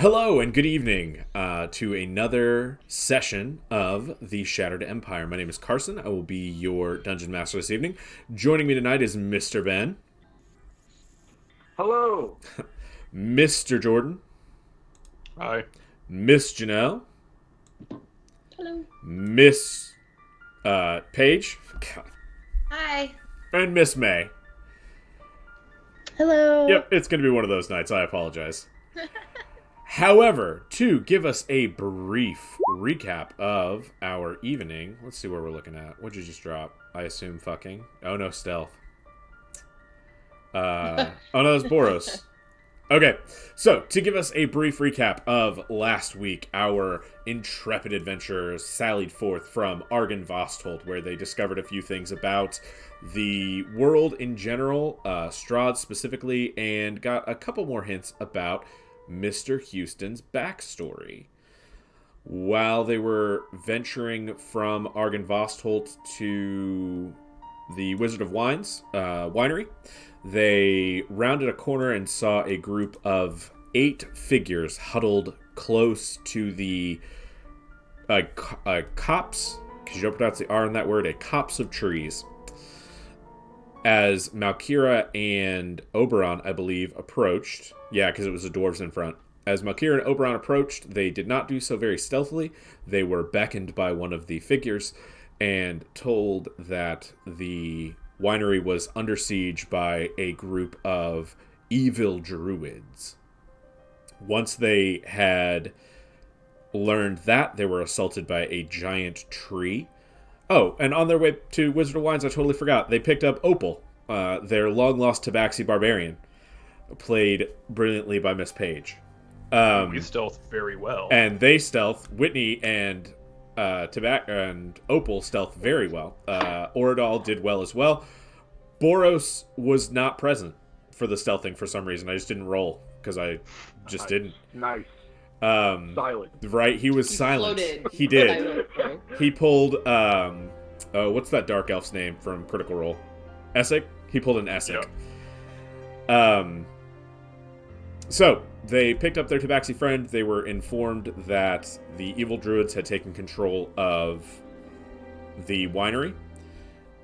Hello and good evening to another session of the Shattered Empire. My name is Carson. I will be your dungeon master this evening. Joining me tonight is Mr. Ben, Hello. Mr. Jordan, Hi. Miss Janelle, Hello. Miss Paige, God, Hi. and Miss May. Hello. Yep, it's going to be one of those nights. I apologize. However, to give us a brief recap of our evening, let's see where we're looking at. What'd you just drop? I assume fucking. Oh no, stealth. Oh no, it's Boros. Okay, so to give us a brief recap of last week, our intrepid adventurers sallied forth from Argon Vosthold, where they discovered a few things about the world in general, Strahd specifically, and got a couple more hints about Mr. Houston's backstory. While they were venturing from Argon Vostholt to the Wizard of Wines winery, they rounded a corner and saw a group of 8 figures huddled close to the copse, because you don't pronounce the R in that word, a copse of trees. As Malkira and Oberon, I believe, approached, yeah, because it was the dwarves in front. As Malkira and Oberon approached, they did not do so very stealthily. They were beckoned by one of the figures and told that the winery was under siege by a group of evil druids. Once they had learned that, they were assaulted by a giant tree. Oh, and on their way to Wizard of Wines, I totally forgot. They picked up Opal, their long-lost Tabaxi barbarian, played brilliantly by Miss Page. We stealth very well. And they stealth. Whitney and and Opal stealth very well. Oradal did well as well. Boros was not present for the stealthing for some reason. I just didn't roll because I just didn't. Nice. Silent. Right, he was silent. Floated. He did. He pulled what's that dark elf's name from Critical Role? Essek? He pulled an Essek. Yep. So they picked up their Tabaxi friend. They were informed that the evil druids had taken control of the winery,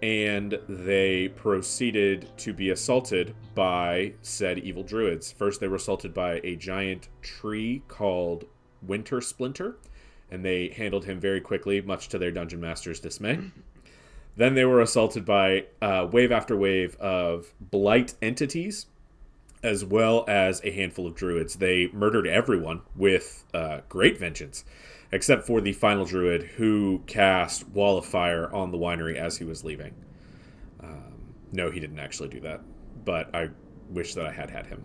and they proceeded to be assaulted by said evil druids. First, they were assaulted by a giant tree called Winter Splinter, and they handled him very quickly, much to their dungeon master's dismay. Then they were assaulted by wave after wave of blight entities, as well as a handful of druids. They murdered everyone with great vengeance, except for the final druid, who cast Wall of Fire on the winery as he was leaving. No, he didn't actually do that, but I wish that I had him.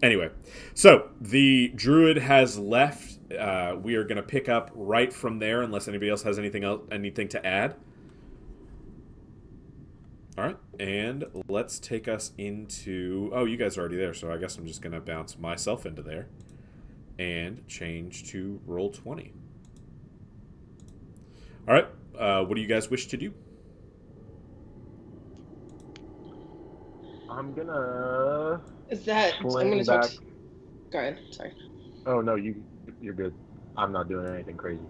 Anyway, so the druid has left. We are going to pick up right from there, unless anybody else has anything to add. All right, and let's take us into... Oh, you guys are already there, so I guess I'm just going to bounce myself into there and change to roll 20. All right, what do you guys wish to do? I'm gonna. Is that? I'm Sling gonna talk. back. Go ahead. Sorry. Oh no, you're good. I'm not doing anything crazy.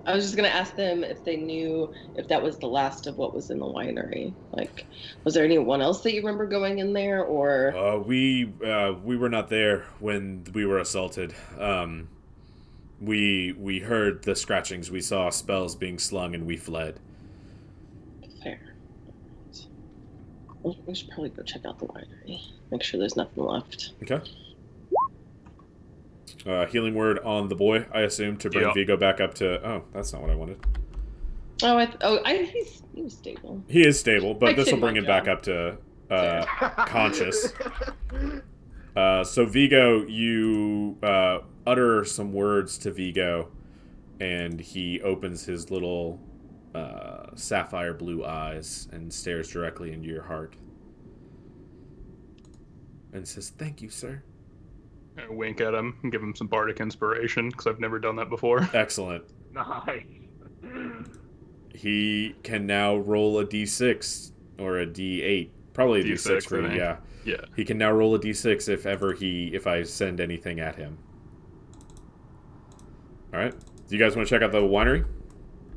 I was just gonna ask them if they knew if that was the last of what was in the winery. Like, was there anyone else that you remember going in there, or? We were not there when we were assaulted. We heard the scratchings. We saw spells being slung, and we fled. Fair. Well, we should probably go check out the winery. Make sure there's nothing left. Okay. Healing word on the boy, I assume, to bring Yep. Vigo back up to... Oh, that's not what I wanted. He was stable. He is stable, but I this will did bring my him back job. up to conscious. So Vigo, you utter some words to Vigo, and he opens his little sapphire blue eyes and stares directly into your heart. And says, "Thank you, sir." I wink at him and give him some bardic inspiration, because I've never done that before. Excellent. Nice. He can now roll a d6 or a d8. Probably a d6 for I you, think. yeah. Yeah. He can now roll a d6 if I send anything at him. All right. Do you guys want to check out the winery?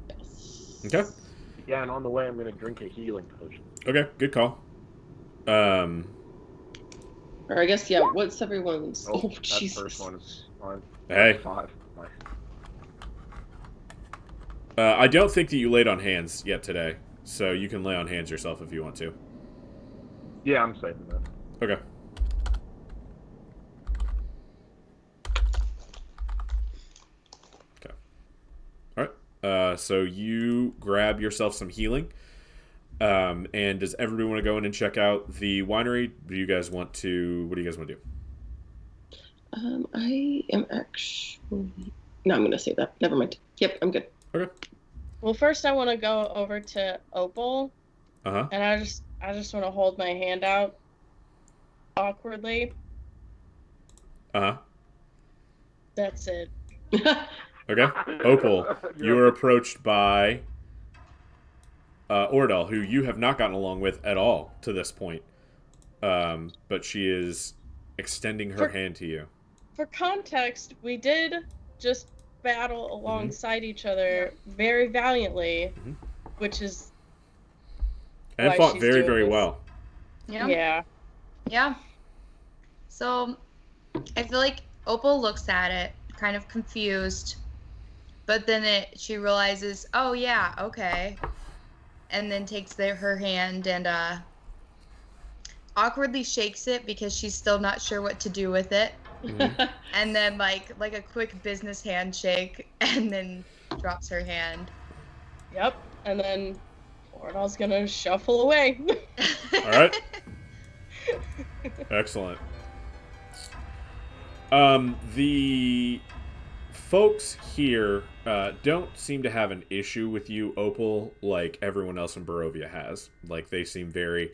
Yes. Okay. Yeah, and on the way, I'm gonna drink a healing potion. Okay. Good call. Or I guess, yeah, what's everyone's... Oh, Oh, that Jesus. first one is fine. Hey. 5. Nice. I don't think that you laid on hands yet today, so you can lay on hands yourself if you want to. Yeah, I'm saving that. Okay. Okay. All right. So you grab yourself some healing. And does everybody want to go in and check out the winery? Do you guys want to? What do you guys want to do? I am actually... No, I'm going to say that. Never mind. Yep, I'm good. Okay. Well, first I want to go over to Opal, Uh-huh. and I just want to hold my hand out awkwardly. Uh-huh. That's it. Okay. Opal, you are approached by Ordal, who you have not gotten along with at all to this point. But she is extending her hand to you. For context, we did just battle alongside each other very valiantly, which is And why fought she's very, doing very this. well. Yeah. Yeah. So, I feel like Opal looks at it, kind of confused, but then she realizes, oh yeah, okay, and then takes her hand and awkwardly shakes it because she's still not sure what to do with it, and then like a quick business handshake, and then drops her hand. Yep. And then Ordal's gonna shuffle away. All right. Excellent. The folks here don't seem to have an issue with you, Opal, like everyone else in Barovia has. Like, they seem very...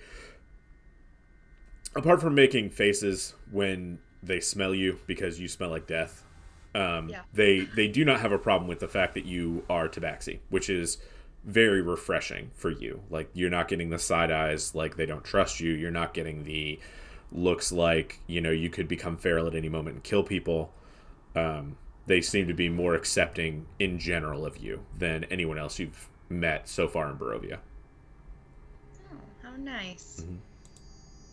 Apart from making faces when they smell you because you smell like death, they do not have a problem with the fact that you are Tabaxi, which is very refreshing for you. Like, you're not getting the side eyes like they don't trust you. You're not getting the looks like, you know, you could become feral at any moment and kill people. They seem to be more accepting in general of you than anyone else you've met so far in Barovia. Oh, how nice.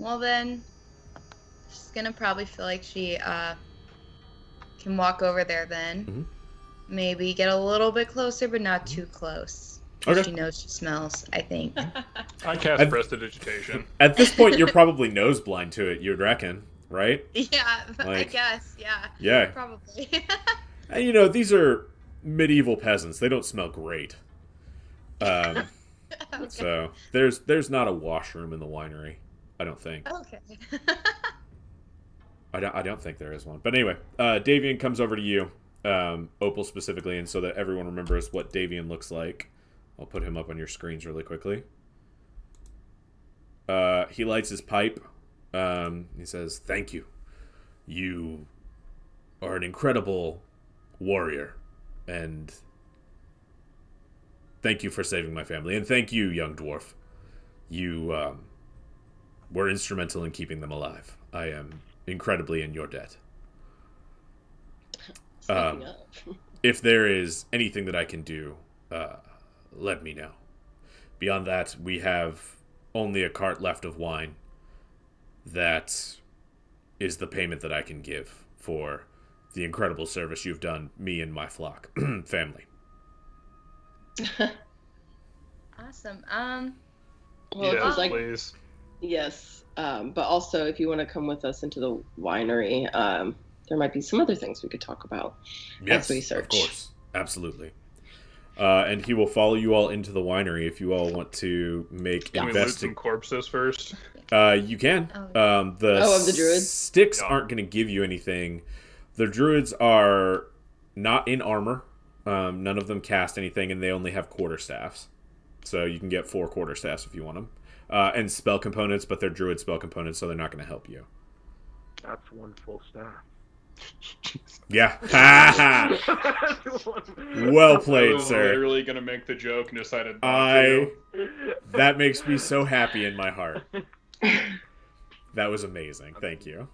Well then, she's gonna probably feel like she can walk over there then. Maybe get a little bit closer, but not too close. Okay. She knows she smells, I think. I cast prestidigitation. At this point, you're probably nose blind to it, you'd reckon, right? Yeah, I Like, guess, yeah. Yeah. Probably. And, you know, these are medieval peasants. They don't smell great. Okay. So there's not a washroom in the winery, I don't think. Okay. I don't think there is one. But anyway, Davian comes over to you, Opal specifically, and so that everyone remembers what Davian looks like, I'll put him up on your screens really quickly. He lights his pipe. He says, "Thank you. You are an incredible warrior, and thank you for saving my family. And thank you, young dwarf. You were instrumental in keeping them alive. I am incredibly in your debt. Speaking of. If there is anything that I can do, let me know. Beyond that, we have only a cart left of wine. That is the payment that I can give for the incredible service you've done me and my flock, family." Awesome. Well, Yes, like, please. yes. But also, if you want to come with us into the winery, there might be some other things we could talk about Yes, as we search. of course. Absolutely. And he will follow you all into the winery if you all want to make Can we loot some corpses first? You can. of the druids? Sticks aren't going to give you anything. The druids are not in armor. None of them cast anything, and they only have quarterstaffs. So you can get 4 quarterstaffs if you want them. And spell components, but they're druid spell components, so they're not going to help you. That's one full staff. Yeah. Well played, I was sir. literally gonna make the joke and decided not to. That makes me so happy in my heart. That was amazing. Thank you.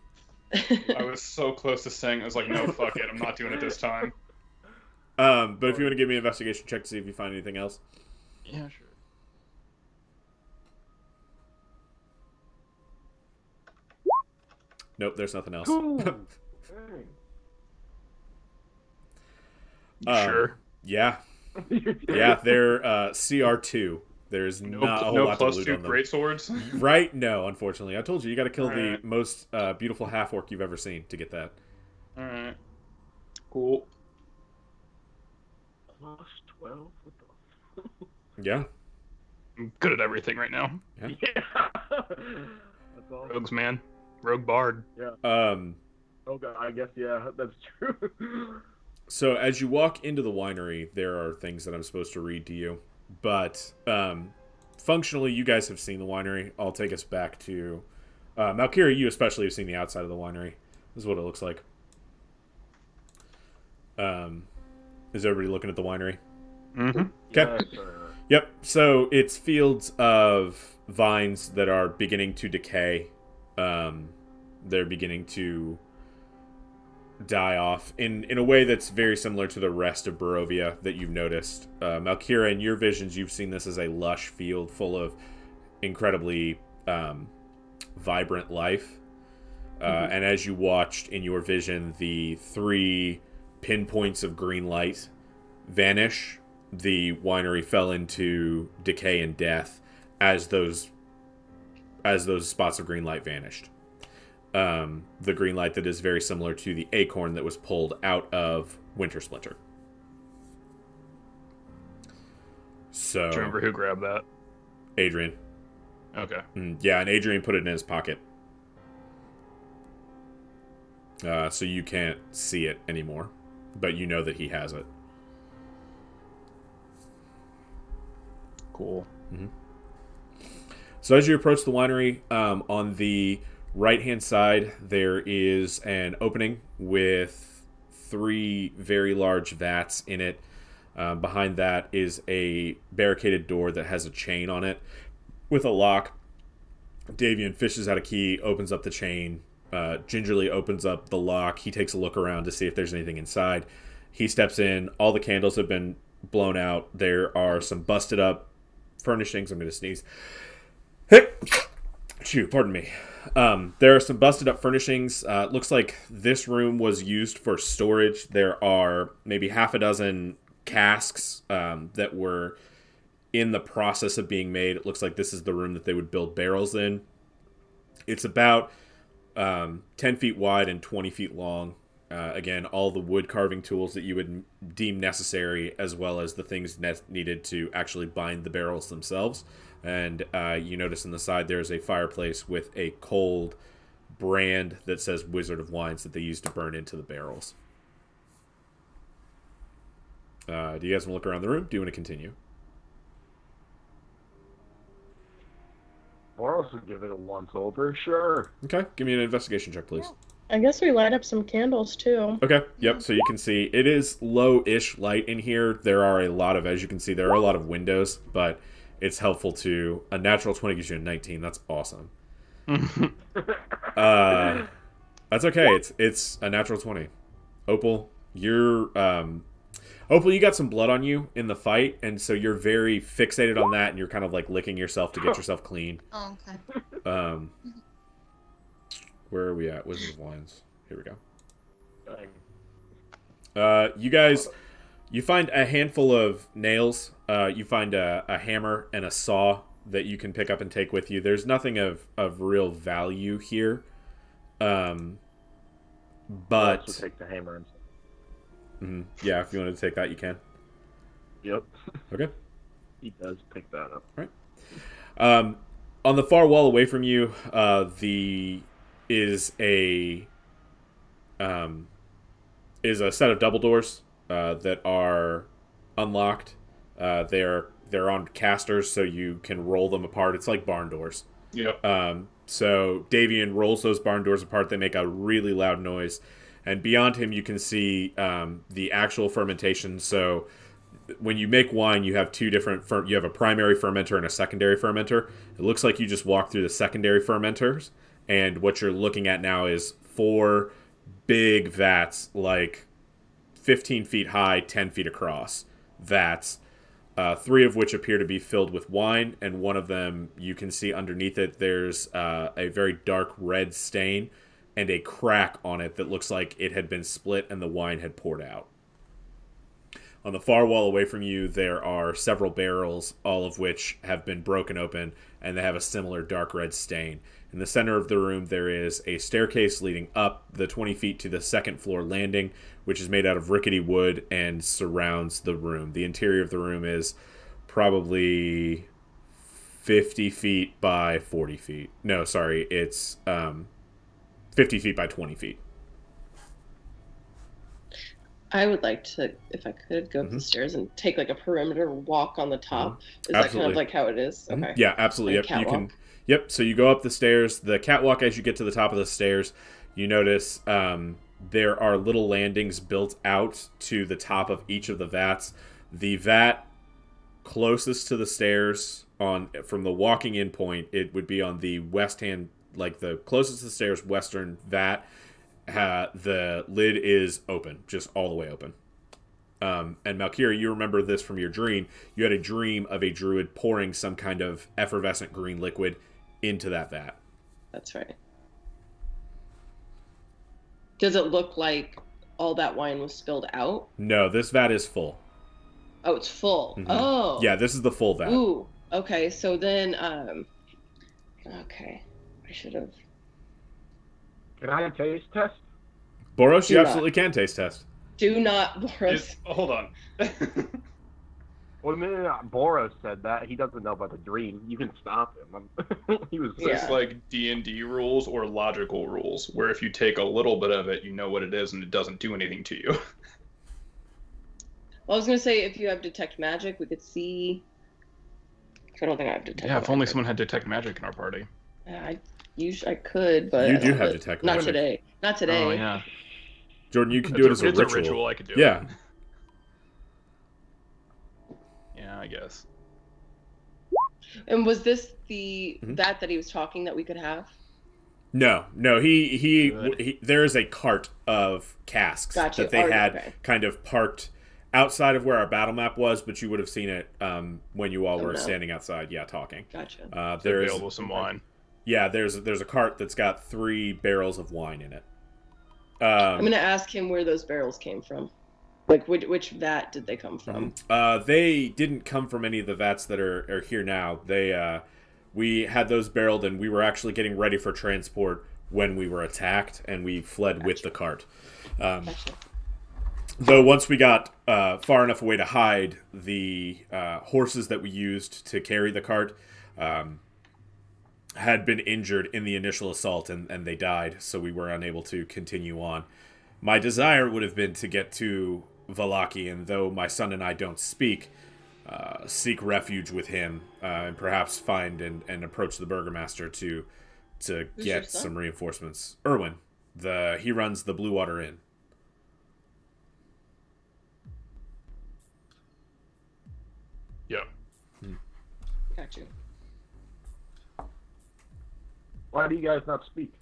I was so close to saying, I was like, no, fuck it, I'm not doing it this time. But if you want to give me an investigation check to see if you find anything else. Yeah, sure. Nope, there's nothing else. Dang. Sure. Yeah. Yeah, they're CR2. There's not a whole No lot to plus loot 2 on them. great swords. Right? No, unfortunately. I told you got to kill the Alright. most beautiful half-orc you've ever seen to get that. All right. Cool. Plus 12? What the? Yeah. I'm good at everything right now. Yeah. Yeah. That's all. Rogues, man. Rogue bard. Oh god, I guess yeah, that's true. So as you walk into the winery, there are things that I'm supposed to read to you. But functionally, you guys have seen the winery. I'll take us back to... Malkira, you especially have seen the outside of the winery. This is what it looks like. Is everybody looking at the winery? Mm-hmm. Okay. Yeah, Yep. So it's fields of vines that are beginning to decay. They're beginning to die off in a way that's very similar to the rest of Barovia that you've noticed. Malkira, in your visions, you've seen this as a lush field full of incredibly vibrant life. And as you watched in your vision, the 3 pinpoints of green light vanish. The winery fell into decay and death as those spots of green light vanished. The green light that is very similar to the acorn that was pulled out of Winter Splinter. So, Do you remember who grabbed that? Adrian. Okay. Yeah, and Adrian put it in his pocket. So you can't see it anymore, but you know that he has it. Cool. So as you approach the winery, on the right-hand side, there is an opening with 3 very large vats in it. Behind that is a barricaded door that has a chain on it with a lock. Davian fishes out a key, opens up the chain, gingerly opens up the lock. He takes a look around to see if there's anything inside. He steps in. All the candles have been blown out. There are some busted up furnishings. I'm going to sneeze. Shoot, pardon me. There are some busted up furnishings. Looks like this room was used for storage. There are maybe half a dozen casks that were in the process of being made. It looks like this is the room that they would build barrels in. It's about 10 feet wide and 20 feet long. Again, all the wood carving tools that you would deem necessary, as well as the things needed to actually bind the barrels themselves. And you notice on the side there's a fireplace with a cold brand that says Wizard of Wines that they use to burn into the barrels. Do you guys want to look around the room? Do you want to continue? Or else we'll give it a once over, sure. Okay, give me an investigation check, please. I guess we light up some candles too. Okay, yep, so you can see it is low-ish light in here. There are a lot of, as you can see, there are a lot of windows, but it's helpful to... A natural 20 gives you a 19. That's awesome. That's okay. It's a natural 20. Opal, you're... Opal, you got some blood on you in the fight, and so you're very fixated on that, and you're kind of like licking yourself to get yourself clean. Oh, okay. Where are we at? Wizard of Wines. Here we go. Dang. You guys... You find a handful of nails. You find a hammer and a saw that you can pick up and take with you. There's nothing of real value here. But... I'll also take the hammer and... Yeah, if you want to take that, you can. Yep. Okay. He does pick that up. All right. On the far wall away from you, is a set of double doors that are unlocked. They're on casters, so you can roll them apart. It's like barn doors. Yep. So Davian rolls those barn doors apart. They make a really loud noise. And beyond him, you can see the actual fermentation. So when you make wine, you have 2 different... you have a primary fermenter and a secondary fermenter. It looks like you just walk through the secondary fermenters. And what you're looking at now is 4 big vats, like 15 feet high, 10 feet across vats, 3 of which appear to be filled with wine, and one of them, you can see underneath it, there's a very dark red stain and a crack on it that looks like it had been split and the wine had poured out. On the far wall away from you, there are several barrels, all of which have been broken open, and they have a similar dark red stain. In the center of the room, there is a staircase leading up the 20 feet to the second floor landing, which is made out of rickety wood and surrounds the room. The interior of the room is probably 50 feet by 40 feet. No, sorry, it's 50 feet by 20 feet. I would like to, if I could, go up the stairs and take like a perimeter walk on the top. Is Absolutely. that kind of like how it is? Okay. Yeah, absolutely. Like Yep. You can. Yep. So you go up the stairs. The catwalk, as you get to the top of the stairs, you notice there are little landings built out to the top of each of the vats. The vat closest to the stairs from the walking in point, it would be on the west hand, like the closest to the stairs western vat. The lid is open, just all the way open. And Malkira, you remember this from your dream. You had a dream of a druid pouring some kind of effervescent green liquid into that vat. That's right. Does it look like all that wine was spilled out? No, this vat is full. Oh, it's full. Mm-hmm. Oh. Yeah, this is the full vat. Ooh. Okay, so then, okay. I should have. Can I taste test? Boros, Do you not. absolutely can taste test. Do not, Boris. Hold on. Well, Boros said that. He doesn't know about the dream. You can stop him. He was Is this Yeah. like D&D rules or logical rules, where if you take a little bit of it, you know what it is and it doesn't do anything to you? Well, I was going to say, if you have detect magic, we could see. I don't think I have detect Yeah, magic. if only someone had detect magic in our party. I could, but You I do don't- have but detect not magic. today. Not today. Oh, yeah. Jordan, you can do it as a it's ritual. a ritual. I could do Yeah. it. Yeah, I guess. And was this the Mhm. that he was talking that we could have? No. He there is a cart of casks Gotcha. that they Already, had okay. kind of parked outside of where our battle map was, but you would have seen it when you all were no. standing outside, talking. Gotcha. There is Filled with some wine. there's a cart that's got 3 barrels of wine in it. I'm gonna ask him where those barrels came from. Like, which vat did they come from? They didn't come from any of the vats that are here now. We had those barreled, and we were actually getting ready for transport when we were attacked, and we fled with the cart. Gotcha. Though once we got far enough away to hide, the horses that we used to carry the cart had been injured in the initial assault, and they died, so we were unable to continue on. My desire would have been to get to Valaki, and though my son and I don't speak, seek refuge with him, and perhaps find and approach the burgomaster to Who's your get son? some reinforcements. Erwin, he runs the Blue Water Inn. Yeah. Got you. Why do you guys not speak?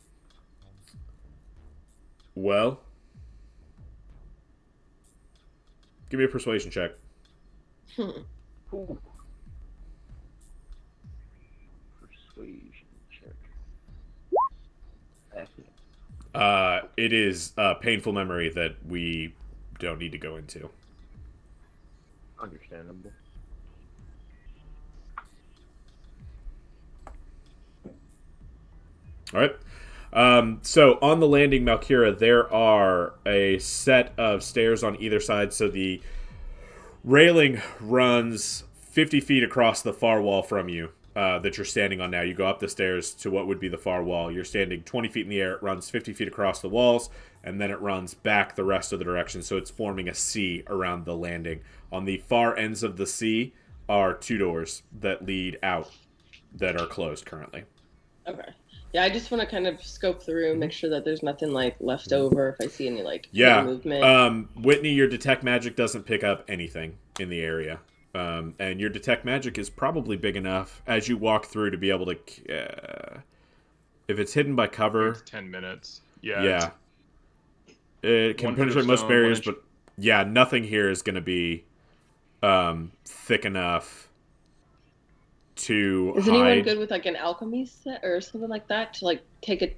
Well, give me a persuasion check. Ooh. Persuasion check. Excellent. It is a painful memory that we don't need to go into. Understandable. All right. So on the landing, Malkira, there are a set of stairs on either side. So the railing runs 50 feet across the far wall from you that you're standing on now. You go up the stairs to what would be the far wall. You're standing 20 feet in the air. It runs 50 feet across the walls, and then it runs back the rest of the direction. So it's forming a C around the landing. On the far ends of the C are 2 doors that lead out that are closed currently. Okay. Yeah, I just want to kind of scope the room, make sure that there's nothing like left over. If I see any like movement. Whitney, your detect magic doesn't pick up anything in the area, and your detect magic is probably big enough as you walk through to be able to. If it's hidden by cover, It's 10 minutes. Yeah. yeah, it can One foot of penetrate most stone, barriers, 1 but yeah, nothing here is going to be thick enough to Is hide. anyone good with like an alchemy set or something like that to like take a I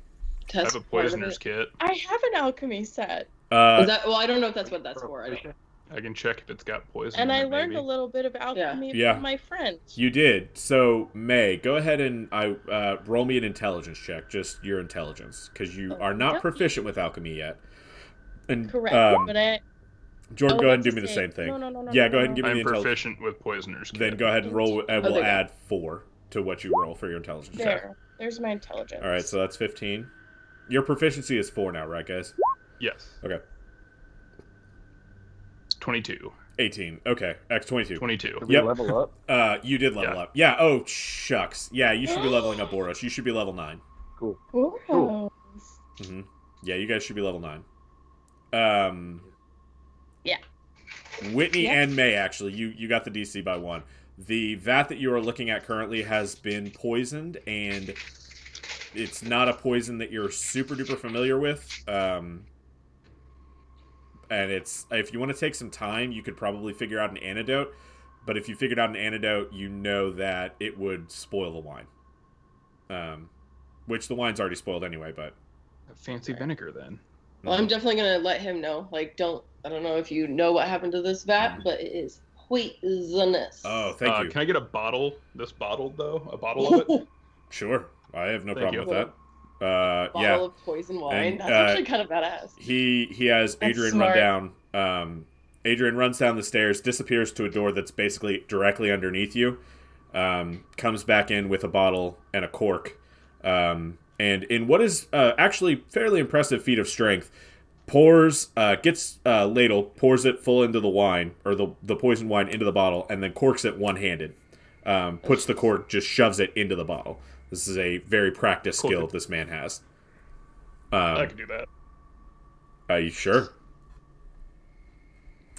test? have a part of poisoner's it? kit. I have an alchemy set, Is that well? I don't know if that's what that's for. I don't. I can check if it's got poison. and in I it, learned maybe. a little bit of alchemy Yeah. from my friend. You did. So, May, go ahead and roll me an intelligence check, just your intelligence, because you are not Yep. proficient with alchemy yet. And Correct, but Jordan, Oh, go ahead and that's do me a the save. same thing. No, yeah, no, go ahead and no. give me the I'm intelligence. proficient with poisoner's kit. Then go ahead and roll, and there we'll you go. add 4 to what you roll for your intelligence check. There's my intelligence. All right, so that's 15. Your proficiency is 4 now, right, guys? Yes. Okay. 22. 18. Okay, X22. 22. Did we Yep. level up? You did level Yeah. up. Yeah. Oh shucks. Yeah, you should be leveling up, Boros. You should be level 9. Cool. Cool. Mm-hmm. Yeah, you guys should be level 9. Yeah. Whitney Yeah. and May, actually, you got the DC by 1. The vat that you are looking at currently has been poisoned, and it's not a poison that you're super duper familiar with. And it's, if you want to take some time, you could probably figure out an antidote. But if you figured out an antidote, you know that it would spoil the wine. Which the wine's already spoiled anyway, but... Fancy vinegar, then. Well, I'm definitely gonna let him know. Like, I don't know if you know what happened to this vat, but it is poisonous. Oh, thank you. Can I get a bottle? This bottled, though? A bottle of it? Sure. I have no Thank problem you. with that. Bottle Yeah. of poison wine. And, That's actually kind of badass. He has That's Adrian smart. run down. Adrian runs down the stairs, disappears to a door that's basically directly underneath you. Comes back in with a bottle and a cork. And in what is actually fairly impressive feat of strength, gets a ladle, pours it full into the wine, or the poison wine into the bottle, and then corks it one-handed. Puts the cork, just shoves it into the bottle. This is a very practiced skill this man has. I can do that. Are you sure?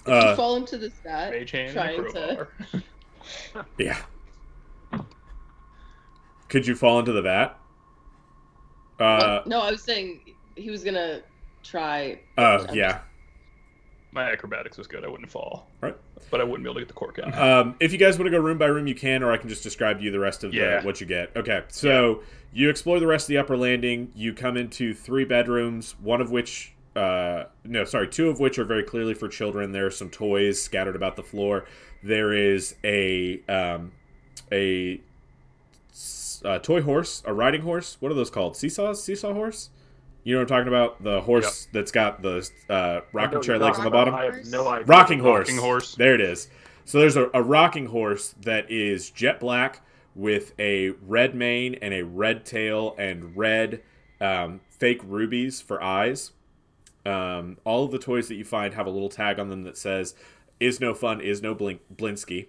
If you fall into this vat, Mage hand and trying a to. crowbar. Yeah. Could you fall into the vat? No, I was saying he was gonna try. Oh, I'm yeah. My acrobatics was good. I wouldn't fall. Right. But I wouldn't be able to get the cork in. If you guys want to go room by room, you can, or I can just describe to you the rest of what you get. Okay, so you explore the rest of the upper landing. You come into 3 bedrooms, two of which are very clearly for children. There are some toys scattered about the floor. There is a toy horse, a riding horse. What are those called? Seesaw horse? You know what I'm talking about? The horse that's got the rocking chair legs on the bottom? I have no idea. Rocking horse. Rocking horse. There it is. So there's a rocking horse that is jet black with a red mane and a red tail and red fake rubies for eyes. All of the toys that you find have a little tag on them that says, "Is no fun, is no Blinsky."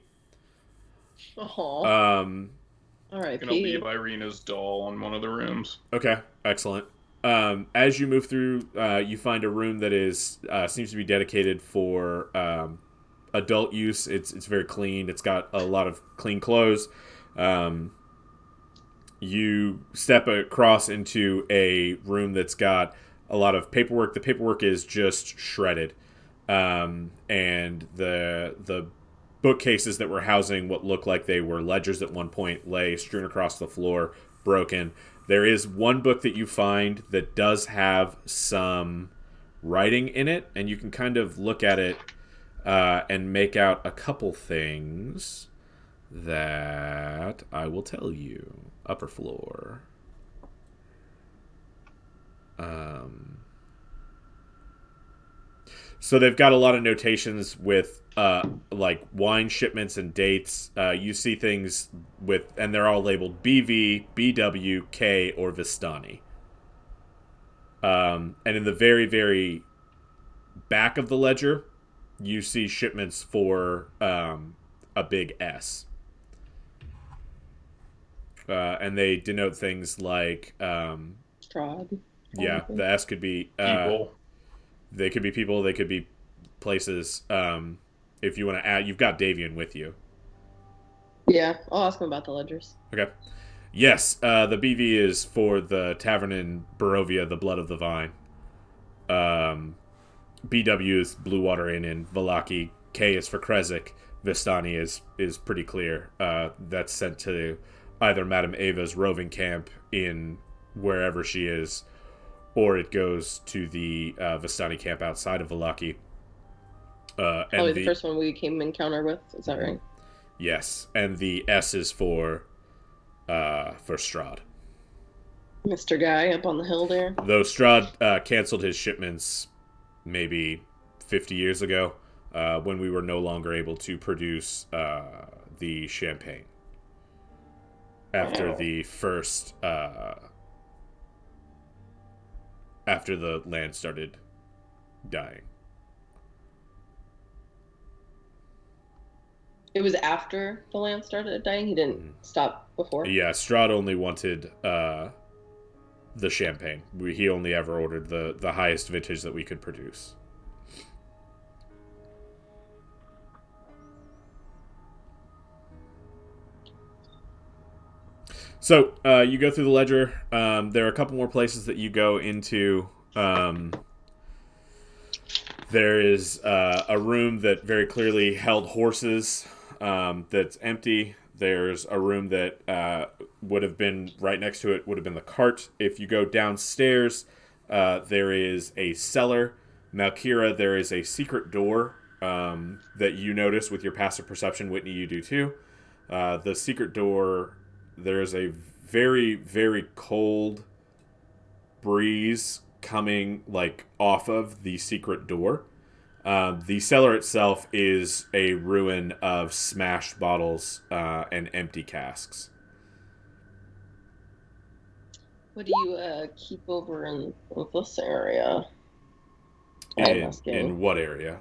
Aww. Um, I'm R.I.P. going to leave Irina's doll in one of the rooms. Okay, excellent. As you move through, you find a room that is seems to be dedicated for adult use. It's very clean. It's got a lot of clean clothes. You step across into a room that's got a lot of paperwork. The paperwork is just shredded, and the bookcases that were housing what looked like they were ledgers at one point lay strewn across the floor, broken. There is one book that you find that does have some writing in it, and you can kind of look at it and make out a couple things that I will tell you. Upper floor. So they've got a lot of notations with like wine shipments and dates. You see things with, and they're all labeled BV, BW, K, or Vistani. And in the very, very back of the ledger, you see shipments for a big S. And they denote things like Strahd. yeah, the S could be People. They could be people, they could be places. If you want to add, you've got Davian with you. Yeah, I'll ask him about the ledgers. Okay. Yes, the BV is for the tavern in Barovia, the Blood of the Vine. BW is Blue Water Inn in Valaki. K is for Krezik. Vistani is pretty clear. That's sent to either Madame Ava's roving camp in wherever she is, or it goes to the Vistani camp outside of Valaki. Probably the first one we came encounter with. Is that right? Yes, and the S is for Strahd. Mr. Guy up on the hill there. Though Strahd canceled his shipments maybe 50 years ago, when we were no longer able to produce the champagne. After the first... after the land started dying. It was after the land started dying? He didn't stop before? Yeah, Strahd only wanted the champagne. He only ever ordered the highest vintage that we could produce. So, you go through the ledger. There are a couple more places that you go into. There is a room that very clearly held horses that's empty. There's a room that would have been right next to it, would have been the cart. If you go downstairs, there is a cellar. Malkira, there is a secret door that you notice with your passive perception. Whitney, you do too. The secret door, there is a very, very cold breeze coming like off of the secret door. The cellar itself is a ruin of smashed bottles and empty casks. What do you keep over in this area? In what area?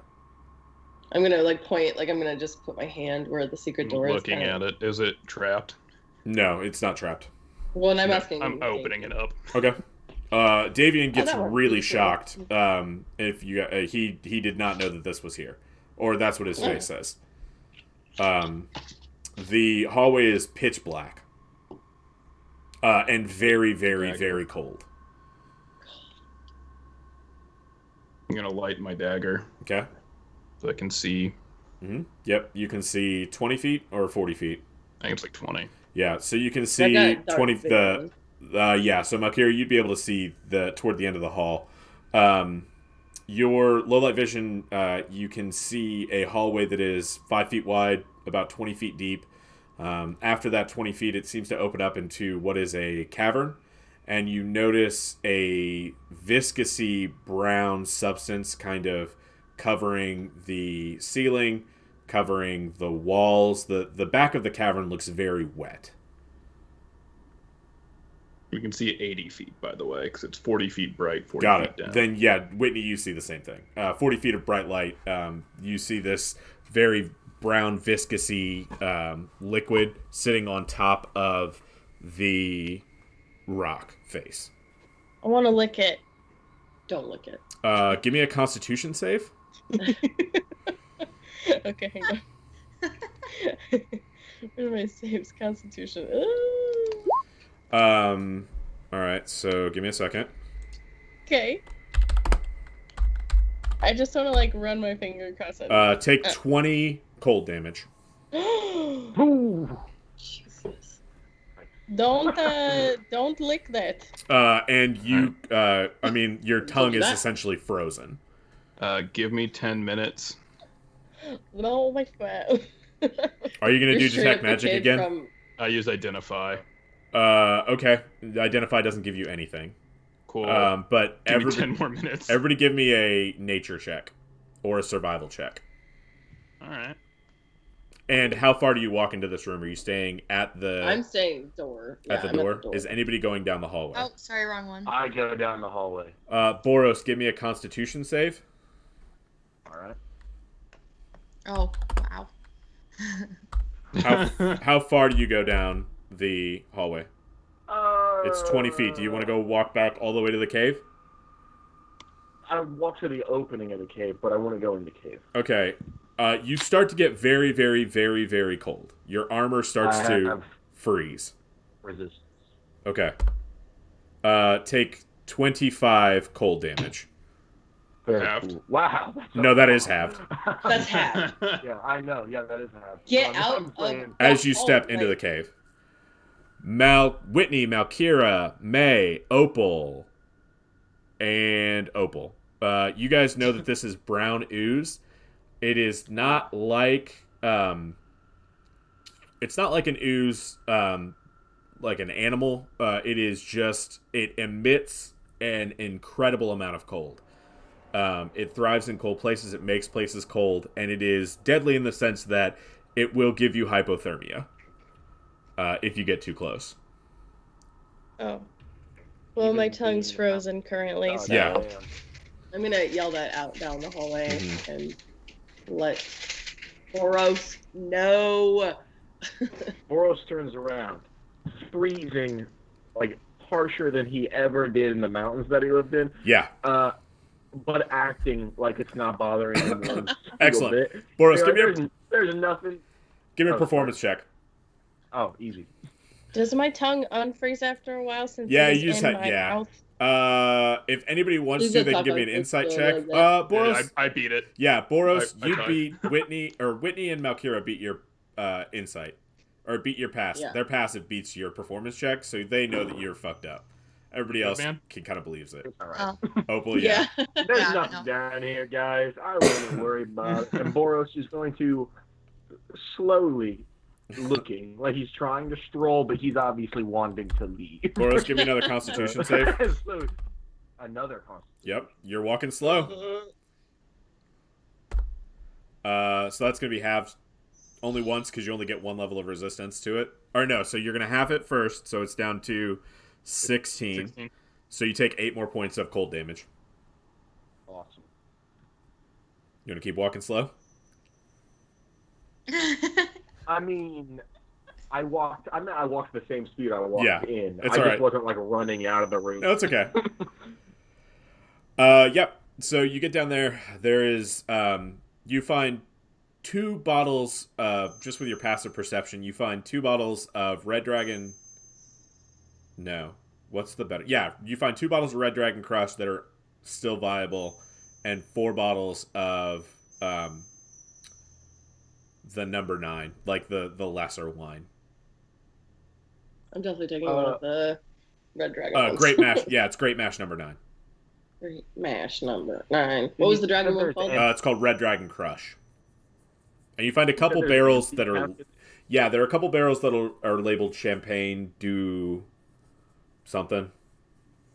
I'm gonna point, I'm gonna just put my hand where the secret door is. Looking at it, is it trapped? No, it's not trapped. Well, and I'm asking. I'm opening it up. Okay. Davian gets really cool. shocked. If you he did not know that this was here, or that's what his face says. The hallway is pitch black, and very, very, very cold. I'm gonna light my dagger. Okay. So I can see. Mm-hmm. Yep, you can see 20 feet or 40 feet. I think it's like 20. Yeah, so you can see 20. So Malkira, you'd be able to see toward the end of the hall. Your low light vision, you can see a hallway that is 5 feet wide, about 20 feet deep. After that 20 feet, it seems to open up into what is a cavern, and you notice a viscousy brown substance kind of covering the ceiling, covering the walls. The back of the cavern looks very wet. We can see 80 feet, by the way, because it's 40 feet bright, 40 Got feet it. down. Then, yeah, Whitney, you see the same thing. 40 feet of bright light. You see this very brown, viscousy liquid sitting on top of the rock face. I want to lick it. Don't lick it. Give me a Constitution save. Okay, hang on. Where are my saves? Constitution. All right, so give me a second. Okay. I just want to run my finger across it. Take 20 cold damage. Jesus. Don't lick that. And you, your tongue is essentially frozen. Give me 10 minutes. No, my friend. Are you going to do detect magic again? I use identify. Okay. Identify doesn't give you anything. Cool. But give me 10 more minutes. Everybody give me a nature check or a survival check. All right. And how far do you walk into this room? Are you staying at the... I'm staying door. At the door? Is anybody going down the hallway? Oh, sorry, wrong one. I go down the hallway. Boros, give me a Constitution save. All right. Oh, wow. How far do you go down the hallway? It's 20 feet. Do you want to go walk back all the way to the cave? I walk to the opening of the cave, but I want to go in the cave. Okay. You start to get very, very, very, very cold. Your armor starts to freeze. Resistance. Okay. Take 25 cold damage. Very Halved. cool. Wow. No, that is halved. That's half. Yeah, I know. Yeah, that is halved. Get I'm out of saying- As you step into the cave. Whitney, Malkira, May, Opal, and Opal. You guys know that this is brown ooze. It is not like it's not like an ooze like an animal. It is just it emits an incredible amount of cold. It thrives in cold places. It makes places cold, and it is deadly in the sense that it will give you hypothermia if you get too close. Oh. Well, my tongue's frozen currently, so Yeah. I'm gonna yell that out down the hallway Mhm. and let Boros know. Boros turns around, freezing, like harsher than he ever did in the mountains that he lived in. Yeah. But acting like it's not bothering him one single Excellent. bit. Boros, You're give me like, there's nothing. a Oh, performance check. Oh, easy. does my tongue unfreeze after a while since Yeah, it is you just in had my mouth? If anybody wants He's to, a they can give me an taco. insight Yeah, check. yeah. Boros. I beat it. Yeah, Boros, I you tried. beat Whitney and Malkira beat your insight, or beat your pass. Yeah. Their passive beats your performance check, so they know that you're fucked up. Everybody Good else man. kind of believes it. It's all right. Oh, Opal, yeah. There's Yeah, nothing no. down here, guys. I wouldn't worry about it. And Boros is going to slowly looking like he's trying to stroll, but he's obviously wanting to leave. Boros, give me another Constitution save. So, another Constitution. Yep, you're walking slow. So that's gonna be halved only once because you only get one level of resistance to it. Or no, so you're gonna halve it first, so it's down to 16. 16. So you take 8 more points of cold damage. Awesome. You wanna keep walking slow? I mean, I walked the same speed I walked Yeah, in. it's I all just right. wasn't like running out of the room. No, it's okay. Yep. So you get down there. There is you find 2 bottles just with your passive perception. You find 2 bottles of Red Dragon. No, what's the better? Yeah, you find 2 bottles of Red Dragon Crush that are still viable, and 4 bottles of the number 9, like the lesser wine. I'm definitely taking one of the Red Dragon ones. Great Mash. Yeah, it's Great Mash number 9. Great Mash number 9. What was the dragon one called? It's called Red Dragon Crush. And you find a couple barrels that are... Yeah, there are a couple barrels that are labeled Champagne do something.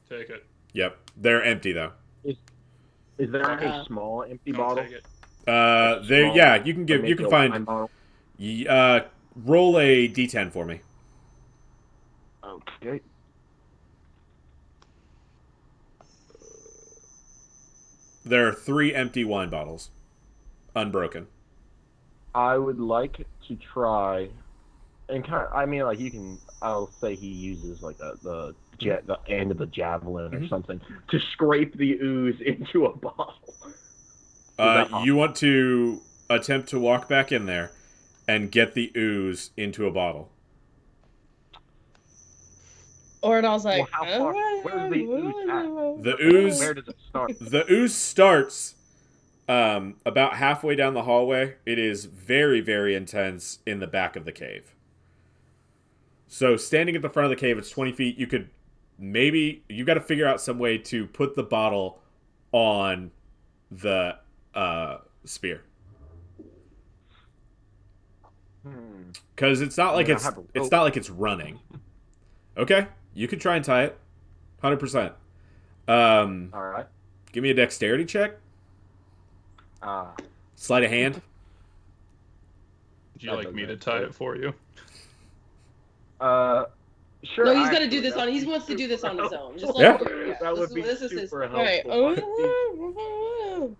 Take it. Yep. They're empty, though. Is there a small empty Don't bottle? take it. There. Yeah, you can find... Roll a d10 for me. Okay. There are 3 empty wine bottles. Unbroken. I would like to try, and like you can. I'll say he uses like the end of the javelin or something to scrape the ooze into a bottle. You want to attempt to walk back in there and get the ooze into a bottle. Ordal's like, Well, how far? Where's the ooze at? The ooze. Where does it start? The ooze starts about halfway down the hallway. It is very, very intense in the back of the cave. So standing at the front of the cave, it's 20 feet. You could you got to figure out some way to put the bottle on the spear. Because it's not like it's not like it's running. Okay, you could try and tie it. 100%. All right. Give me a dexterity check. Sleight of hand. Would you like me to tie it for you? Sure. No, he's gonna do this on. He wants to do this on his own. Just Yeah. let him do it. That would be This is his. super all right. helpful.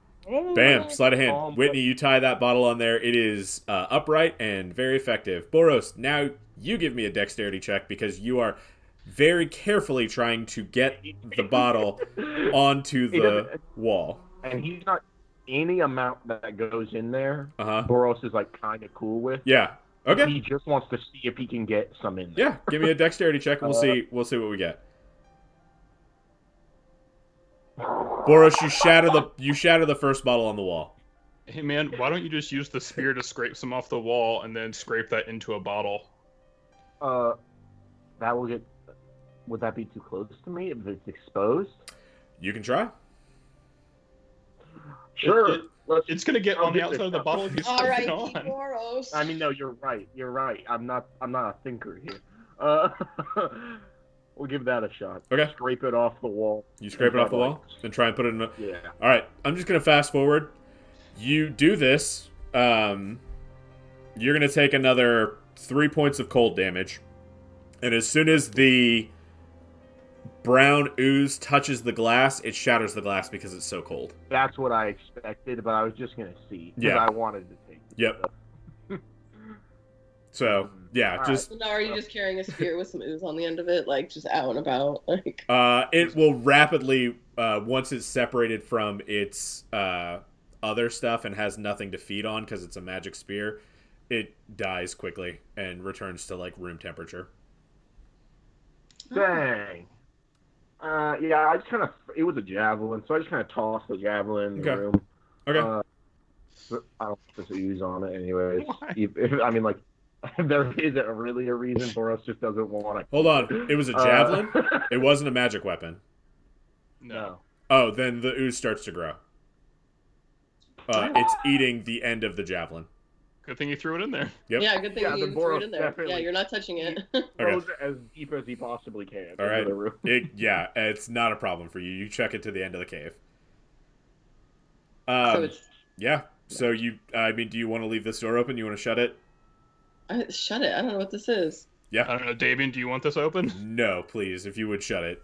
Bam, sleight of hand. Whitney, you tie that bottle on there. It is upright and very effective. Boros, now you give me a dexterity check because you are very carefully trying to get the bottle onto the wall. And he's not any amount that goes in there. Uh-huh. Boros is like kind of cool with. Yeah. Okay. He just wants to see if he can get some in there. Yeah. Give me a dexterity check and we'll see what we get. Boros, you shatter the first bottle on the wall. Hey man, why don't you just use the spear to scrape some off the wall and then scrape that into a bottle? That will get. Would that be too close to me if it's exposed? You can try. Sure. It's gonna get on the outside of the bottle if you All scrape right, it on. Boros. I mean, no, you're right. You're right. I'm not a thinker here. We'll give that a shot. Okay. Scrape it off the wall. You scrape it off the wall and try and put it in. Yeah. All right. I'm just gonna fast forward. You do this. You're gonna take another 3 points of cold damage, and as soon as the brown ooze touches the glass, it shatters the glass because it's so cold. That's what I expected, but I was just gonna see because Yeah. I wanted to take. Yep. So yeah, All just So now are you just carrying a spear with some ooze on the end of it, like just out and about? Like it will rapidly once it's separated from its other stuff and has nothing to feed on because it's a magic spear, it dies quickly and returns to like room temperature. Dang. Yeah, I just kind of. It was a javelin, so I just kind of tossed the javelin in the Okay. room. Okay. I don't put the ooze on it, anyways. Why? I mean, like, there isn't really a reason for us just doesn't want to. Hold on. It was a javelin? It wasn't a magic weapon. No. Oh, then the ooze starts to grow. It's eating the end of the javelin. Good thing you threw it in there. Yep. yeah, good thing Yeah, you the threw it Boros in there. definitely- Yeah, you're not touching it. Throws it as deep as he possibly can. All into right. the room. Yeah, it's not a problem for you. You check it to the end of the cave. So it's Yeah. So I mean, do you want to leave this door open? You want to shut it? shut it. I don't know what this is. Yeah. I don't know, Davian, do you want this open? No, please, if you would shut it.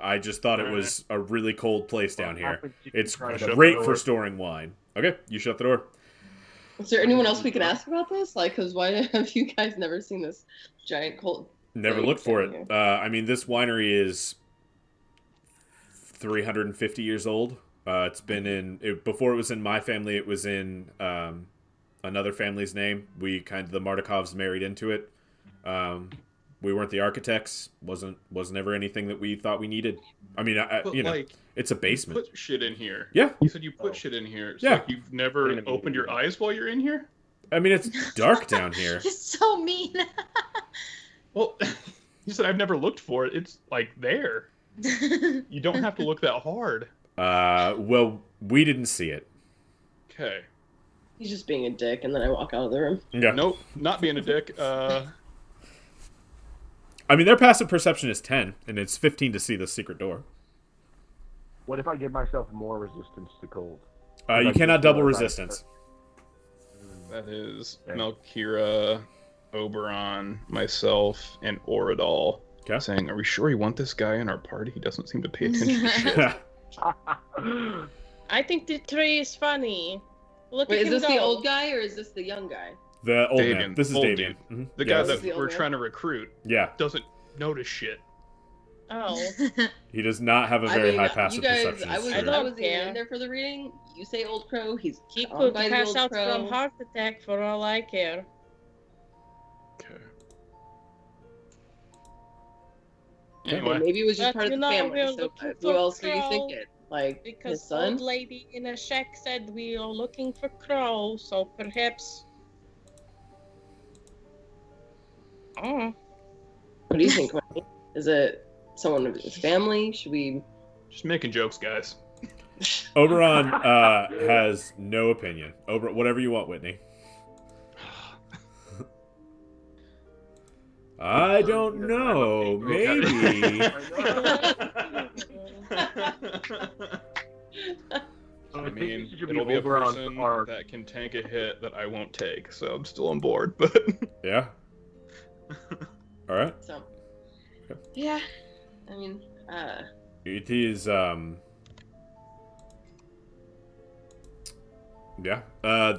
I just thought it was a really cold place down here. It's Try to great shut for the storing wine. Okay, you shut the door. Is there anyone else we can ask about this? Like, because why have you guys never seen this giant cold? Never thing looked for down it. here? I mean, this winery is 350 years old. It's been before it was in my family. It was in another family's name. The Mardikovs married into it. We weren't the architects. Wasn't ever anything that we thought we needed. I mean, But, it's a basement. You put shit in here. Yeah. You said you put shit in here. So Yeah. like, you've never opened your eyes while you're in here? I mean, it's dark down here. You're so mean. Well, you said I've never looked for it. It's like there. You don't have to look that hard. Well, we didn't see it. Okay. He's just being a dick, and then I walk out of the room. Yeah. Nope, not being a dick. I mean, their passive perception is 10, and it's 15 to see the secret door. What if I give myself more resistance to cold? You cannot double resistance. That is Okay. Melkira, Oberon, myself, and Oradal. Okay. Saying, are we sure we want this guy in our party? He doesn't seem to pay attention to shit. I think the tree is funny. Look Wait, at is him this the go. old guy or is this the young guy? The old man. Davian, This is old Davian. dude. Mhm. The Yeah, guy this that is- the we're old trying to recruit Yeah, doesn't notice shit. Oh. he does not have a very high passive you guys, perception. I it's was, true. don't I was care. in there for the reading. You say old crow. He's He owned could by the pass old out crow. from heart attack for all I care. Okay. Okay. Anyway, Maybe it was just But part of you the know, family. we're So looking who for else are you crow thinking? Like Because his son? old lady in a shack said we are looking for crow, so perhaps. Oh. What do you think, Mikey? Is it someone of his family? Should we? just making jokes, guys. Oberon has no opinion. Whatever you want, Whitney. I don't know. Maybe. I mean, it'll be a person that can tank a hit that I won't take, so I'm still on board, but... Yeah. All right. So, Yeah. I mean, It is. Yeah.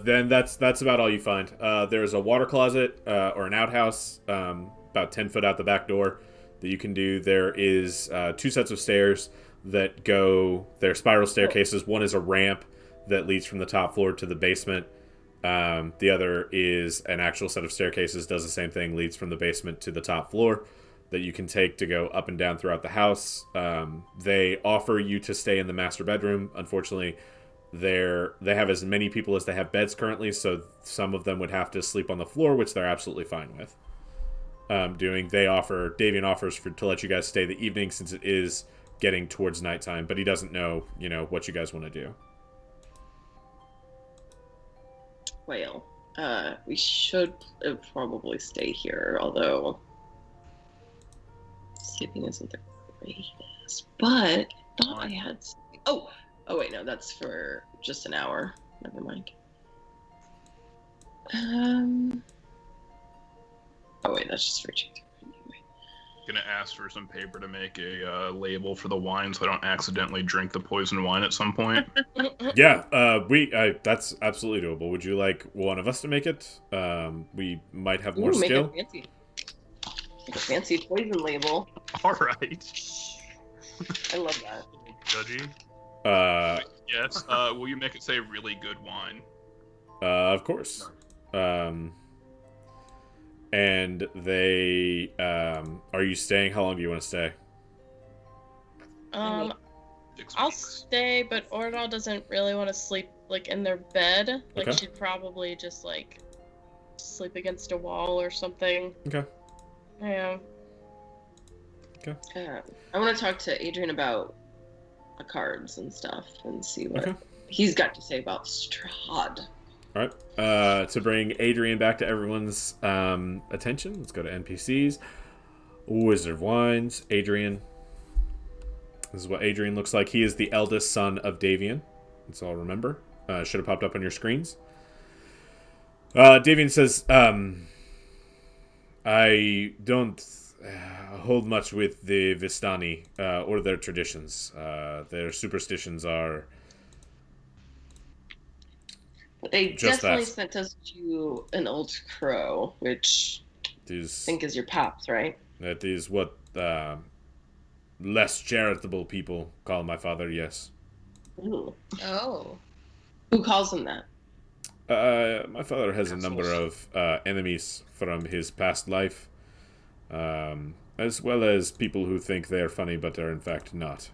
Then that's about all you find. There's a water closet or an outhouse about 10 foot out the back door that you can do. There is 2 sets of stairs that go. They're spiral staircases. One is a ramp that leads from the top floor to the basement. The other is an actual set of staircases. Does the same thing. Leads from the basement to the top floor. that you can take to go up and down throughout the house. They offer you to stay in the master bedroom. Unfortunately, they have as many people as they have beds currently, so some of them would have to sleep on the floor, which they're absolutely fine with doing. Davian offers to let you guys stay the evening since it is getting towards nighttime, but he doesn't know, what you guys want to do. Well, we should probably stay here, although sleeping isn't the greatest. But I thought I had... Oh, wait, no, that's for just an hour. Never mind. Oh, wait, that's just for cheating. Gonna ask for some paper to make a label for the wine so I don't accidentally drink the poison wine at some point. Yeah, that's absolutely doable. Would you like one of us to make it? We might have more skill. Make a fancy poison label. All right. I love that. Judgy. Yes. Will you make it say really good wine? Of course. And they, are you staying? How long do you want to stay? I'll stay, but Ordal doesn't really want to sleep, like, in their bed. Like, Okay. she'd probably just, like, sleep against a wall or something. Okay. Yeah. Okay. I want to talk to Adrian about the cards and stuff and see what Okay. he's got to say about Strahd. All right. To bring Adrian back to everyone's attention, let's go to NPCs. Wizard of Wines, Adrian. This is what Adrian looks like. He is the eldest son of Davian. That's all remember. Should have popped up on your screens. Davian says, I don't hold much with the Vistani or their traditions. Their superstitions are... They Just definitely that. sent us to an old crow, which I think is your paps, right? That is what less charitable people call my father, yes. Ooh. Oh. Who calls him that? My father has a number of enemies from his past life, as well as people who think they are funny but are in fact not.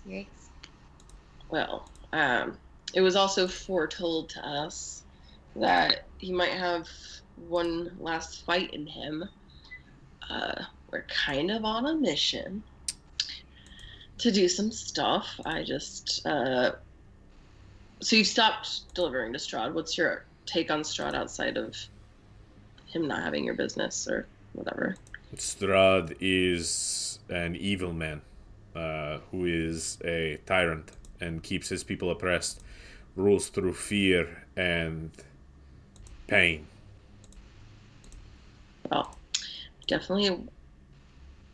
Yikes. Well, it was also foretold to us that he might have one last fight in him. We're kind of on a mission to do some stuff. I just... So you've stopped delivering to Strahd. What's your take on Strahd outside of him not having your business or whatever? Strahd is an evil man who is a tyrant and keeps his people oppressed, rules through fear and pain. Well, definitely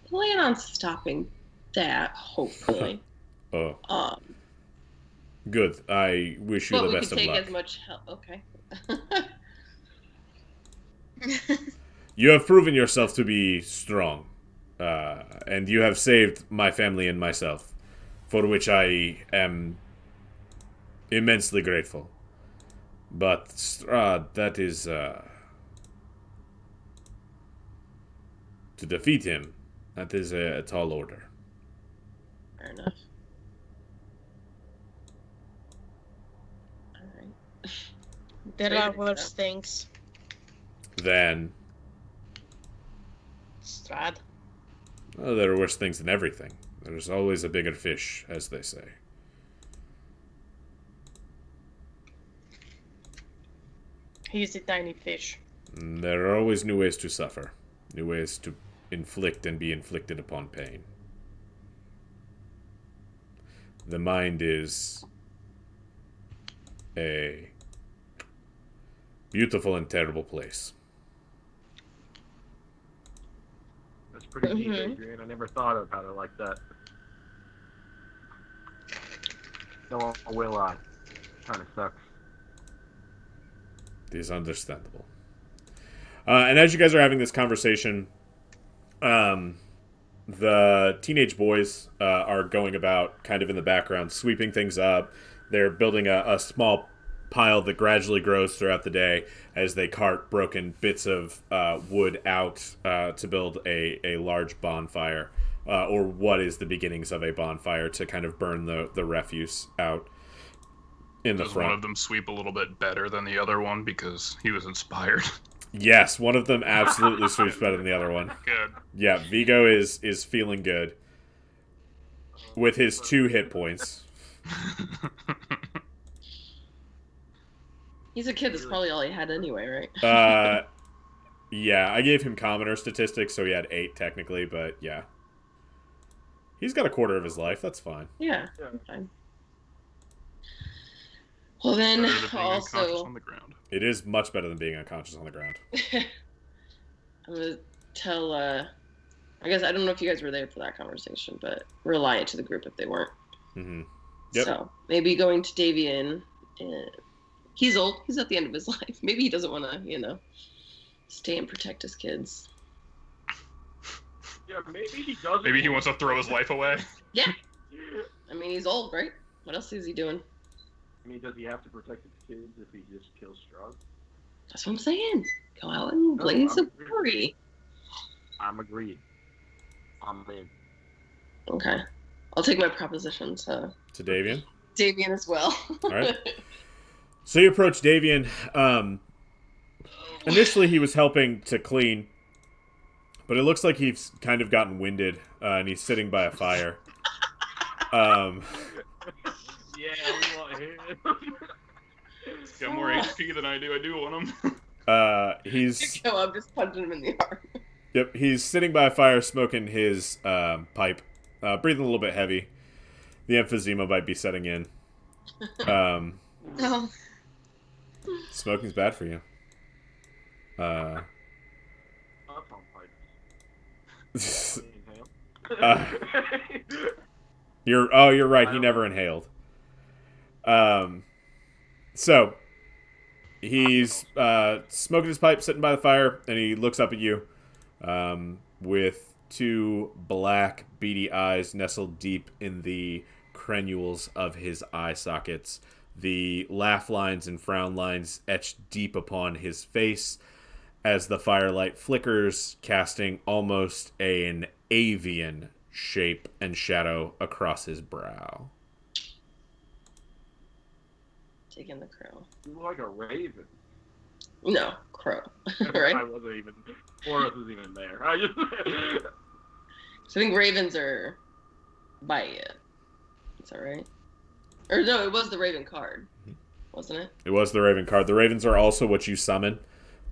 plan on stopping that, hopefully. Oh, good. I wish you But the we best could of take luck. as much help. Okay. You have proven yourself to be strong, and you have saved my family and myself, for which I am immensely grateful. But Strahd, that is... to defeat him, that is a tall order. Fair enough. All right. There are worse things. Then, Strahd. well, there are worse things than everything. There's always a bigger fish, as they say. He's a tiny fish. There are always new ways to suffer, new ways to inflict and be inflicted upon pain. The mind is a beautiful and terrible place. That's pretty deep, Adrian. I never thought about it like that. No, will I? Kind of sucks. It is understandable. And as you guys are having this conversation, the teenage boys are going about kind of in the background, sweeping things up. They're building a small pile that gradually grows throughout the day as they cart broken bits of wood out to build a large bonfire, or what is the beginnings of a bonfire to kind of burn the refuse out in the Does front. one of them sweep a little bit better than the other one because he was inspired? Yes, one of them absolutely sweeps better than the other one. Good. Yeah, Vigo is feeling good with his 2 hit points. He's a kid. That's probably all he had anyway, right? Yeah, I gave him commoner statistics, so he had 8 technically, but yeah. He's got a quarter of his life. That's fine. Yeah, fine. Well then, Better than being unconscious also, on the ground. It is much better than being unconscious on the ground. I'm gonna tell. I guess I don't know if you guys were there for that conversation, but relay it to the group if they weren't. Mm-hmm. Yep. So maybe going to Davian. He's old. He's at the end of his life. Maybe he doesn't want to, stay and protect his kids. Yeah, maybe he doesn't. Maybe he wants to throw his life away. Yeah. I mean, he's old, right? What else is he doing? I mean, does he have to protect his kids if he just kills Strug? That's what I'm saying. Go out and blaze a glory. I'm agreed. I'm in. Okay. I'll take my proposition to Davian? Davian as well. All right. So you approach Davian. Initially, he was helping to clean, but it looks like he's kind of gotten winded, and he's sitting by a fire. Yeah, we want him. He's got more HP than I do. I do want him. He's Go up, just punching him in the arm. Yep, he's sitting by a fire smoking his pipe, breathing a little bit heavy. The emphysema might be setting in. Oh. Smoking's bad for you. You're right. He never inhaled. So he's smoking his pipe, sitting by the fire, and he looks up at you with 2 black, beady eyes nestled deep in the crenules of his eye sockets. The laugh lines and frown lines etched deep upon his face as the firelight flickers, casting almost an avian shape and shadow across his brow. Taking the crow. You look like a raven. No, crow. Right? I wasn't even. Forrest was even there. I just. So I think ravens are by it. Is that right? Or no, it was the raven card, wasn't it? It was the raven card. The ravens are also what you summon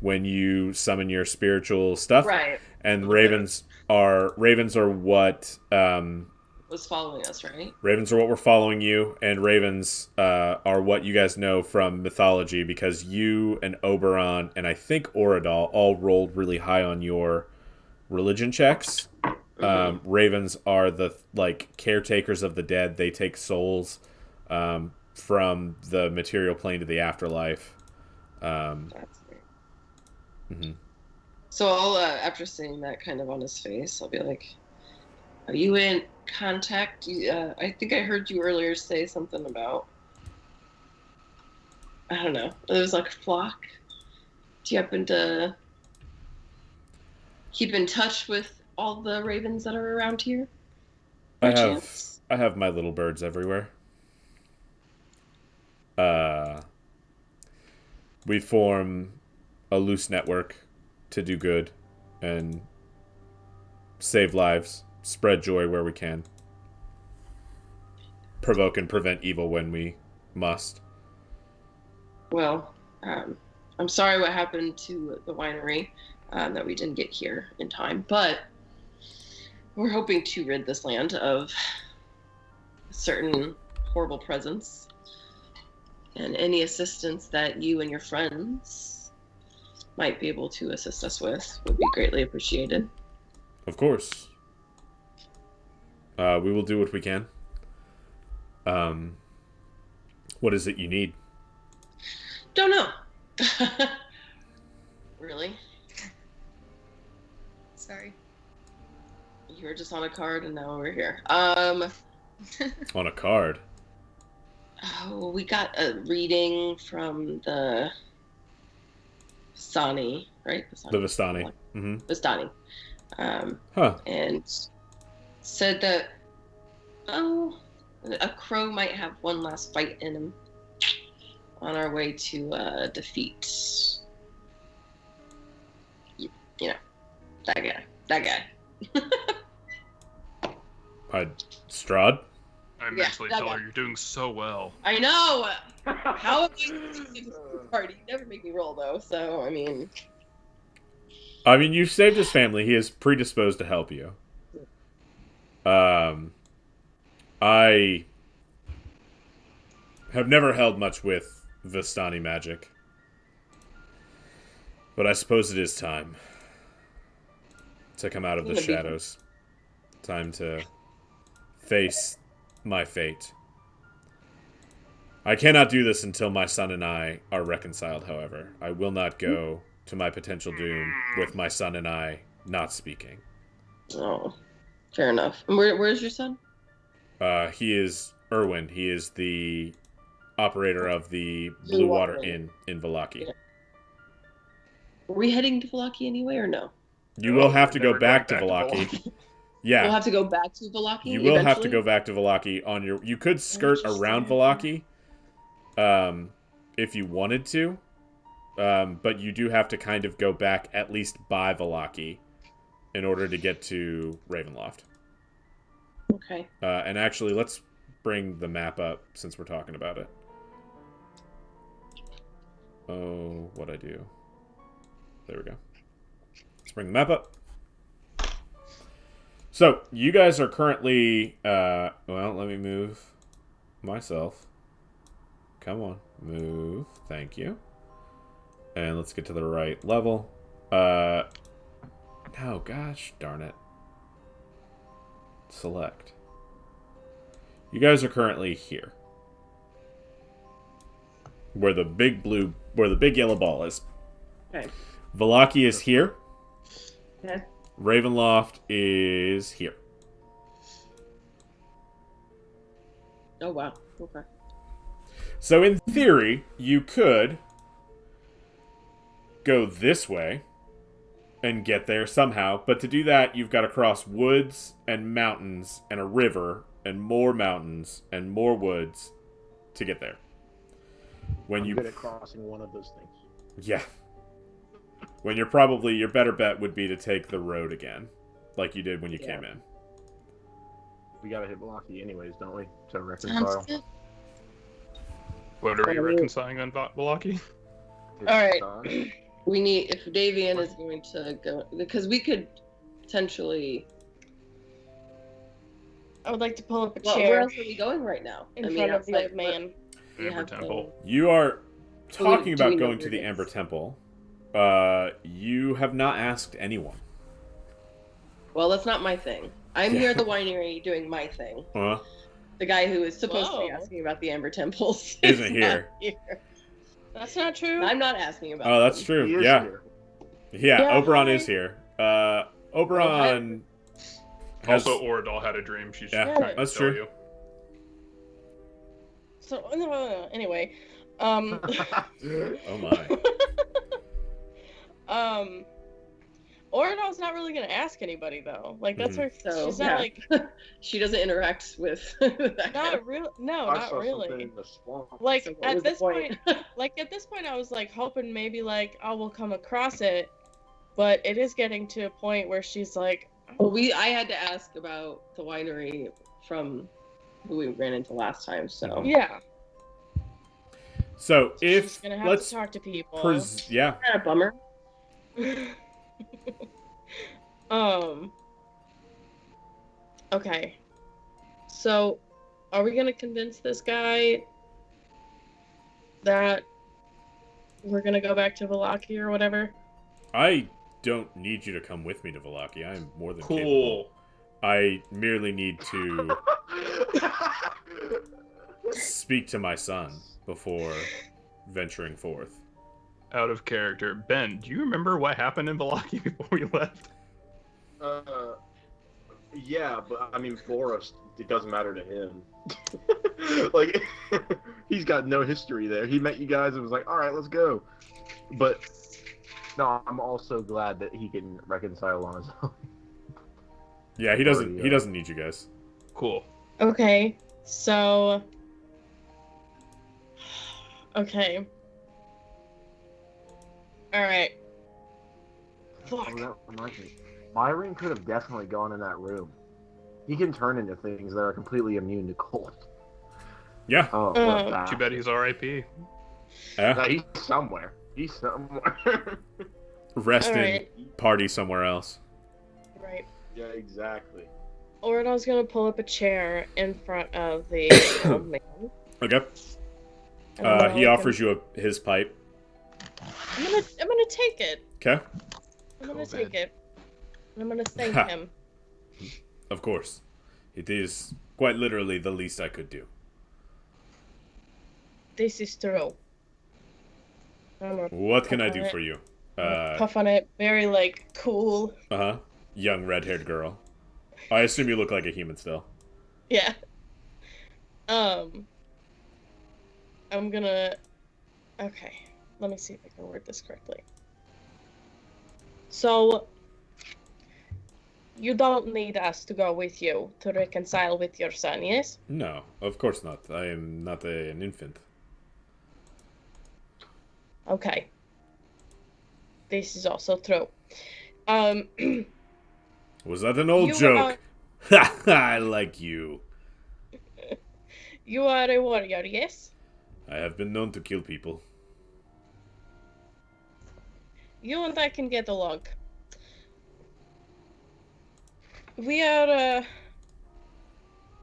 when you summon your spiritual stuff. Right. And ravens are what Was following us, right? ravens are what were following you, and ravens are what you guys know from mythology because you and Oberon and I think Oradal all rolled really high on your religion checks. Ravens are the caretakers of the dead. They take souls from the material plane to the afterlife. That's weird. Mm-hmm. So I'll, after seeing that kind of on his face, I'll be like, "Are you in contact? I think I heard you earlier say something about, I don't know. It was like a flock. Do you happen to keep in touch with all the ravens that are around here? I have my little birds everywhere. We form a loose network to do good and save lives, spread joy where we can, provoke and prevent evil when we must. Well, I'm sorry what happened to the winery, that we didn't get here in time, but we're hoping to rid this land of a certain horrible presence, and any assistance that you and your friends might be able to assist us with would be greatly appreciated. Of course. We will do what we can. What is it you need? Don't know. Really? Sorry. You were just on a card and now we're here. On a card? Oh, we got a reading from the Vistani, right? The Vistani. Mm-hmm. Vistani. Huh. And said that, a crow might have one last fight in him on our way to defeat, you know, that guy. Strahd? I Yeah, mentally that tell guy. her you're doing so well. I know! How am I supposed to party? You never make me roll, though, so, I mean... You saved his family. He is predisposed to help you. I have never held much with Vistani magic. But I suppose it is time to come out of the shadows. Time to face my fate. I cannot do this until my son and I are reconciled, however. I will not go to my potential doom with my son and I not speaking. Oh, fair enough. And where's your son? He is Erwin. He is the operator of the Blue Water Inn in Vallaki. Yeah. Are we heading to Vallaki anyway, or no? You will have to go back to Vallaki. Yeah. We'll have to go back to Vallaki. You will have to go back to Vallaki on your. You could skirt around Vallaki, if you wanted to, but you do have to kind of go back at least by Vallaki in order to get to Ravenloft. Okay. And actually, let's bring the map up since we're talking about it. Oh, what'd I do? There we go. Let's bring the map up. So, you guys are currently, well, let me move myself. Come on, move. Thank you. And let's get to the right level. No, gosh, darn it. Select. You guys are currently here. Where the big yellow ball is. Okay. Vallaki is here. Okay. Ravenloft is here. Oh, wow. Okay. So in theory, you could go this way and get there somehow, but to do that, you've got to cross woods and mountains and a river and more mountains and more woods to get there. When I'm good at crossing one of those things. Yeah. When you're probably, your better bet would be to take the road again, like you did when you came in. We gotta hit Vallaki anyways, don't we? To reconcile. What are you reconciling on Vallaki? Alright. We need, if Davian is going to go, because we could potentially... I would like to pull up a Well, chair where else are we going right now? in front of the old man. Amber Temple. You are talking do we about know going where to the it Amber is? Temple. You have not asked anyone. Well, that's not my thing. I'm here at the winery doing my thing. The guy who is supposed to be asking about the Amber Temples Isn't not here. That's not true. I'm not asking about Oh, that's them. true. He is Yeah. here. Yeah, Yeah, Oberon hi. is here. Oberon has... Also, Oradal had a dream. She's Yeah, trying that's to tell true. you. So anyway, Oh my. Oradal's not really gonna ask anybody though. Like that's her. So, She's not like she doesn't interact with that kind of- not real. No, I not saw something really. in the swamp. Like So what at was the this point, at this point, I was like hoping maybe like we'll come across it, but it is getting to a point where she's like, Well, I had to ask about the winery from who we ran into last time, so yeah, So she's if gonna have let's to talk to people. yeah, kind of bummer. Okay. So, are we gonna convince this guy that we're gonna go back to Vallaki or whatever? I don't need you to come with me to Vallaki. I am more than capable. Cool. I merely need to speak to my son before venturing forth. Out of character. Ben, do you remember what happened in Vallaki before we left? Yeah, but I mean, Boris, it doesn't matter to him. Like, He's got no history there. He met you guys and was like, all right, let's go. But no, I'm also glad that he can reconcile on his own. Yeah, he doesn't. He doesn't need you guys. Cool. Okay, so. Okay. Alright. Fuck. Oh, that reminds me. Myron could have definitely gone in that room. He can turn into things that are completely immune to cold. Yeah. Oh, what a bastard. Too bad he's R.I.P. Yeah. No, he's somewhere. He's somewhere. Rest in Alright. party somewhere else. Right. Yeah, exactly. Ordal's gonna pull up a chair in front of the old man. Okay. And I'm gonna He look offers you his pipe. I'm gonna take it. Okay. I'm gonna COVID. take it. And I'm gonna thank Ha. him. Of course. It is quite literally the least I could do. This is true. I'm gonna What can I puff on do it. for you? Puff on it. Very, like, cool. Uh-huh. Young red-haired girl. I assume you look like a human still. Yeah. I'm gonna... Okay. Let me see if I can word this correctly. So... You don't need us to go with you to reconcile with your son, yes? No, of course not. I am not an infant. Okay. This is also true. Was that an old You joke? Ha! I like you. You are a warrior, yes? I have been known to kill people. You and I can get along. We are,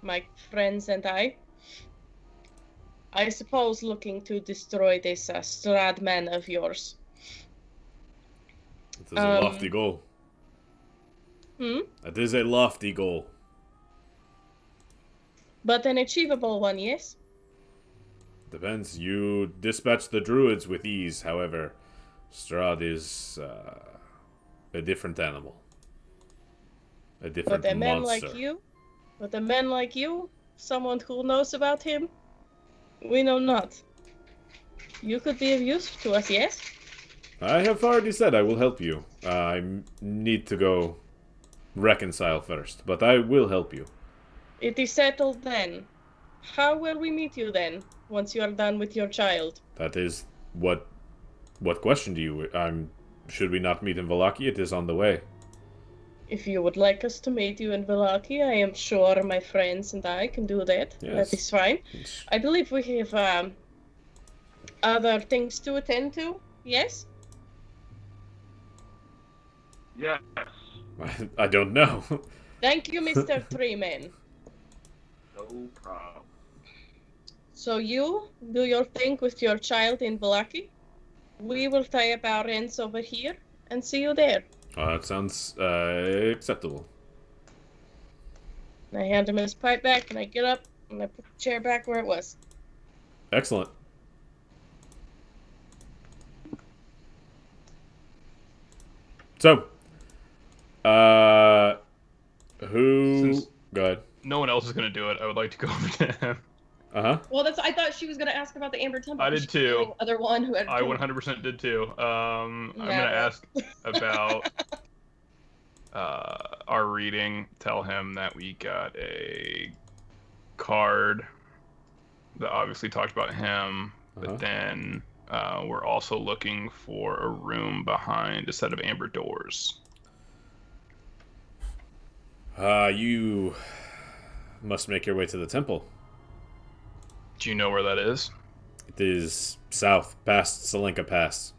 my friends and I suppose looking to destroy this Stradman of yours. It is a lofty goal. It is a lofty goal. But an achievable one, yes? Depends. You dispatch the druids with ease, however, Strahd is a different animal. A different But a man monster. like you? But a man like you? Someone who knows about him? We know not. You could be of use to us, yes? I have already said I will help you. I need to go reconcile first, but I will help you. It is settled then. How will we meet you then, once you are done with your child? That is what question do you? Should we not meet in Vallaki? It is on the way. If you would like us to meet you in Vallaki, I am sure my friends and I can do that. Yes. That is fine. I believe we have other things to attend to, yes? Yes. I don't know. Thank you, Mr. Treeman. No problem. So you do your thing with your child in Vallaki. We will tie up our ends over here and see you there. That sounds acceptable. And I hand him his pipe back, and I get up, and I put the chair back where it was. Excellent. So, who? Since- Go ahead. No one else is going to do it. I would like to go over to him. Uh-huh. Well, I thought she was gonna ask about the Amber Temple. I did She's the only too. Other one who had. I 100% did too. I'm Yeah, going to but- ask about our reading. Tell him that we got a card that obviously talked about him, but Uh-huh. then we're also looking for a room behind a set of amber doors. You must make your way to the temple. Do you know where that is? It is south, past Salenka Pass,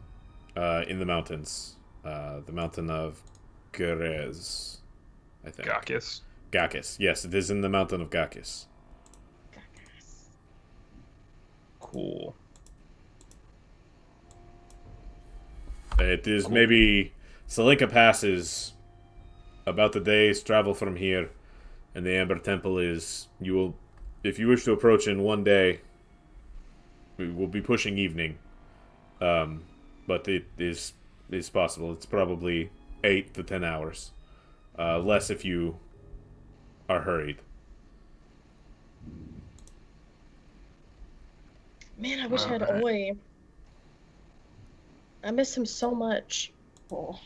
in the mountains. The mountain of Gerez, I think. Gakis. Gakis. Yes, it is in the mountain of Gakis. Cool. It is maybe... Salenka Pass is about a day's travel from here, and the Amber Temple is... You will... If you wish to approach in one day, we will be pushing evening. But it is possible. It's probably 8 to 10 hours. Less if you are hurried. Man, I wish I had Alright. Oi. I miss him so much. Oh.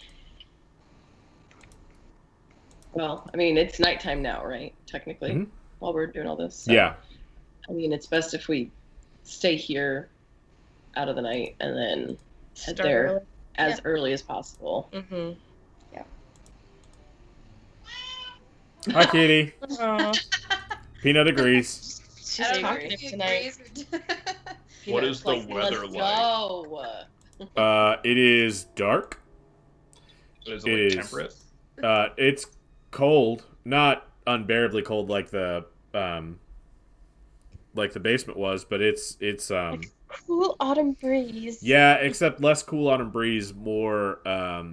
Well, I mean, it's nighttime now, right? Technically, Mhm. while we're doing all this. So, Yeah. I mean, it's best if we stay here out of the night and then head Start there early. as early as possible. Mm-hmm. Hi, Kitty. Aw, Peanut agrees. she's I don't know talkative if he tonight. agrees or- What is the Like, weather let's like? go. It is dark. Is It it is. temperate? It's cold, not unbearably cold like the basement was, but it's Cool autumn breeze. yeah, except less cool autumn breeze, more like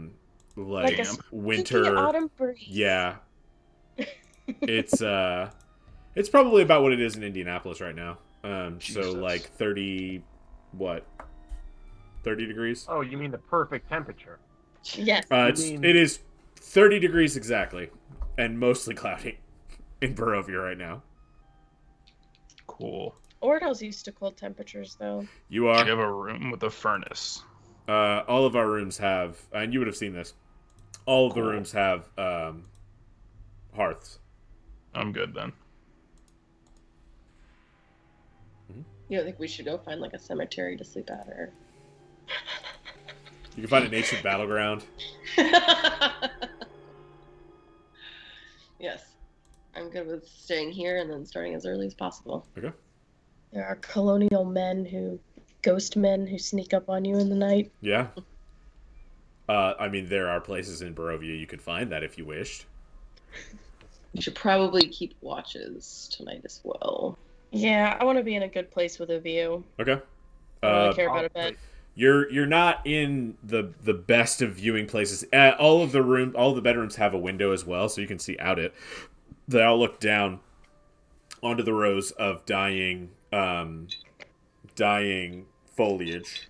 Like a Damp. winter. stinky autumn breeze. Yeah. It's probably about what it is in Indianapolis right now. So Jesus. like 30 what? 30 degrees? Oh, you mean the perfect temperature? Yes. It is 30 degrees exactly, and mostly cloudy in Barovia right now. Cool. Ordell's used to cold temperatures, though. You We are. have a room with a furnace. All of our rooms have, and you would have seen this. All of the Cool. rooms have hearths. I'm good then. You don't think we should go find like a cemetery to sleep at, or? You can find an ancient battleground. Yes, I'm good with staying here and then starting as early as possible. Okay. There are colonial ghost men who sneak up on you in the night. Yeah. I mean, there are places in Barovia you could find that if you wished. We should probably keep watches tonight as well. Yeah, I want to be in a good place with a view. Okay. I don't really care about a bed. You're not in the best of viewing places. All of the bedrooms have a window as well, so you can see out it. They all look down onto the rows of dying foliage,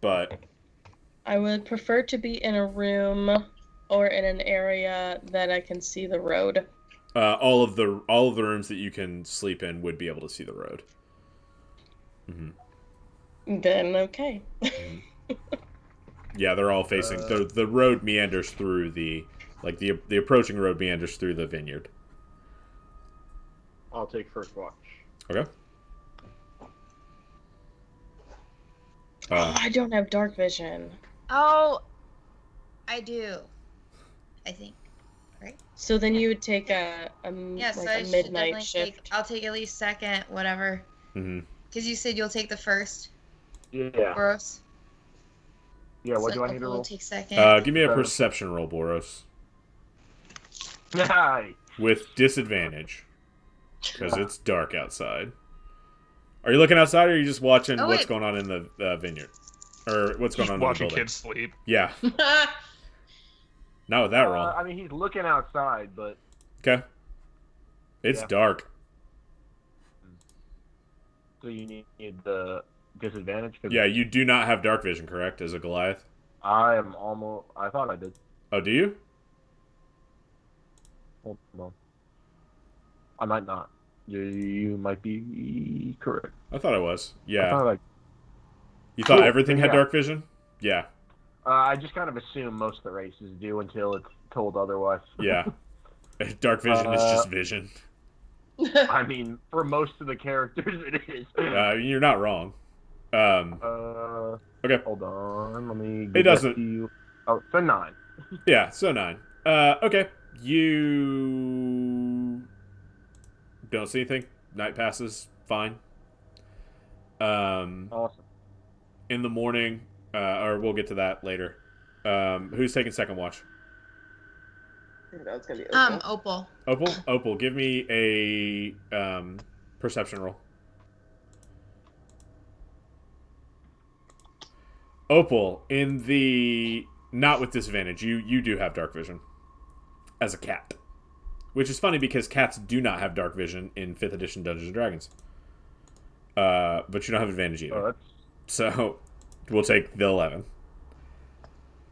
but I would prefer to be in a room or in an area that I can see the road. all of the rooms that you can sleep in would be able to see the road. Mm-hmm. Then okay. Yeah, they're all facing the road meanders through the approaching road meanders through the vineyard. I'll take first watch. Okay. I don't have dark vision. Oh, I do. I think. Right? So then you would take Yes, a I should midnight definitely shift. I'll take at least second, whatever. Mm-hmm. Because you said you'll take the first, Yeah. Boros. Yeah, what So do I need to Opal will roll? take second. Give me a So- perception roll, Boros, Nice. with disadvantage because it's dark outside. Are you looking outside, or are you just watching Oh, what's wait. going on in the vineyard, or what's going Just on in the watching building? kids sleep. Yeah, not with that roll. I mean, he's looking outside, but Okay, it's Yeah. dark. so you need the disadvantage. 'Cause Yeah, you do not have dark vision, correct? As a Goliath. I am almost. I thought I did. Oh, do you? Hold on. I might not. You might be correct. I thought I was. I Yeah. thought You thought Cool, everything then had yeah. dark vision? Yeah. I just kind of assume most of the races do until it's told otherwise. Yeah. Dark vision is just vision. I mean, for most of the characters, it is. You're not wrong. Okay. Hold on. Let me. It Get doesn't- Back to you. Oh, so 9. Yeah, so 9. Okay. You don't see anything. Night passes fine. Awesome. In the morning, or we'll get to that later. Who's taking second watch? It's gonna be Opal. Opal, give me a perception roll. Opal, in the not with disadvantage, you do have dark vision as a cat, which is funny because cats do not have dark vision in 5th edition Dungeons and Dragons. But you don't have advantage either. Oh, that's So we'll take the 11.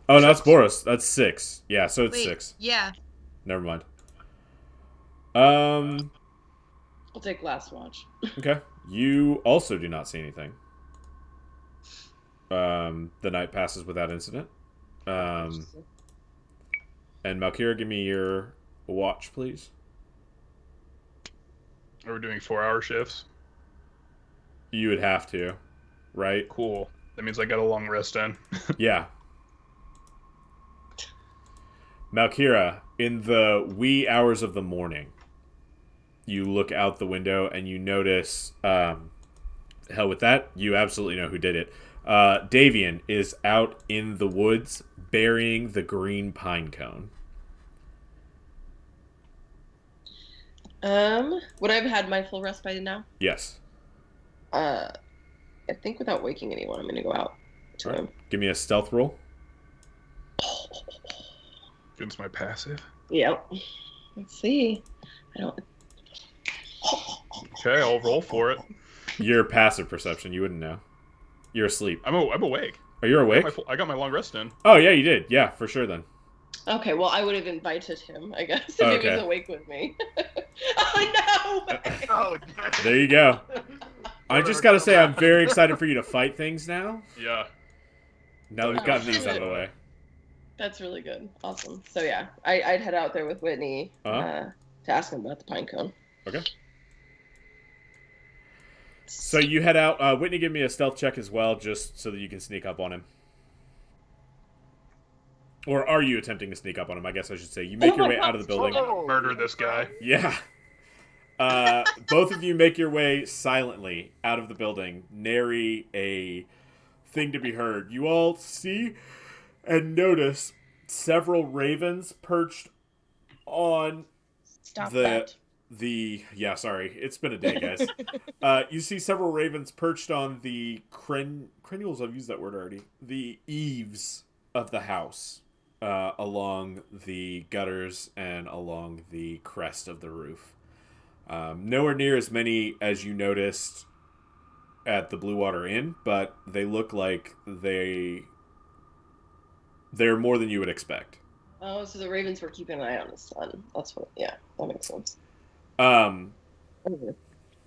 Oh, no, that's Boris. That's 6. Yeah, so it's Wait, 6. Yeah. Never mind. I'll take last watch. Okay. You also do not see anything. The night passes without incident. And Malkira, give me your watch, please. Are we doing 4-hour shifts? You would have to, right? Cool. That means I got a long rest in. Yeah. Malkira, in the wee hours of the morning, you look out the window and you notice, hell with that, you absolutely know who did it. Davian is out in the woods burying the green pine cone. Would I have had my full rest by now? Yes. I think without waking anyone, I'm gonna go out to him. Give me a stealth roll. Against my passive. Yep. Let's see. I don't. Okay, I'll roll for it. Your passive perception, you wouldn't know. You're asleep. I'm awake. Are you awake? I got my long rest in. Oh, yeah, you did. Yeah, for sure then. Okay, well, I would have invited him, I guess, if he was awake with me. Oh, no! Oh, There you go. I just gotta say, I'm very excited for you to fight things now. Yeah. Now that we've gotten these out of the way. That's really good. Awesome. So, yeah, I'd head out there with Whitney to ask him about the pine cone. Okay. So you head out. Whitney, give me a stealth check as well, just so that you can sneak up on him. Or are you attempting to sneak up on him? I guess I should say. You make your way out of the building. Murder this guy. Yeah. Both of you make your way silently out of the building. Nary a thing to be heard. You all see and notice several ravens perched on yeah, sorry. It's been a day, guys. You see several ravens perched on the crenules, I've used that word already. The eaves of the house, along the gutters and along the crest of the roof. Nowhere near as many as you noticed at the Blue Water Inn, but they look like they're more than you would expect. Oh, so the ravens were keeping an eye on the sun. That's what, yeah, that makes sense. I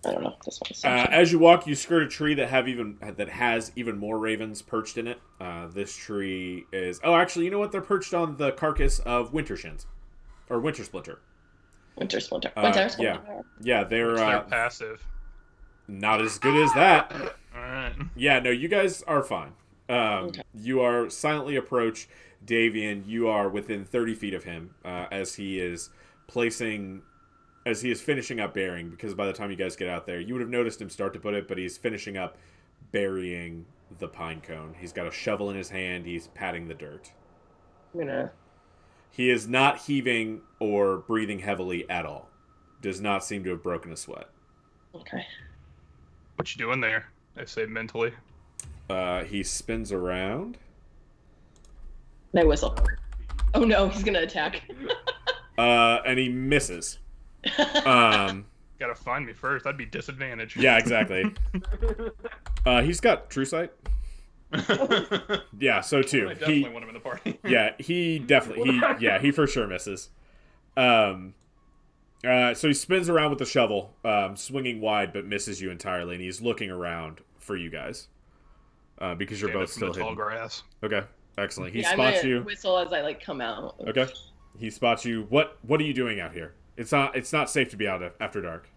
don't know. As you walk, you skirt a tree that has even more ravens perched in it. This tree is... Oh, actually, you know what? They're perched on the carcass of Wintershins. Or Winter Splinter. Winter Splinter. Yeah, they're passive. Not as good as that. Alright. Yeah, no, you guys are fine. Okay. You are silently approach Davian. You are within 30 feet of him as he is finishing up burying, because by the time you guys get out there, you would have noticed him start to put it, but he's finishing up burying the pine cone. He's got a shovel in his hand. He's patting the dirt. He is not heaving or breathing heavily at all. Does not seem to have broken a sweat. Okay. What you doing there? I say mentally. He spins around. And I whistle. Oh no, he's gonna attack. And he misses. Gotta find me first. That'd be disadvantage. Yeah, exactly. He's got true sight. Yeah, so too. I definitely want him in the party. Yeah, he for sure misses. So he spins around with the shovel, swinging wide, but misses you entirely, and he's looking around for you guys because you're both still hidden. Tall grass. Okay, excellent. He I'm spots gonna you. Whistle as I come out. Okay, he spots you. What are you doing out here? It's not safe to be out after dark.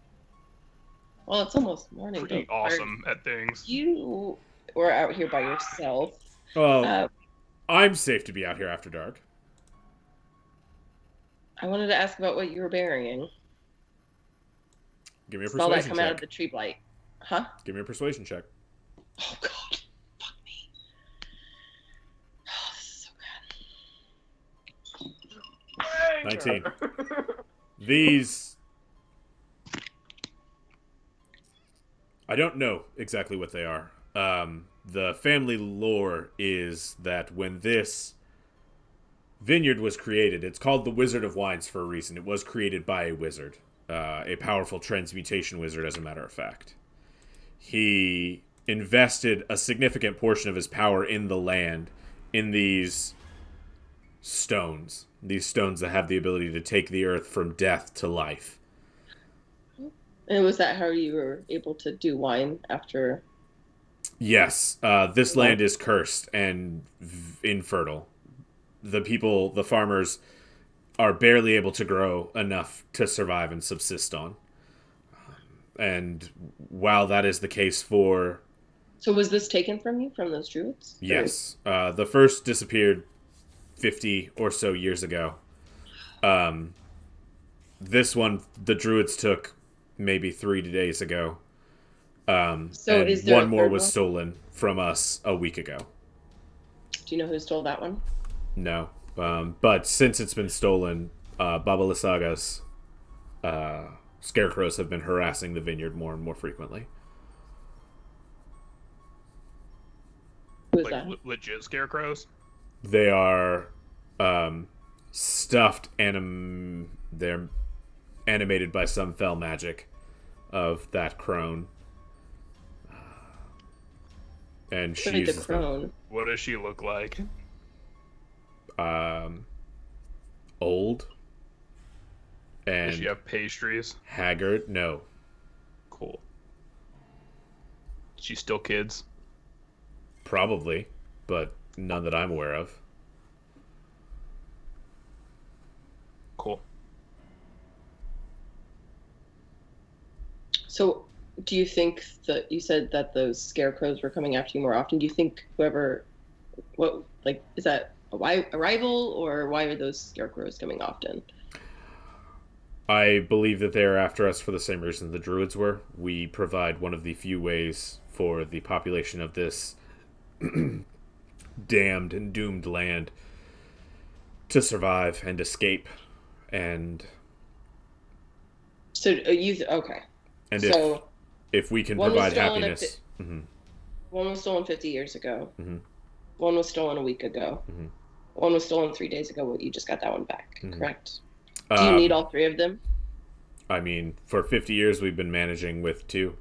Well, it's almost morning. Pretty awesome at things. You were out here by yourself. Well, I'm safe to be out here after dark. I wanted to ask about what you were burying. Give me a Saw that persuasion come check. out of the tree blight. Huh? Give me a persuasion check. Oh god. Fuck me. Oh, this is so 19. These... I don't know exactly what they are. The family lore is that when this vineyard was created, it's called the Wizard of Wines for a reason. It was created by a wizard. A powerful transmutation wizard, as a matter of fact. He invested a significant portion of his power in the land, in these stones. These stones that have the ability to take the earth from death to life. And was that how you were able to do wine after Yes, this land is cursed and infertile. The farmers, are barely able to grow enough to survive and subsist on. And while that is the case for... So was this taken from you, from those druids? Yes. The first disappeared 50 or so years ago. This one, the druids took maybe 3 days ago. So and is there one a more third was one? stolen from us a week ago. Do you know who stole that one? No. But since it's been stolen, Baba Lysaga's scarecrows have been harassing the vineyard more and more frequently. Who is Like that? legit scarecrows. They are stuffed they're animated by some fell magic of that crone. And she What is the uses them. crone? What does she look like? Old and Does she have pastries? haggard. No. Cool. She's still kids. Probably, but none that I'm aware of. Cool. So, do you think that you said that those scarecrows were coming after you more often? Do you think is that a rival, or why are those scarecrows coming often? I believe that they're after us for the same reason the druids were. We provide one of the few ways for the population of this damned and doomed land to survive and escape. And So okay. and So if we can one was provide stolen happiness. one was stolen 50 years ago. Mhm. One was stolen a week ago. Mhm. One was stolen 3 days ago. Well, you just got that one back, Mhm. correct? Do you need all 3 of them? I mean, for 50 years we've been managing with 2.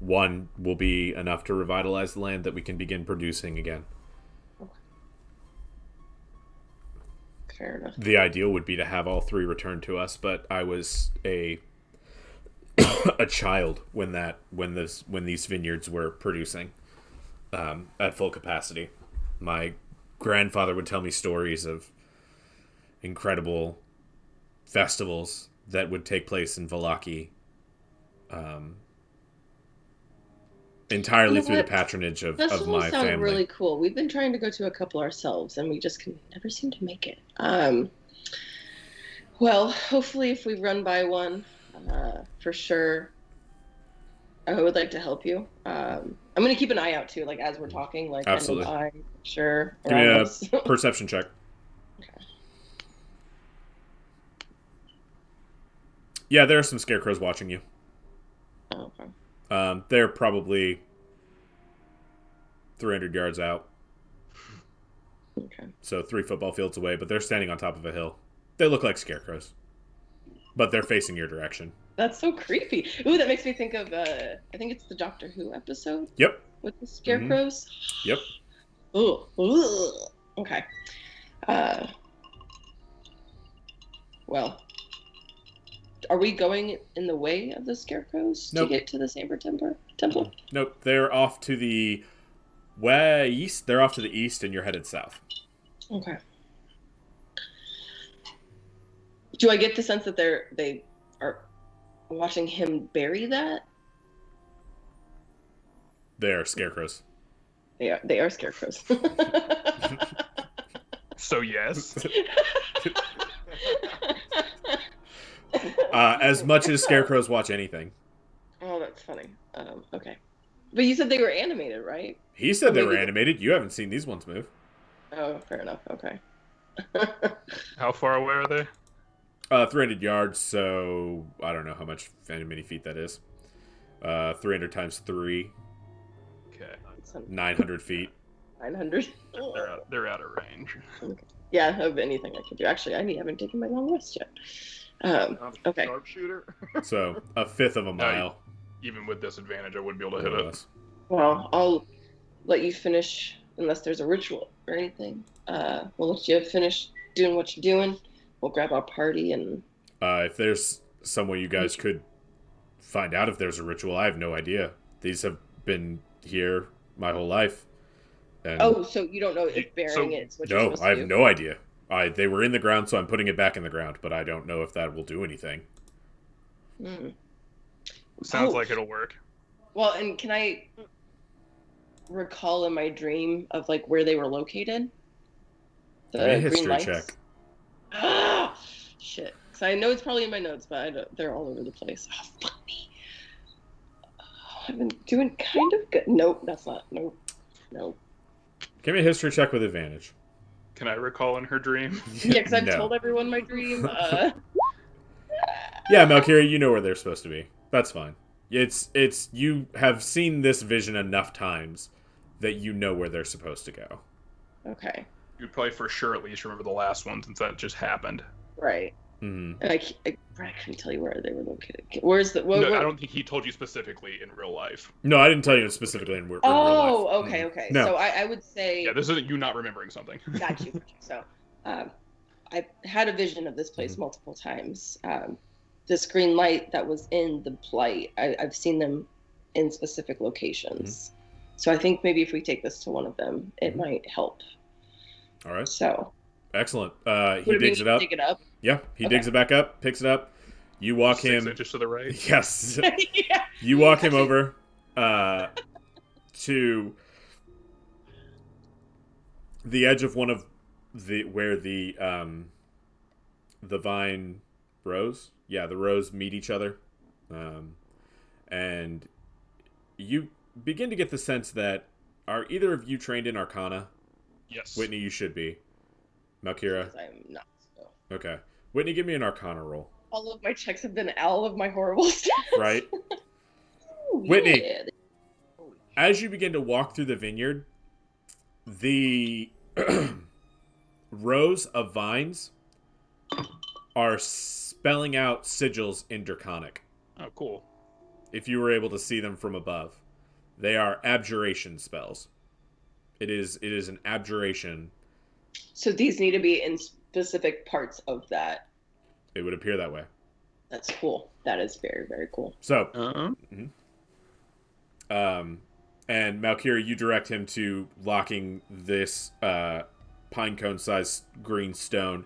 One will be enough to revitalize the land that we can begin producing again. Fair enough. The ideal would be to have all 3 returned to us, but I was a child when these vineyards were producing at full capacity. My grandfather would tell me stories of incredible festivals that would take place in Vallaki, entirely You know through the what? patronage of Festivals my sound family. really cool. We've been trying to go to a couple ourselves, and we just can never seem to make it. Well, hopefully, if we run by one, for sure, I would like to help you. I'm going to keep an eye out too, like as we're talking, like Absolutely. I'm sure Give me around a us. perception check. Okay. Yeah, there are some scarecrows watching you. Oh, okay. They're probably 300 yards out. Okay. So 3 football fields away, but they're standing on top of a hill. They look like scarecrows. But they're facing your direction. That's so creepy. Ooh, that makes me think of I think it's the Doctor Who episode Yep. with the scarecrows. Yep. Ooh. Okay. Well, are we going in the way of the scarecrows Nope. to get to the Saber Temple? Nope. They're off to the east. They're off to the east, and you're headed south. Okay. Do I get the sense that they are watching him bury that? They're scarecrows. They are scarecrows. So yes. As much as scarecrows watch anything. Oh, that's funny. Okay. But you said they were animated, right? He said Or they were maybe animated. You haven't seen these ones move. Oh, fair enough. Okay. How far away are they? 300 yards, so I don't know how many feet that is. 300 times 3, Okay. 900 feet. 900. They're out of range. Yeah, of anything I can do. Actually, I haven't taken my long rest yet. Okay. Sharpshooter. So a fifth of a mile. Even with disadvantage, I wouldn't be able to hit it. Well, I'll let you finish unless there's a ritual or anything. We'll let you finish doing what you're doing. We'll grab our party and... If there's some way you guys could find out if there's a ritual, I have no idea. These have been here my whole life. And Oh, so you don't know if burying it's what you're no, supposed to I have do? no idea. They were in the ground, so I'm putting it back in the ground, but I don't know if that will do anything. Sounds like it'll work. Well, and can I recall in my dream of like where they were located? The Give me a green history lights? check. Ah, shit. So I know it's probably in my notes, but they're all over the place. Oh, fuck me. I've been doing kind of good. Nope, that's not. Nope. Give me a history check with advantage. Can I recall in her dream? Yeah, because I've No. told everyone my dream. Yeah, Malkira, you know where they're supposed to be. That's fine. It's you have seen this vision enough times that you know where they're supposed to go. Okay. You'd probably for sure at least remember the last one since that just happened. Right. Mm-hmm. And I couldn't tell you where they were located. Where's the? No, I don't think he told you specifically in real life. No, I didn't tell you specifically in real life. Oh, okay, okay. No. So I would say. Yeah, this isn't you not remembering something. Got you. So, I've had a vision of this place multiple times. This green light that was in the blight, I've seen them in specific locations. So I think maybe if we take this to one of them, it might help. All right. So. Excellent. He Would digs it up. Dig it up. Yeah, he digs it back up, picks it up. You walk 6 him. inches to the right. Yes. Yeah. You walk him over to the edge of one of where the vine rows. Yeah, the rows meet each other. And you begin to get the sense that are either of you trained in Arcana? Yes. Whitney, you should be. Malkira? I'm not. So. Okay. Whitney, give me an Arcana roll. All of my checks have been all of my horrible stats. Right? Ooh, Whitney, yeah. as you begin to walk through the vineyard, the rows of vines are spelling out sigils in Draconic. Oh, cool. If you were able to see them from above. They are abjuration spells. It is an abjuration. So these need to be in specific parts of that. It would appear that way. That's cool. That is very, very cool. So, and Malkira, you direct him to locking this pine cone-sized green stone,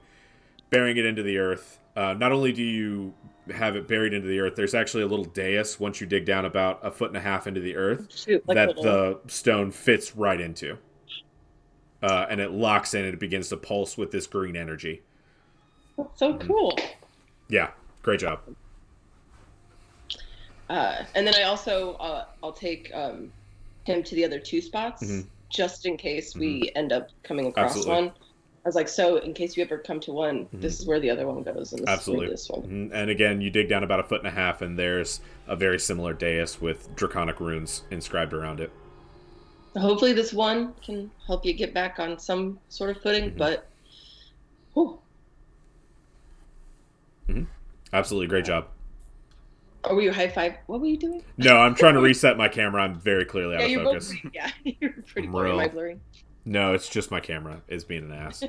burying it into the earth. Not only do you have it buried into the earth, there's actually a little dais once you dig down about 1.5 feet into the earth that the stone fits right into. And it locks in and it begins to pulse with this green energy. That's so cool. Yeah, great job. And then I also, I'll take him to the other 2 spots, just in case we end up coming across one. I was like, so in case you ever come to one, this is where the other one goes, and this is where this one. And again, you dig down about 1.5 feet, and there's a very similar dais with draconic runes inscribed around it. Hopefully this one can help you get back on some sort of footing, but... Whew. Absolutely, great job. Or were you high five? What were you doing? No, I'm trying to reset my camera. I'm very clearly out of focus. You're pretty blurry. Am I blurry? No, it's just my camera is being an ass.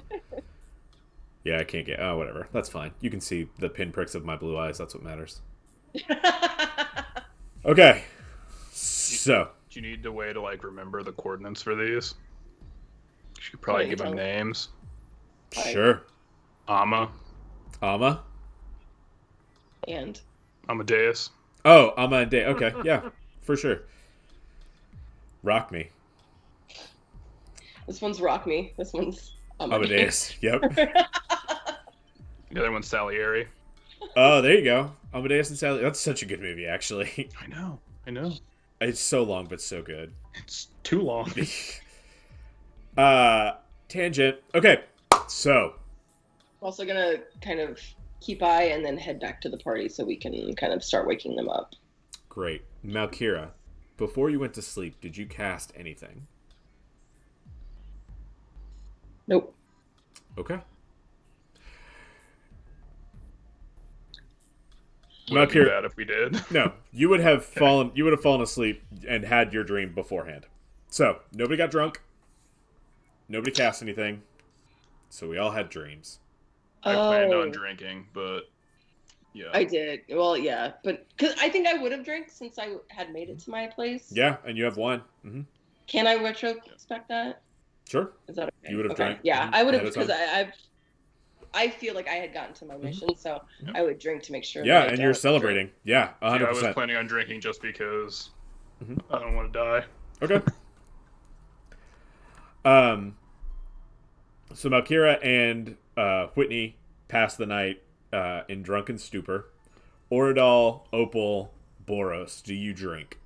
Yeah, I can't get... Oh, whatever. That's fine. You can see the pinpricks of my blue eyes. That's what matters. Okay. So... Do you need a way to, like, remember the coordinates for these? You should probably give them names. Sure. Amma. And? Amadeus. Oh, Amadeus. Okay, yeah, for sure. Rock me. This one's Rock Me. This one's Amadeus. Yep. The other one's Salieri. Oh, there you go. Amadeus and Sally. That's such a good movie, actually. I know. It's so long, but so good. It's too long. Tangent. Okay, so. I'm also gonna kind of keep eye and then head back to the party so we can kind of start waking them up. Great. Malkira, before you went to sleep, did you cast anything? Nope. Okay. Would it be bad if we did? No, you would have fallen. You would have fallen asleep and had your dream beforehand. So nobody got drunk. Nobody cast anything. So we all had dreams. I planned on drinking, but yeah. I did. Well, yeah, but because I think I would have drank since I had made it to my place. Yeah, and you have wine. Can I retrospect that? Sure. Is that okay? You would have drank. Yeah, I would have, ahead of because time? I feel like I had gotten to my mission, so I would drink to make sure. Yeah, that I and you're don't celebrating. Yeah, 100%. Yeah, I was planning on drinking just because I don't want to die. Okay. So Malkira and Whitney pass the night in drunken stupor. Oradal, Opal, Boros, do you drink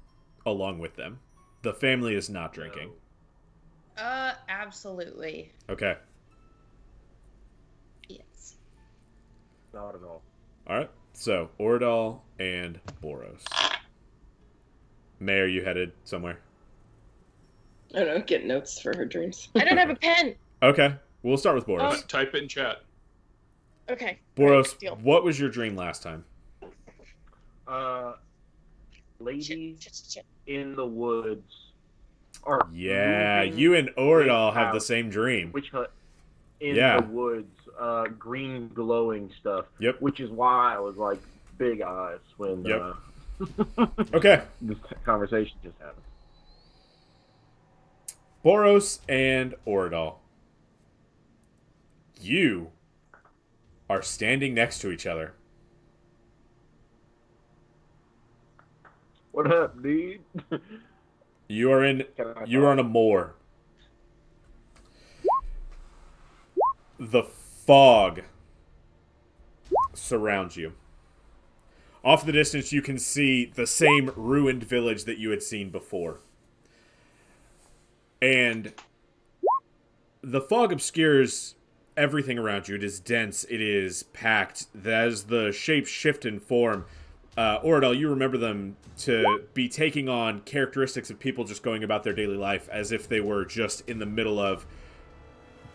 along with them? The family is not drinking. Absolutely. Okay. Yes. Not at all. All right. So Oradal and Boros. May, are you headed somewhere? I don't know, get notes for her dreams. I don't have a pen. Okay. We'll start with Boros. Type it in chat. Okay. Boros, deal. what was your dream last time? Lady Shit. in the woods. Or Yeah, moving you and Oradal witch have the house, same dream. Witch hut in Yeah. the woods. Green glowing stuff. Yep. Which is why I was like big eyes when Yep. Okay. this conversation just happened. Boros and Oradal. You are standing next to each other. What up, dude? You are on a moor. The fog surrounds you. Off in the distance, you can see the same ruined village that you had seen before. And the fog obscures everything around you. It is dense. It is packed. As the shapes shift in form, Oradal, you remember them to be taking on characteristics of people just going about their daily life as if they were just in the middle of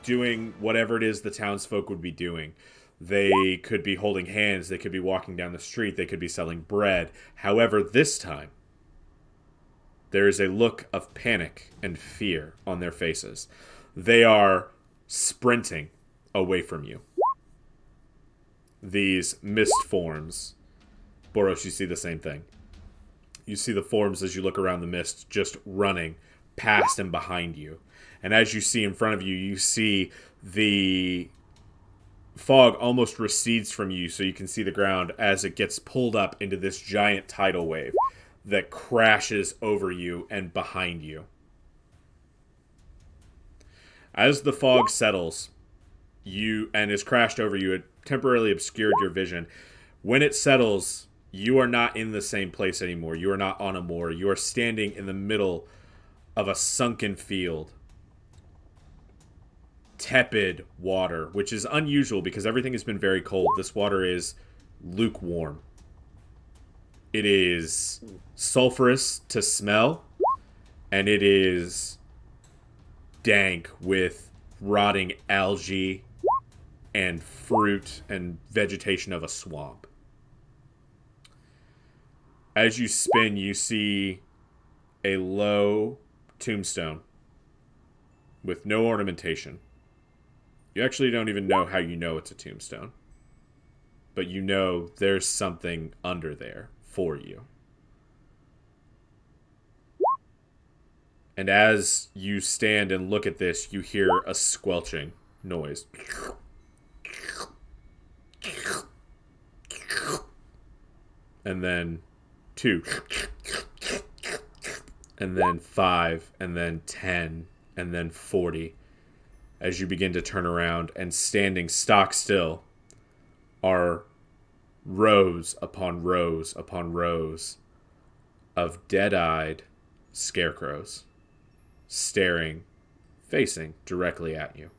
doing whatever it is the townsfolk would be doing. They could be holding hands. They could be walking down the street. They could be selling bread. However, this time, there is a look of panic and fear on their faces. They are sprinting away from you. These mist forms. Boros, you see the same thing. You see the forms as you look around the mist just running past and behind you. And as you see in front of you, you see the fog almost recedes from you so you can see the ground as it gets pulled up into this giant tidal wave that crashes over you and behind you. As the fog settles, and is crashed over you, it temporarily obscured your vision. When it settles, you are not in the same place anymore. You are not on a moor. You are standing in the middle of a sunken field. Tepid water, which is unusual because everything has been very cold. This water is lukewarm. It is sulfurous to smell, and it is dank with rotting algae and fruit and vegetation of a swamp. As you spin, you see a low tombstone with no ornamentation. You actually don't even know how you know it's a tombstone. But you know there's something under there for you. And as you stand and look at this, you hear a squelching noise. And then 2. And then 5. And then 10. And then 40. As you begin to turn around, and standing stock still are rows upon rows upon rows of dead-eyed scarecrows facing directly at you.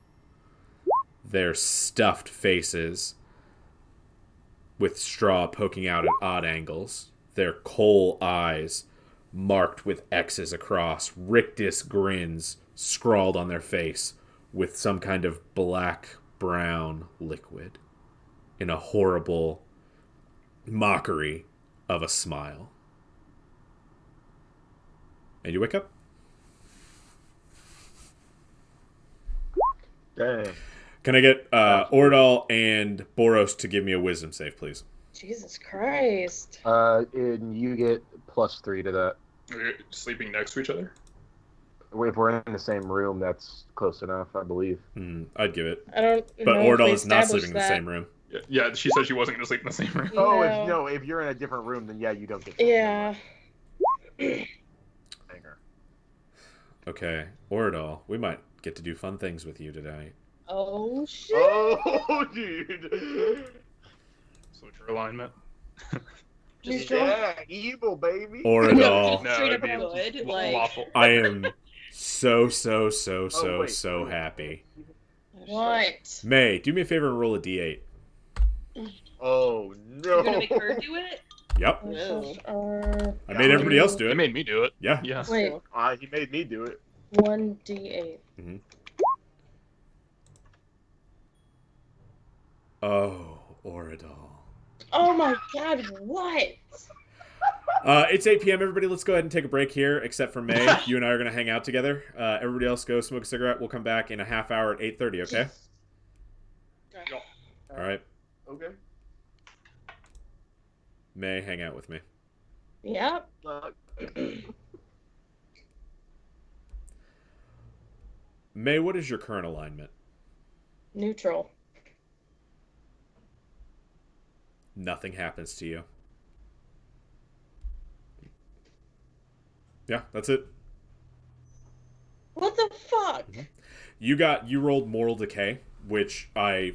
Their stuffed faces with straw poking out at odd angles, their coal eyes marked with X's across, rictus grins scrawled on their face with some kind of black-brown liquid in a horrible mockery of a smile. And you wake up. Dang. Can I get Oradal and Boros to give me a wisdom save, please? Jesus Christ. And you get +3 to that. Are you sleeping next to each other? If we're in the same room, that's close enough, I believe. I'd give it. I don't But know if we Ordal is not established sleeping in the that. same room. Yeah, she said she wasn't going to sleep in the same room. Oh, No. if you're in a different room, then yeah, you don't get. Yeah. Banger. Okay, Ordal, we might get to do fun things with you tonight. Oh shit. Oh, dude. Switch her alignment. Just Yeah, evil baby. Ordal, No, straight it'd be up good. Like, lawful. I am so wait. happy. What? May, do me a favor and roll a d8. Oh no. you're gonna make her do it? Yep. No. I made everybody else do They it. made me do it. Yeah. Yeah. Wait, He made me do it. 1d8. Oh, Ordal. Oh my god, what? It's 8 p.m. Everybody, let's go ahead and take a break here, except for May. You and I are going to hang out together. Everybody else go smoke a cigarette. We'll come back in a half hour at 8:30, okay? All right. Okay. May, hang out with me. Yep. May, what is your current alignment? Neutral. Nothing happens to you. Yeah, that's it. What the fuck? You rolled moral decay, which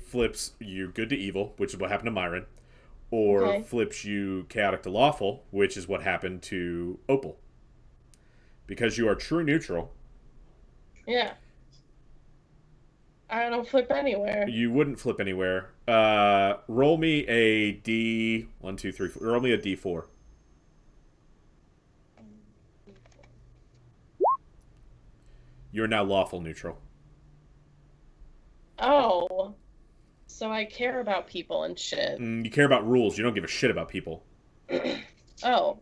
flips you good to evil, which is what happened to Myron, or Okay. flips you chaotic to lawful, which is what happened to Opal. Because you are true neutral, Yeah. I don't flip anywhere. you wouldn't flip anywhere. Roll me a D. 1, 2, 3, 4. Roll me a D4. You're now lawful neutral. Oh. So I care about people and shit. You care about rules. You don't give a shit about people. Oh.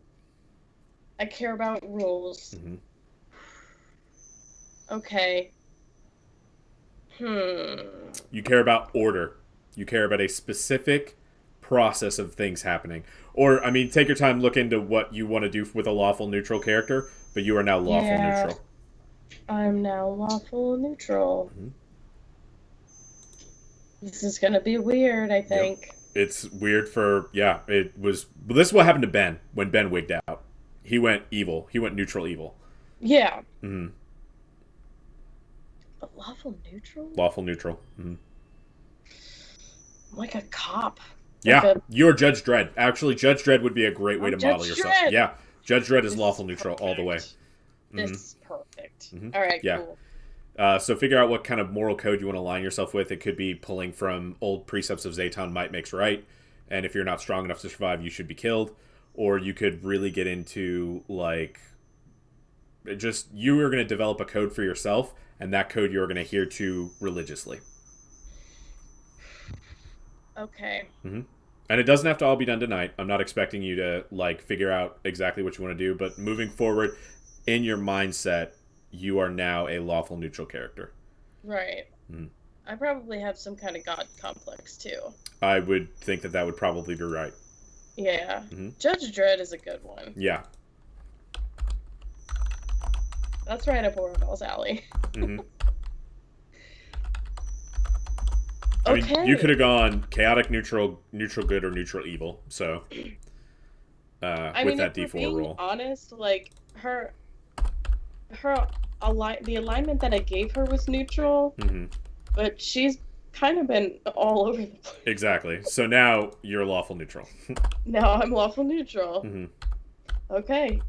I care about rules. Okay. You care about order. You care about a specific process of things happening. Or, I mean, take your time, look into what you want to do with a lawful neutral character, but you are now lawful neutral. I'm now lawful neutral. This is gonna be weird, I think. It's weird it was. But this is what happened to Ben when Ben wigged out. He went evil. He went neutral evil. Yeah. Mm-hmm. But lawful neutral? Lawful neutral. Mm-hmm. I'm like a cop. Yeah, you're Judge Dredd. Actually, Judge Dredd would be a great way to model Judge yourself. Dredd! Yeah, Judge Dredd is This lawful is neutral all the way. Mm-hmm. This is perfect. Mhm. All right, Yeah. cool. So figure out what kind of moral code you want to align yourself with. It could be pulling from old precepts of Zayton, might makes right, and if you're not strong enough to survive, you should be killed. Or you could really get into, like, just you are going to develop a code for yourself, and that code you are going to adhere to religiously. Okay. And it doesn't have to all be done tonight. I'm not expecting you to, like, figure out exactly what you want to do, but moving forward in your mindset, you are now a lawful neutral character. Right. I probably have some kind of god complex too. I would think that would probably be right. Yeah. Judge Dredd is a good one. Yeah. That's right up Orwell's alley. I Okay. mean, you could have gone chaotic neutral, neutral good, or neutral evil. So, with that if we're D4 being roll. honest, like the alignment that I gave her was neutral, but she's kind of been all over the place. Exactly. So now you're lawful neutral. Now I'm lawful neutral. Okay.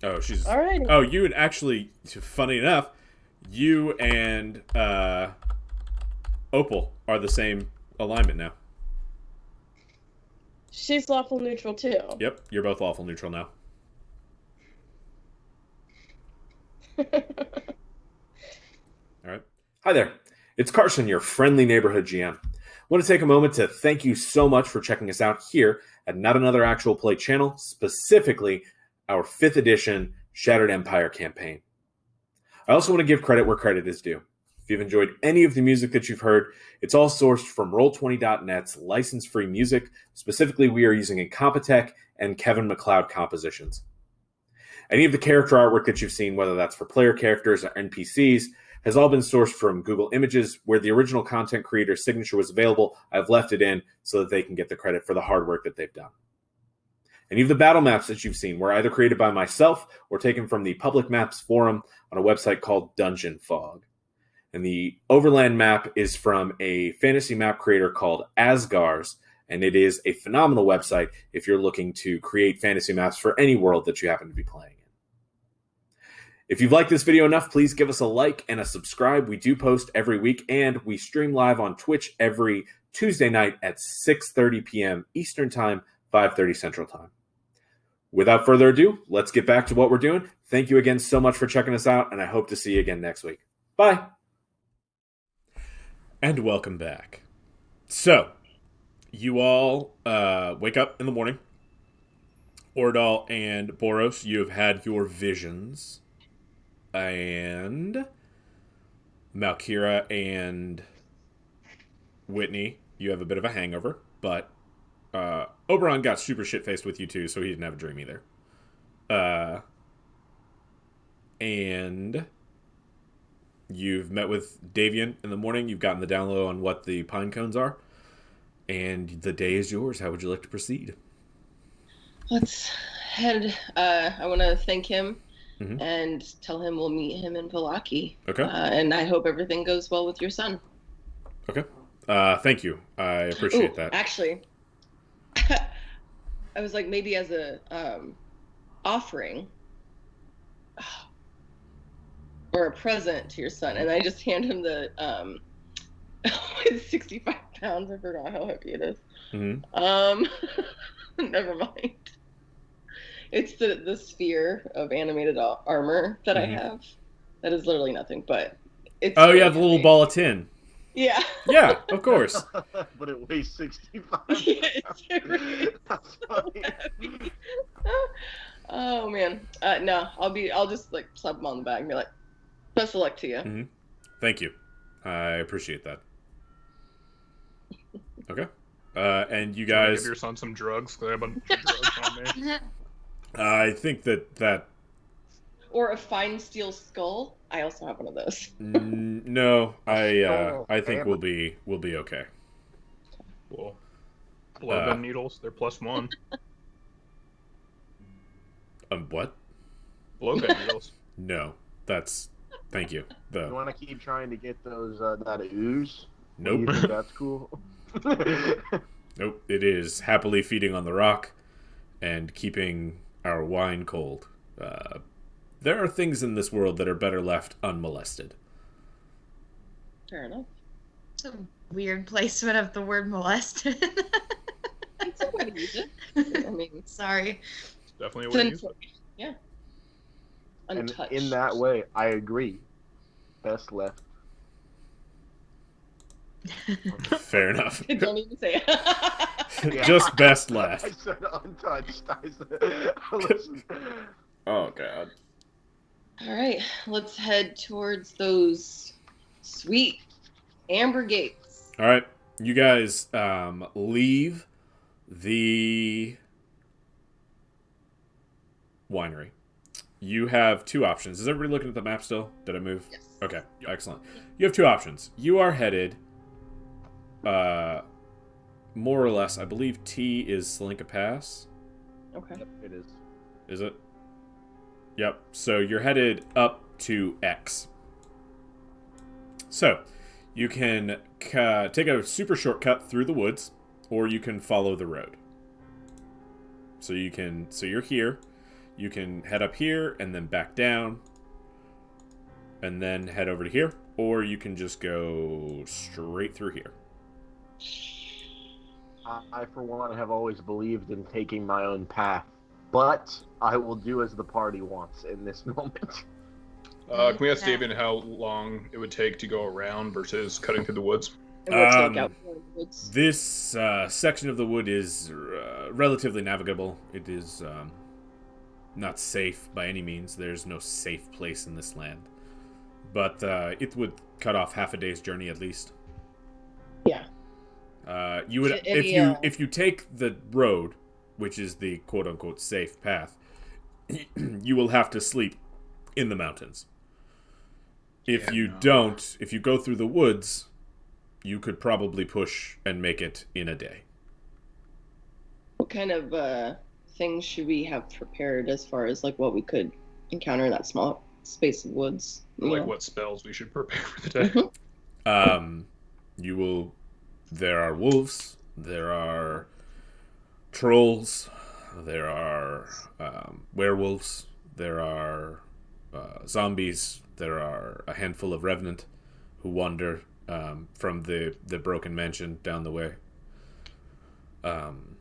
Oh, she's. Alrighty. Oh, you and actually, funny enough, you and Opal are the same alignment now. She's lawful neutral too. Yep, you're both lawful neutral now. All right. Hi there. It's Carson, your friendly neighborhood GM. I want to take a moment to thank you so much for checking us out here at Not Another Actual Play channel, specifically our 5th edition Shattered Empire campaign. I also want to give credit where credit is due. If you've enjoyed any of the music that you've heard, it's all sourced from Roll20.net's license-free music. Specifically, we are using Incompetech and Kevin MacLeod compositions. Any of the character artwork that you've seen, whether that's for player characters or NPCs, has all been sourced from Google Images. Where the original content creator's signature was available, I've left it in so that they can get the credit for the hard work that they've done. Any of the battle maps that you've seen were either created by myself or taken from the Public Maps forum on a website called Dungeon Fog. And the Overland map is from a fantasy map creator called Asgars, and it is a phenomenal website if you're looking to create fantasy maps for any world that you happen to be playing in. If you've liked this video enough, please give us a like and a subscribe. We do post every week, and we stream live on Twitch every Tuesday night at 6:30 p.m. Eastern Time, 5:30 Central Time. Without further ado, let's get back to what we're doing. Thank you again so much for checking us out, and I hope to see you again next week. Bye! And welcome back. So, you all wake up in the morning. Ordal and Boros, you have had your visions. And Malkira and Whitney, you have a bit of a hangover, but Oberon got super shit-faced with you too, so he didn't have a dream either. And you've met with Davian in the morning. You've gotten the down low on what the pine cones are. And the day is yours. How would you like to proceed? Let's head. I want to thank him and tell him we'll meet him in Vallaki. Okay. And I hope everything goes well with your son. Okay. Thank you. I appreciate that. Actually, I was like, maybe as a offering or a present to your son, and I just hand him the it's 65 pounds. I forgot how heavy it is. Never mind. It's the sphere of animated armor that I have. That is literally nothing, but it's. Oh, yeah, the little ball of tin. Yeah. Yeah, of course. But it weighs 65. Yeah, it's so heavy. Oh man. No, I'll just like slap him on the back and be like, best of luck to you. Thank you. I appreciate that. Okay. And you guys... Give your son some drugs. They have a bunch of drugs on me. I think that... Or a fine steel skull. I also have one of those. No, I think we'll be okay. Cool. Blowgun needles. They're +1. What? Blowgun needles. No, that's... Thank you. You want to keep trying to get those that ooze? Nope. You think that's cool? Nope. It is happily feeding on the rock and keeping our wine cold. There are things in this world that are better left unmolested. Fair enough. It's a weird placement of the word molested. It's a way to use it. I mean, sorry. It's definitely a way to use it. Yeah. And Untouched. in that way, I agree. Best left. Fair enough. Don't even say it. Just best left. I said untouched. I said, listen. Oh, God. All right, let's head towards those sweet amber gates. All right. You guys leave the winery. You have two options. Is everybody looking at the map still? Did I move? Yes. Okay, excellent. You have two options. You are headed, more or less, I believe T is Slink Pass. Okay. Yep, it is. Is it? Yep. So you're headed up to X. So you can take a super shortcut through the woods, or you can follow the road. So you're here. You can head up here and then back down, and then head over to here, or you can just go straight through here. I, for one, have always believed in taking my own path, but I will do as the party wants in this moment. Can we ask David how long it would take to go around versus cutting through the woods? And we'll take out the woods. This section of the wood is relatively navigable. It is not safe by any means. There's no safe place in this land. But it would cut off half a day's journey at least. Yeah. You would if you take the road, which is the quote unquote safe path, you will have to sleep in the mountains. If you don't, if you go through the woods, you could probably push and make it in a day. What kind of things should we have prepared as far as like what we could encounter in that small space of woods? What spells we should prepare for the day? You will. There are wolves. There are trolls. There are werewolves. There are zombies. There are a handful of revenant who wander from the broken mansion down the way. And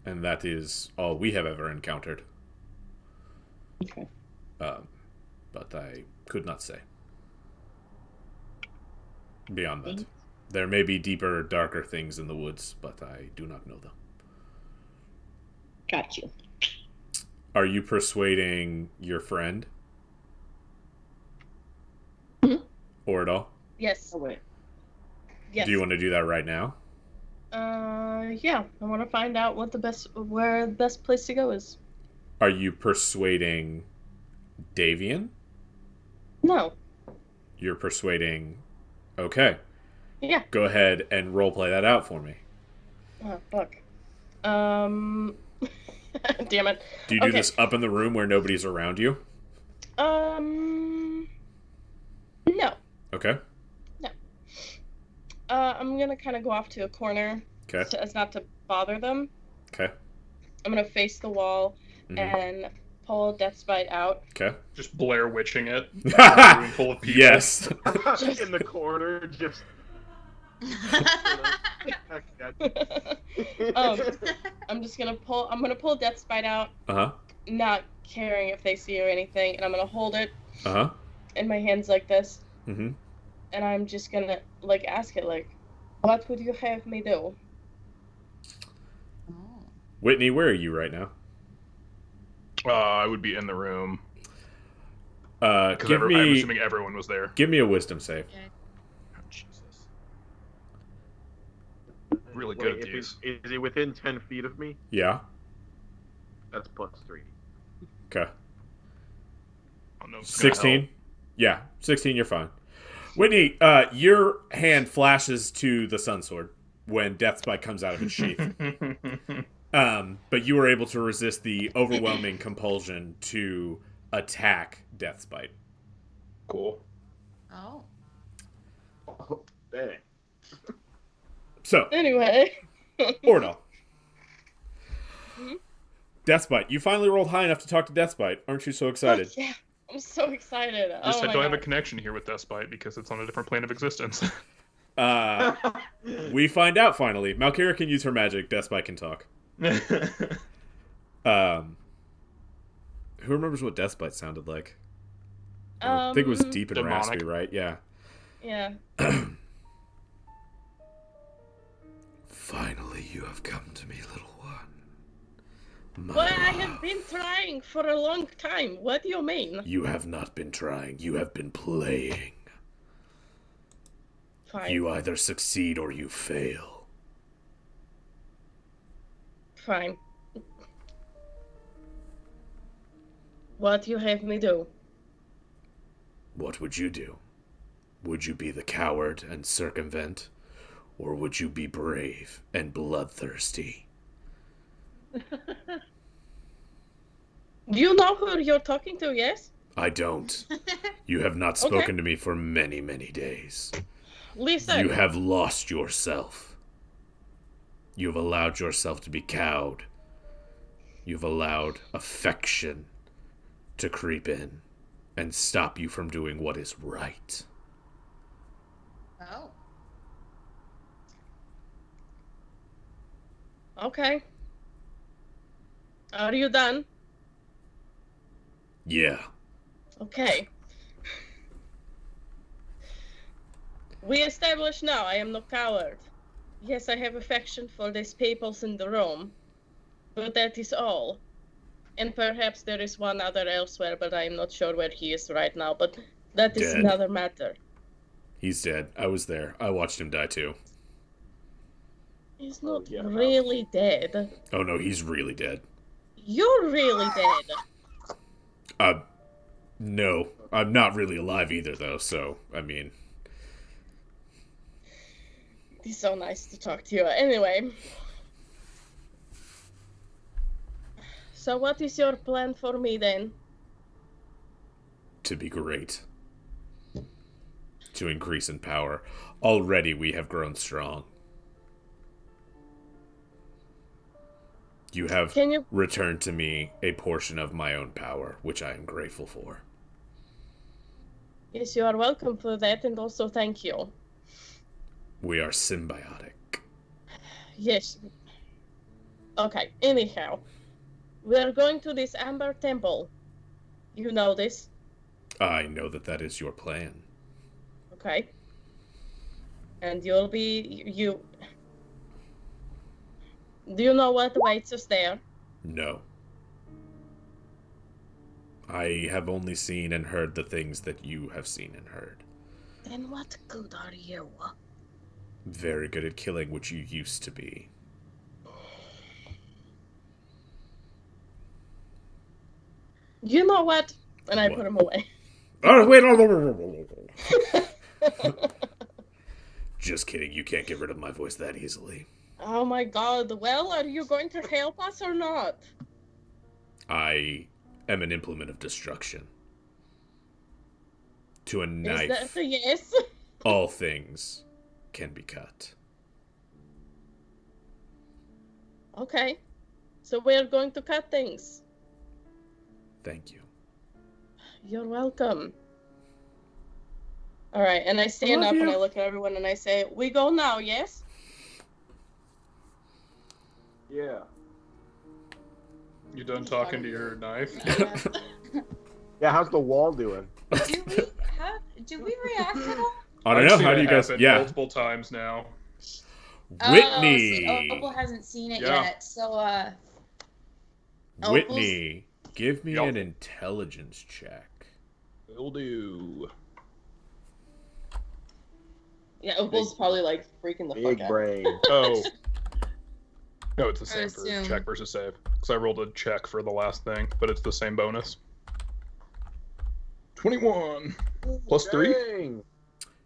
that is all we have ever encountered. Okay. But I could not say. Beyond that. There may be deeper, darker things in the woods, but I do not know them. Got you. Are you persuading your friend? Mhm. Or at all? Yes. Oh wait. Yes. Do you want to do that right now? Yeah. I want to find out where the best place to go is. Are you persuading Davian? No. You're persuading... Okay. Yeah. Go ahead and roleplay that out for me. Oh, fuck. Damn it. Do you do Okay. this up in the room where nobody's around you? No. Okay. I'm gonna kind of go off to a corner Okay. so as not to bother them. Okay. I'm gonna face the wall and pull Death's Bite out. Okay. Just Blair Witching it. A room full of people. Yes. In the corner, just. I'm gonna pull Death's Bite out, Uh-huh. not caring if they see or anything, and I'm gonna hold it Uh-huh. in my hands like this, Mm-hmm. and I'm just gonna ask it what would you have me do? Whitney, where are you right now? I would be in the room. Give I'm me assuming everyone was there. give me a wisdom save. Oh, Jesus. Really good at these. Is it within 10 feet of me? Yeah. That's +3. Okay. Oh, no, it's gonna 16? Yeah, 16, you're fine. Whitney, your hand flashes to the sun sword when Death's Bite comes out of its sheath. help. But you were able to resist the overwhelming compulsion to attack Death's Bite. Cool. Oh. Oh, dang. So, Anyway. Ordal. Mhm. Death's Bite. You finally rolled high enough to talk to Death's Bite. Aren't you so excited? Fuck yeah, I'm so excited. Just Oh my don't have a God. connection here with Despite because it's on a different plane of existence. We find out finally. Malkira can use her magic. Death's Bite can talk. Who remembers what Death's Bite sounded like? I think it was deep and Demonic. raspy, right? Yeah. Yeah. Finally, you have come to me, little one. Well, I have been trying for a long time. What do you mean? You have not been trying. You have been playing. Fine. You either succeed or you fail. Fine. What do you have me do? What would you do? Would you be the coward and circumvent? Or would you be brave and bloodthirsty? Do you know who you're talking to, yes? I don't. You have not spoken to me for many, many days. Listen. You have lost yourself. You have allowed yourself to be cowed. You've allowed affection to creep in and stop you from doing what is right. Oh. Okay. Are you done? Yeah. Okay. We establish now I am no coward. Yes, I have affection for these peoples in the room, but that is all. And perhaps there is one other elsewhere, but I am not sure where he is right now, but that is Dead. another matter. He's dead. I was there. I watched him die too. He's not yeah. really dead. Oh no, he's really dead. You're really dead. No. I'm not really alive either, though, so, I mean... It's so nice to talk to you. Anyway. So what is your plan for me then? To be great. To increase in power. Already we have grown strong. You have returned to me a portion of my own power, which I am grateful for. Yes, you are welcome for that, and also thank you. We are symbiotic. Yes. Okay, anyhow. We are going to this Amber Temple. You know this? I know that is your plan. Okay. And you'll be... Do you know what awaits us there? No. I have only seen and heard the things that you have seen and heard. Then what good are you? Very good at killing, which you used to be. You know what? And I put him away. Oh, wait! Just kidding, you can't get rid of my voice that easily. Oh my god, well, are you going to help us or not? I am an implement of destruction. To a knife, Is that a yes? all things can be cut. Okay. So we're going to cut things. Thank you. You're welcome. Alright, and I stand up and I look at everyone and I say, we go now, yes? Yeah. You done talking to your knife? Yeah, how's the wall doing? Do we react at all? I don't know, how do you guys... Yeah. Multiple times now. Whitney! Oh, so Opal hasn't seen it Yeah. yet, so, Whitney, give me an intelligence check. Will do. Yeah, Opal's probably like freaking the Big fuck out. brain. Oh. No, it's the same for assume. check versus save. Because I rolled a check for the last thing, but it's the same bonus. 21. Plus 3? Dang.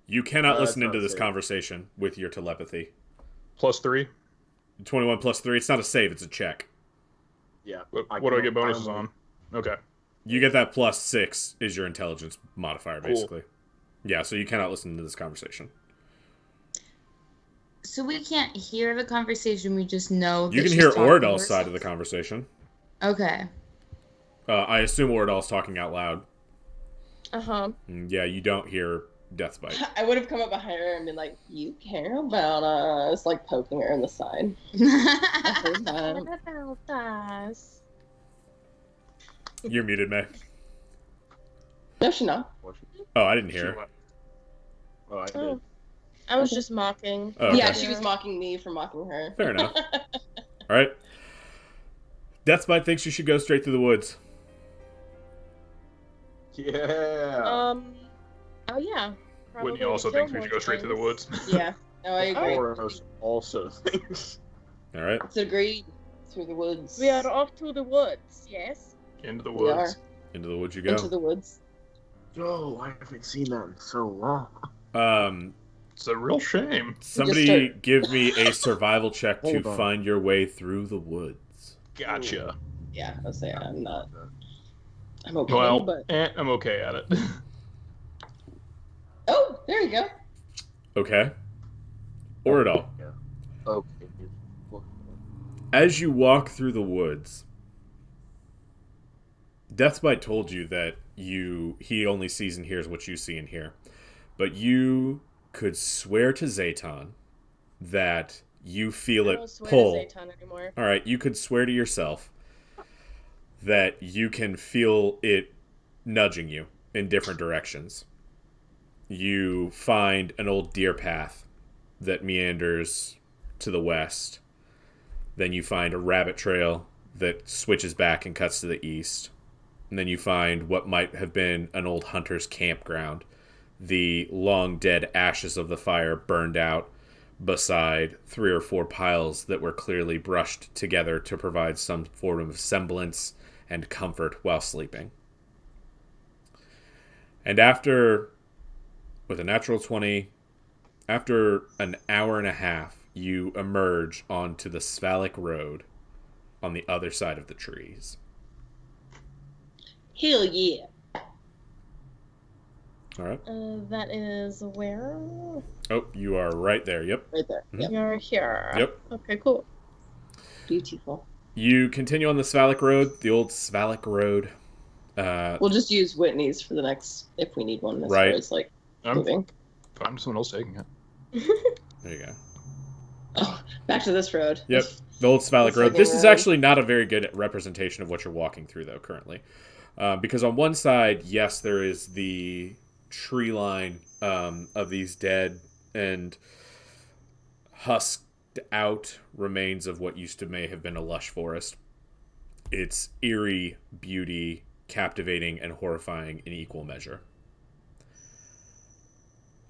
You cannot That's listen into not this safe. conversation with your telepathy. Plus 3? 21 plus 3, it's not a save, it's a check. Yeah. What do I get bonuses on? Okay. You get that plus 6 is your intelligence modifier, Cool. basically. Yeah, so you cannot listen to this conversation. so we can't hear the conversation, we just know You that can she's hear talking to Oradal's side herself. of the conversation. Okay. I assume Oradal's talking out loud. Uh-huh. Yeah, you don't hear Deathbite. I would have come up behind her and been like, you care about us, like poking her in the side. I heard that. What about us? You're muted, May. No, she's not. Oh, I didn't hear her. Oh, I did. Oh. I was just mocking. Oh, okay. Yeah, she was mocking me for mocking her. Fair enough. Alright. Deathbite thinks you should go straight through the woods. Yeah. Oh yeah. Wouldn't you Probably also kill think we more should go straight to the things. woods? Yeah, no, I agree. Oros also thinks. Alright. It's agreed. Through the woods. We are off to the woods, yes? Into the We are. woods. Into the woods you go. Into the woods. Yo, I haven't seen that in so long. It's a real shame. Somebody give me a survival check to Hold on. find your way through the woods. Gotcha. Yeah, I'll say I'm not. I'm okay, Well, but. I'm okay at it. Oh, there you go. Okay. Oradal. Okay. As you walk through the woods, Deathbite told you that he only sees and hears what you see and hear. But you could swear to Zayton that you feel I it don't swear pull. to Zayton anymore. All right, you could swear to yourself that you can feel it nudging you in different directions. You find an old deer path that meanders to the west. Then you find a rabbit trail that switches back and cuts to the east. And then you find what might have been an old hunter's campground. The long dead ashes of the fire burned out, beside 3 or 4 piles that were clearly brushed together to provide some form of semblance and comfort while sleeping. And with a natural 20, after an hour and a half, you emerge onto the Sphalic Road on the other side of the trees. Hell yeah. All right. That is where? Oh, you are right there. Yep. Right there. Mhm. Yep. You're here. Yep. Okay, cool. Beautiful. You continue on the Sphalic Road, the old Sphalic Road. We'll just use Whitney's for the next, if we need one, as Right. far as, like, I'm moving. fine with someone else taking it. There you go. Oh, back to this road. Yep. The old Sphalic This Road. fucking This is road. actually not a very good representation of what you're walking through, though, currently. Because on one side, yes, there is the tree line of these dead and husked out remains of what used to may have been a lush forest. Its eerie beauty, captivating and horrifying in equal measure.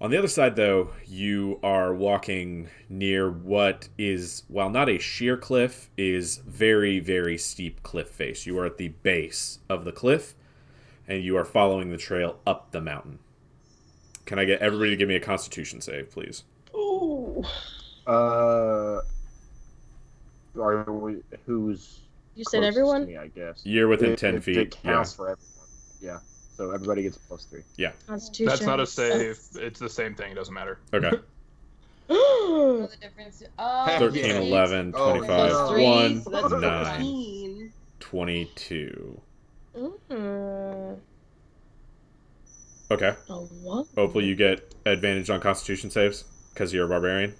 On the other side, though, you are walking near what is, while not a sheer cliff, is very, very steep cliff face. You are at the base of the cliff, and you are following the trail up the mountain. Can I get everybody to give me a Constitution save, please? Ooh. Who's You said closest everyone? to me, I guess. You're within 10 feet. It counts for everyone. Yeah. So everybody gets a +3. Constitution. That's not a save. It's the same thing. It doesn't matter. Okay. So the difference. Oh, 13, Yeah. 11, Oh, 25, plus 3, 1, so that's 9, 14. 22. Mm. Okay. A what? Opal, you get advantage on Constitution saves because you're a barbarian. She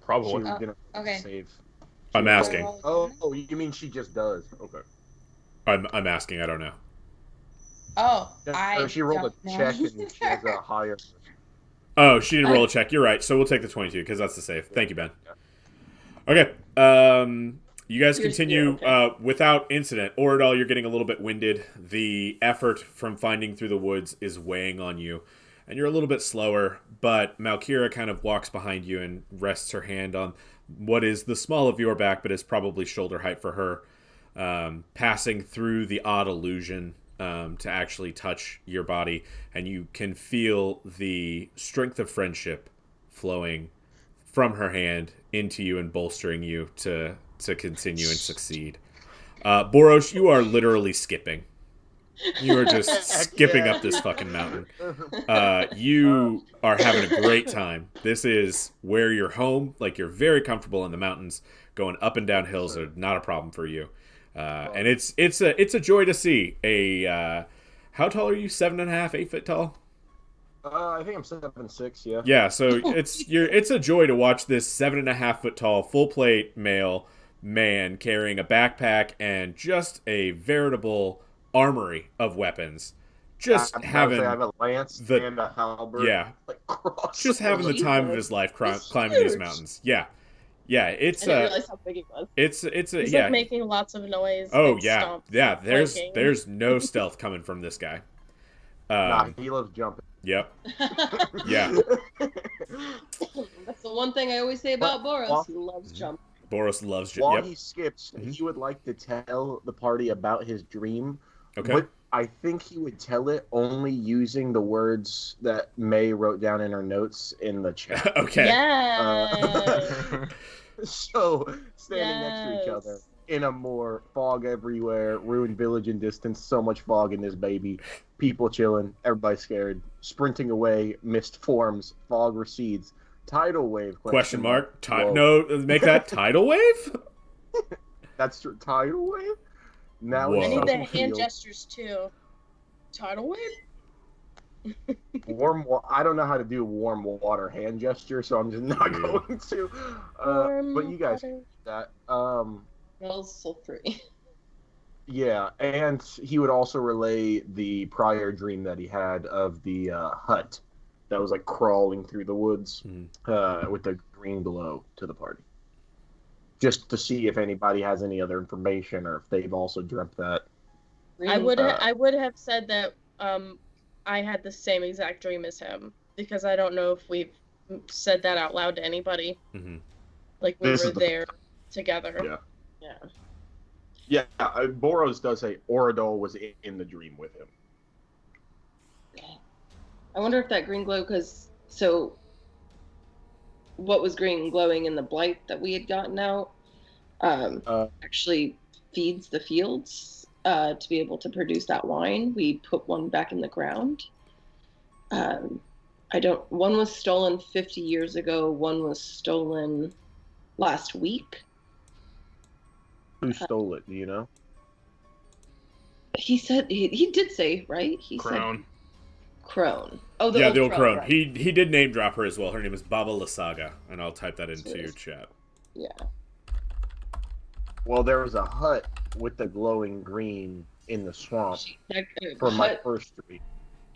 Probably. was gonna okay. save. I'm asking. Oh, you mean she just does? Okay. I'm asking. I don't know. Oh, No, she rolled don't a know. check and she has a higher. Oh, she didn't roll a check. You're right. So we'll take the 22 because that's the save. Thank you, Ben. Okay. You guys You're continue okay. without incident. Oradal, you're getting a little bit winded. The effort from finding through the woods is weighing on you, and you're a little bit slower. But Malkira kind of walks behind you and rests her hand on what is the small of your back, but is probably shoulder height for her, passing through the odd illusion to actually touch your body, and you can feel the strength of friendship flowing from her hand into you and bolstering you to continue and succeed. Boros, you are literally skipping. You are just skipping up this fucking mountain. You are having a great time. This is where you're home. Like, you're very comfortable in the mountains. Going up and down hills are not a problem for you. And it's a joy to see. How tall are you? 7.5, 8 foot tall? I think I'm 7'6", yeah. Yeah, so it's a joy to watch this 7.5 foot tall, full plate male man carrying a backpack and just a veritable armory of weapons. Just I having have a lance and a halberd. yeah, Like, cross. just having the time of his life climbing these mountains. Yeah, it's I didn't realize how big it was. it's a He's yeah. like making lots of noise. Oh big yeah, stomps, yeah. flanking. There's no stealth coming from this guy. Nah, he loves jumping. Yep. Yeah. That's the one thing I always say about Boros. Well- He loves jumping. Boros loves While yep. he skips, Mhm. he would like to tell the party about his dream. Okay. But I think he would tell it only using the words that May wrote down in her notes in the chat. Okay. Yeah. So, standing next to each other Yes. in a more fog everywhere, ruined village in distance, so much fog in this baby, people chilling, everybody scared, sprinting away, mist forms, fog recedes, tidal wave, Question mark. Whoa. No, make that tidal wave. That's true. Tidal wave? Now Whoa. I need the something hand feels- gestures too. Tidal wave? I don't know how to do warm water hand gesture, so I'm just not Yeah. going to. Warm But you guys water. can do that. Smells sultry. Yeah, and he would also relay the prior dream that he had of the hut that was like crawling through the woods with the green glow to the party. Just to see if anybody has any other information or if they've also dreamt that. I would have said that I had the same exact dream as him because I don't know if we've said that out loud to anybody. Mm-hmm. Like, we were there together. Yeah. Yeah. Yeah, Boros does say Oradol was in the dream with him. I wonder if that green glow, so what was green and glowing in the blight that we had gotten out actually feeds the fields to be able to produce that wine. We put one back in the ground. One was stolen 50 years ago, one was stolen last week. Who stole it, do you know? He said, he did say, right? He Crone. said Crone. Oh, the old crone. Right. He did name drop her as well. Her name is Baba Lasaga, and I'll type that into chat. Yeah. Well, there was a hut with the glowing green in the swamp for my first dream.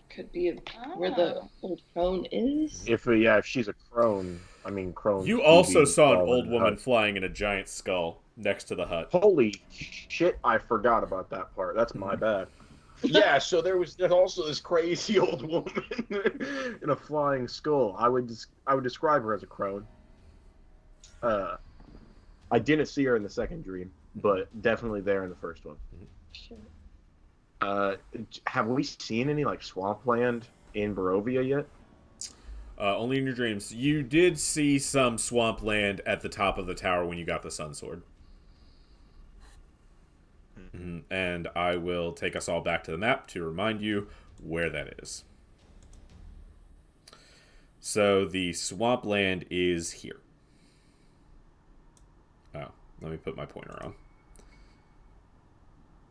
Could be where the old crone is. If she's a crone, I mean crone. You also saw an old woman flying in a giant skull next to the hut. Holy shit! I forgot about that part. That's my bad. Yeah, so there's also this crazy old woman in a flying skull. I would describe her as a crone. I didn't see her in the second dream, but definitely there in the first one. Sure. Have we seen any like swampland in Barovia yet? Only in your dreams. You did see some swampland at the top of the tower when you got the Sun Sword. Mm-hmm. And I will take us all back to the map to remind you where that is. So the swampland is here. Oh, let me put my pointer on.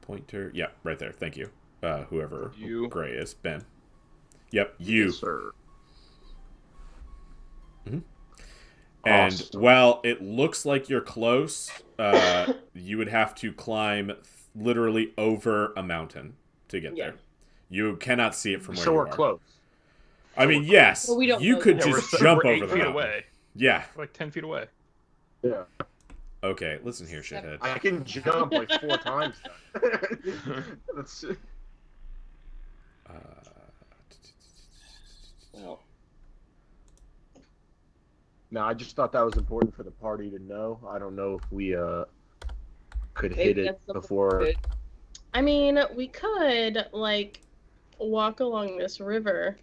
Pointer, yeah, right there. Thank you. Whoever Gray is, Ben. Yep, you. Yes, sir. Mm-hmm. And Awesome. while it looks like you're close, you would have to climb literally over a mountain to get there. You cannot see it from where you are. So we're close. I mean, yes, well, we don't you know could that. just we're jump 8 over the feet mountain. away. Yeah. We're like 10 feet away. Yeah. Okay, listen here, shithead. I can jump like 4 times. That's Well, No, I just thought that was important for the party to know. I don't know if we could hit it before. I mean, we could, like, walk along this river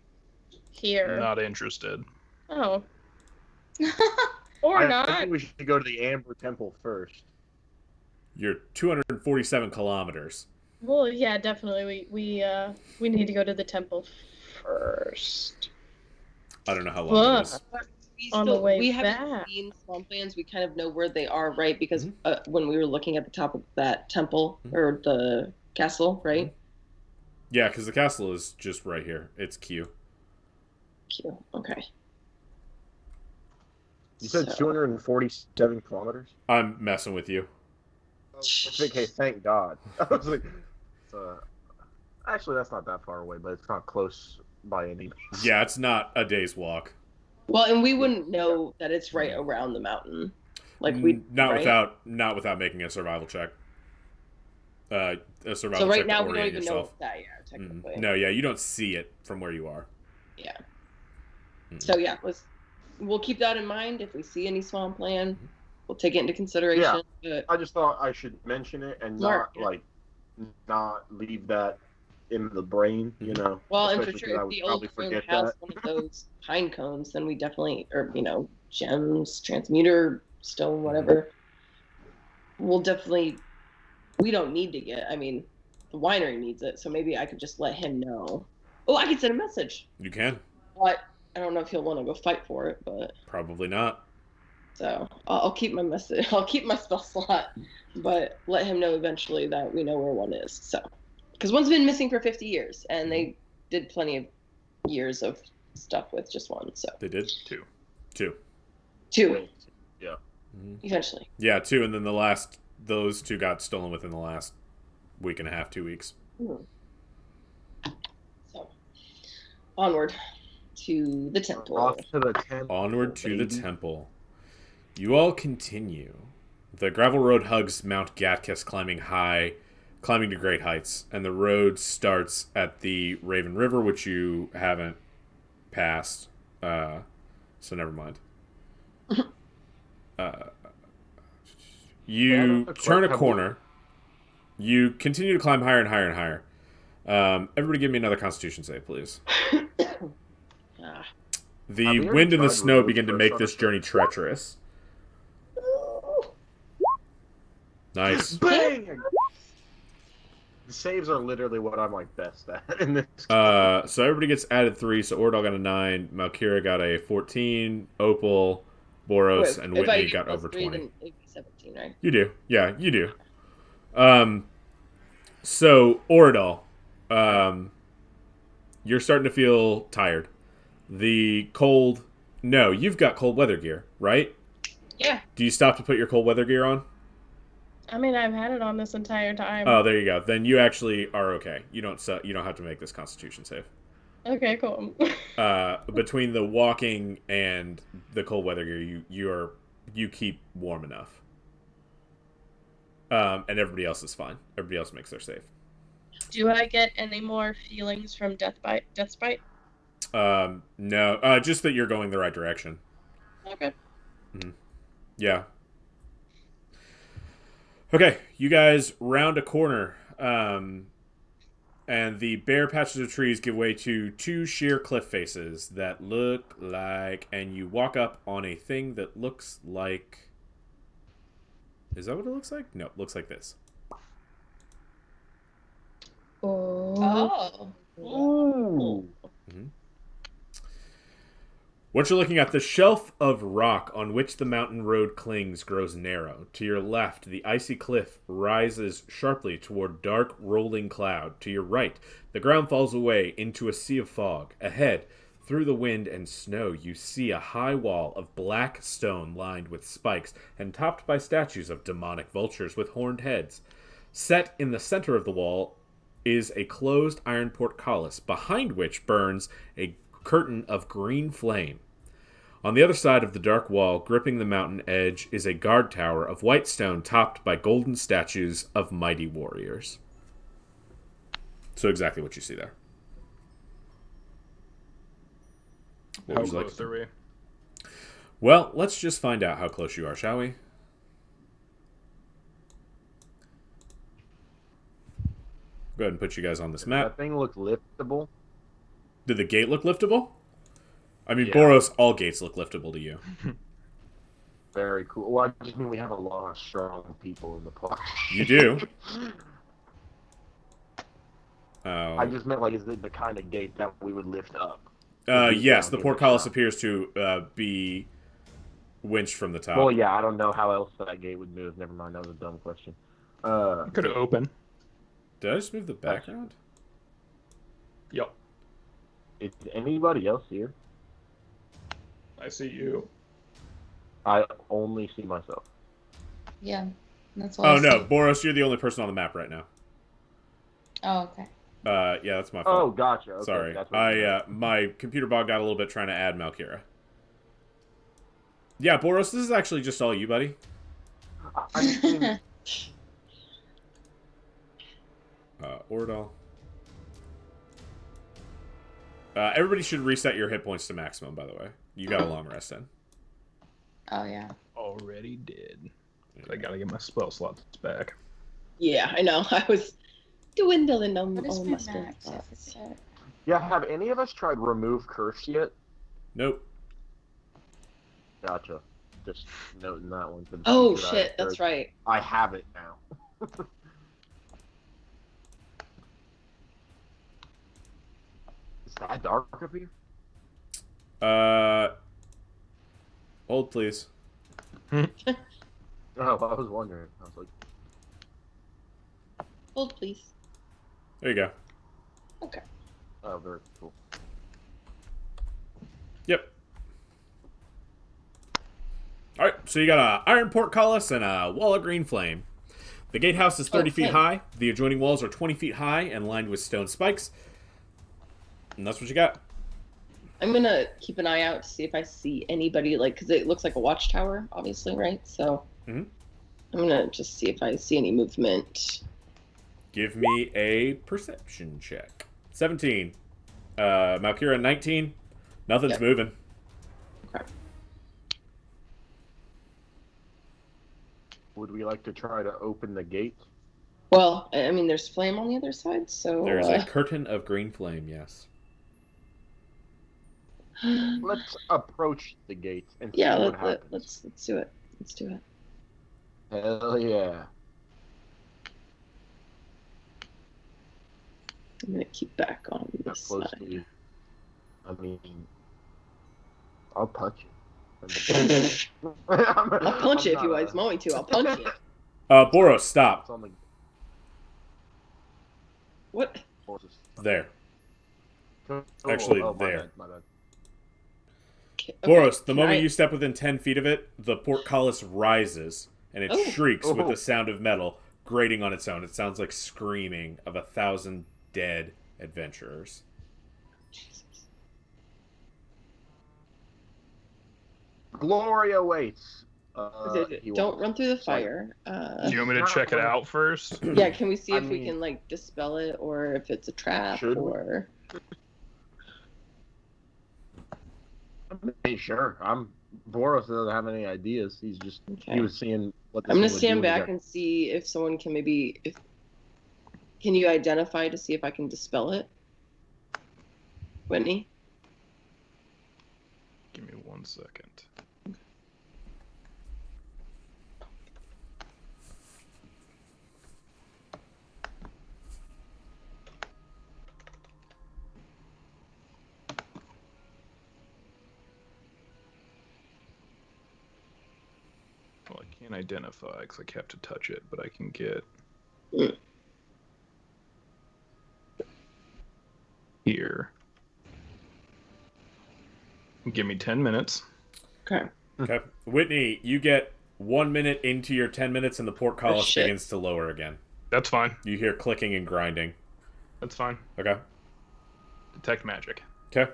here. Not interested. Oh. Or not. I think we should go to the Amber Temple first. You're 247 kilometers. Well, yeah, definitely. We need to go to the temple first. I don't know how long it is. We haven't seen swamplands. We kind of know where they are, right? Because when we were looking at the top of that temple or the castle, right? Yeah, because the castle is just right here. It's Q. Okay. You said 247 kilometers? I'm messing with you. Okay, thank God. I was like, actually, that's not that far away, but it's not close by any means. Yeah, it's not a day's walk. Well, and we wouldn't know that it's right around the mountain. Like not without making a survival check. A survival check. So right now to we don't orient even yourself. know that. Yeah, technically. No, yeah, you don't see it from where you are. Yeah. So yeah, we'll keep that in mind. If we see any swampland, we'll take it into consideration. Yeah, I just thought I should mention it and not leave that in the brain, you know. Well, and for sure, if the old crone has one of those pine cones, then we definitely, or gems, transmuter, stone, whatever. We'll definitely. We don't need to get. I mean, the winery needs it, so maybe I could just let him know. Oh, I could send a message. You can. But I don't know if he'll want to go fight for it, but probably not. So I'll keep my message. I'll keep my spell slot, but let him know eventually that we know where one is. So, because one's been missing for 50 years, and they did plenty of years of stuff with just one. So they did two. Yeah. Eventually. Yeah, 2, and then those 2 got stolen within the last week and a half, 2 weeks. So onward to the temple. Off to the temple. Onward to the temple. You all continue. The gravel road hugs Mount Gatkus, climbing to great heights, and the road starts at the Raven River, which you haven't passed so never mind. You turn a corner. You continue to climb higher and higher and higher. Everybody give me another Constitution save, please. The wind and the snow begin to make this journey treacherous. Nice. Bang! The saves are literally what I'm like best at in this. So everybody gets added 3. So Ordal got a 9, Malkira got a 14, Opal, Boros, and Whitney got over 20. Then it'd be 17, right? You do, yeah, you do. So Ordal, you're starting to feel tired. The cold. No, you've got cold weather gear, right? Yeah. Do you stop to put your cold weather gear on? I mean, I've had it on this entire time. Oh, there you go. Then you actually are okay. You don't have to make this Constitution save. Okay, cool. Between the walking and the cold weather gear, you keep warm enough. And everybody else is fine. Everybody else makes their save. Do I get any more feelings from Death Spite? No. Just that you're going the right direction. Okay. Mm-hmm. Yeah. Okay, you guys round a corner, and the bare patches of trees give way to 2 sheer cliff faces that look like, and you walk up on a thing that looks like, is that what it looks like? No, it looks like this. Oh. Ooh. Mm-hmm. What you're looking at, the shelf of rock on which the mountain road clings grows narrow. To your left, the icy cliff rises sharply toward dark, rolling cloud. To your right, the ground falls away into a sea of fog. Ahead, through the wind and snow, you see a high wall of black stone lined with spikes and topped by statues of demonic vultures with horned heads. Set in the center of the wall is a closed iron portcullis, behind which burns a curtain of green flame. On the other side of the dark wall, gripping the mountain edge, is a guard tower of white stone topped by golden statues of mighty warriors. So exactly what you see there. What How would you like close to are we? Well, let's just find out how close you are, shall we? Go ahead and put you guys on this map. That thing looks liftable. Did the gate look liftable? I mean, Yeah. Boros, all gates look liftable to you. Very cool. Well, I just mean we have a lot of strong people in the party. You do. I just meant, like, is it the kind of gate that we would lift up? Yes, the down portcullis here. appears to be winched from the top. Well, yeah, I don't know how else that gate would move. Never mind, that was a dumb question. Could have opened. Did I just move the background? Yup. Is anybody else here? I see you. I only see myself. Yeah. That's all Oh, I no. see. Boros, you're the only person on the map right now. Oh, okay. Yeah, that's my Oh, fault. gotcha. Okay, Sorry. that's what My computer bogged out a little bit trying to add Malkira. Yeah, Boros, this is actually just all you, buddy. I mean, Ordal. Everybody should reset your hit points to maximum, by the way. You got a long rest in. Oh, yeah. Already did. I gotta get my spell slots back. Yeah, I know. I was dwindling on What is all my my spell max slots. deficit? yeah, have any of us tried remove curse yet? Nope. Gotcha. Just noting that one. for the Oh future. shit, that's right. I have it now. Is that dark up here? Hold, please. Oh, I was wondering. I was like, Hold, please. There you go. Okay. oh, very cool. Yep. Alright, so you got a iron portcullis and a wall of green flame. The gatehouse is 30 feet flame. high. The adjoining walls are 20 feet high and lined with stone spikes. And that's what you got. I'm gonna keep an eye out to see if I see anybody, like, because it looks like a watchtower, obviously, right? So Mhm. I'm gonna just see if I see any movement. Give me a perception check. 17. Malkira, 19. Nothing's Yep. moving. Okay. Would we like to try to open the gate? Well, I mean, there's flame on the other side, so There's a curtain of green flame, yes. Let's approach the gate and yeah, see what happens. let's do it. Let's do it. Hell yeah. I'm gonna keep back on this Close side. to you. I mean, I'll punch you. I'll punch it if you guys want me to. I'll punch it. Boros, stop. What? There. Oh, Actually, my there. bad, my bad. Okay, Boros, the can moment I- you step within 10 feet of it, the portcullis rises, and it Oh. shrieks with Oh. the sound of metal grating on its own. It sounds like screaming of 1,000 dead adventurers. Glory awaits. Don't run through the fire. Do you want me to check it out first? Yeah, can we see I if we mean- can like dispel it, or if it's a trap, Should we? or Hey, sure. Boros doesn't have any ideas. He okay. was seeing what. I'm gonna stand back and see if someone can Can you identify to see if I can dispel it, Whitney? Give me 1 second. Well, I can't identify because I have to touch it, but I can get here. Give me 10 minutes. Okay. Okay. Whitney, you get 1 minute into your 10 minutes, and the portcullis shit. begins to lower again. That's fine. You hear clicking and grinding. That's fine. Okay. Detect magic. Okay.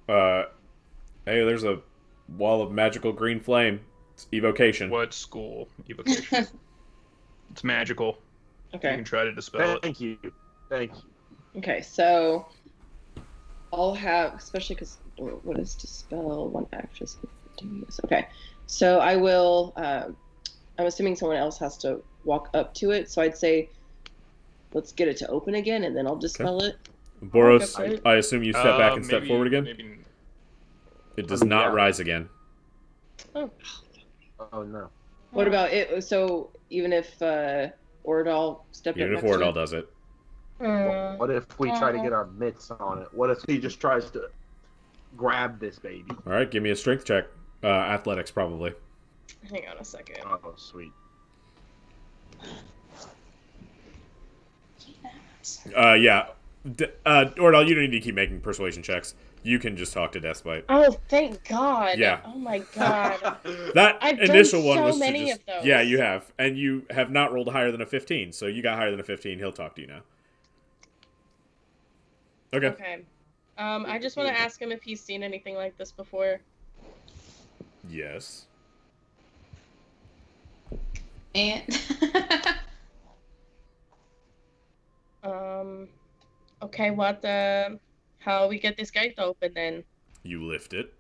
Hey, there's a wall of magical green flame. It's evocation. What school? Evocation. It's magical. You Okay. can try to dispel it. Thank you. Thank you. Okay. So I'll have, especially because what is dispel? One action. Okay. So I will. I'm assuming someone else has to walk up to it. So I'd say, let's get it to open again, and then I'll dispel it. Boros, Okay. I assume you step back and step Maybe- forward again? Maybe... It does not Yeah. rise again. Oh no. What about it? So even if Ordal stepped Even up if next to Wardall it? does it. What if we try to get our mitts on it? What if he just tries to grab this baby? All right, give me a strength check. Athletics, probably. Hang on a second. Oh, sweet. Yeah. Ordal, you don't need to keep making persuasion checks. You can just talk to Deathbite. Oh, thank God. Yeah. Oh my God. That I've done initial one so was many to just... of those. Yeah, you have. And you have not rolled higher than a 15, so you got higher than a 15. He'll talk to you now. Okay. Okay. I just want to ask him if he's seen anything like this before. Yes. And Okay, how we get this gate open then? You lift it.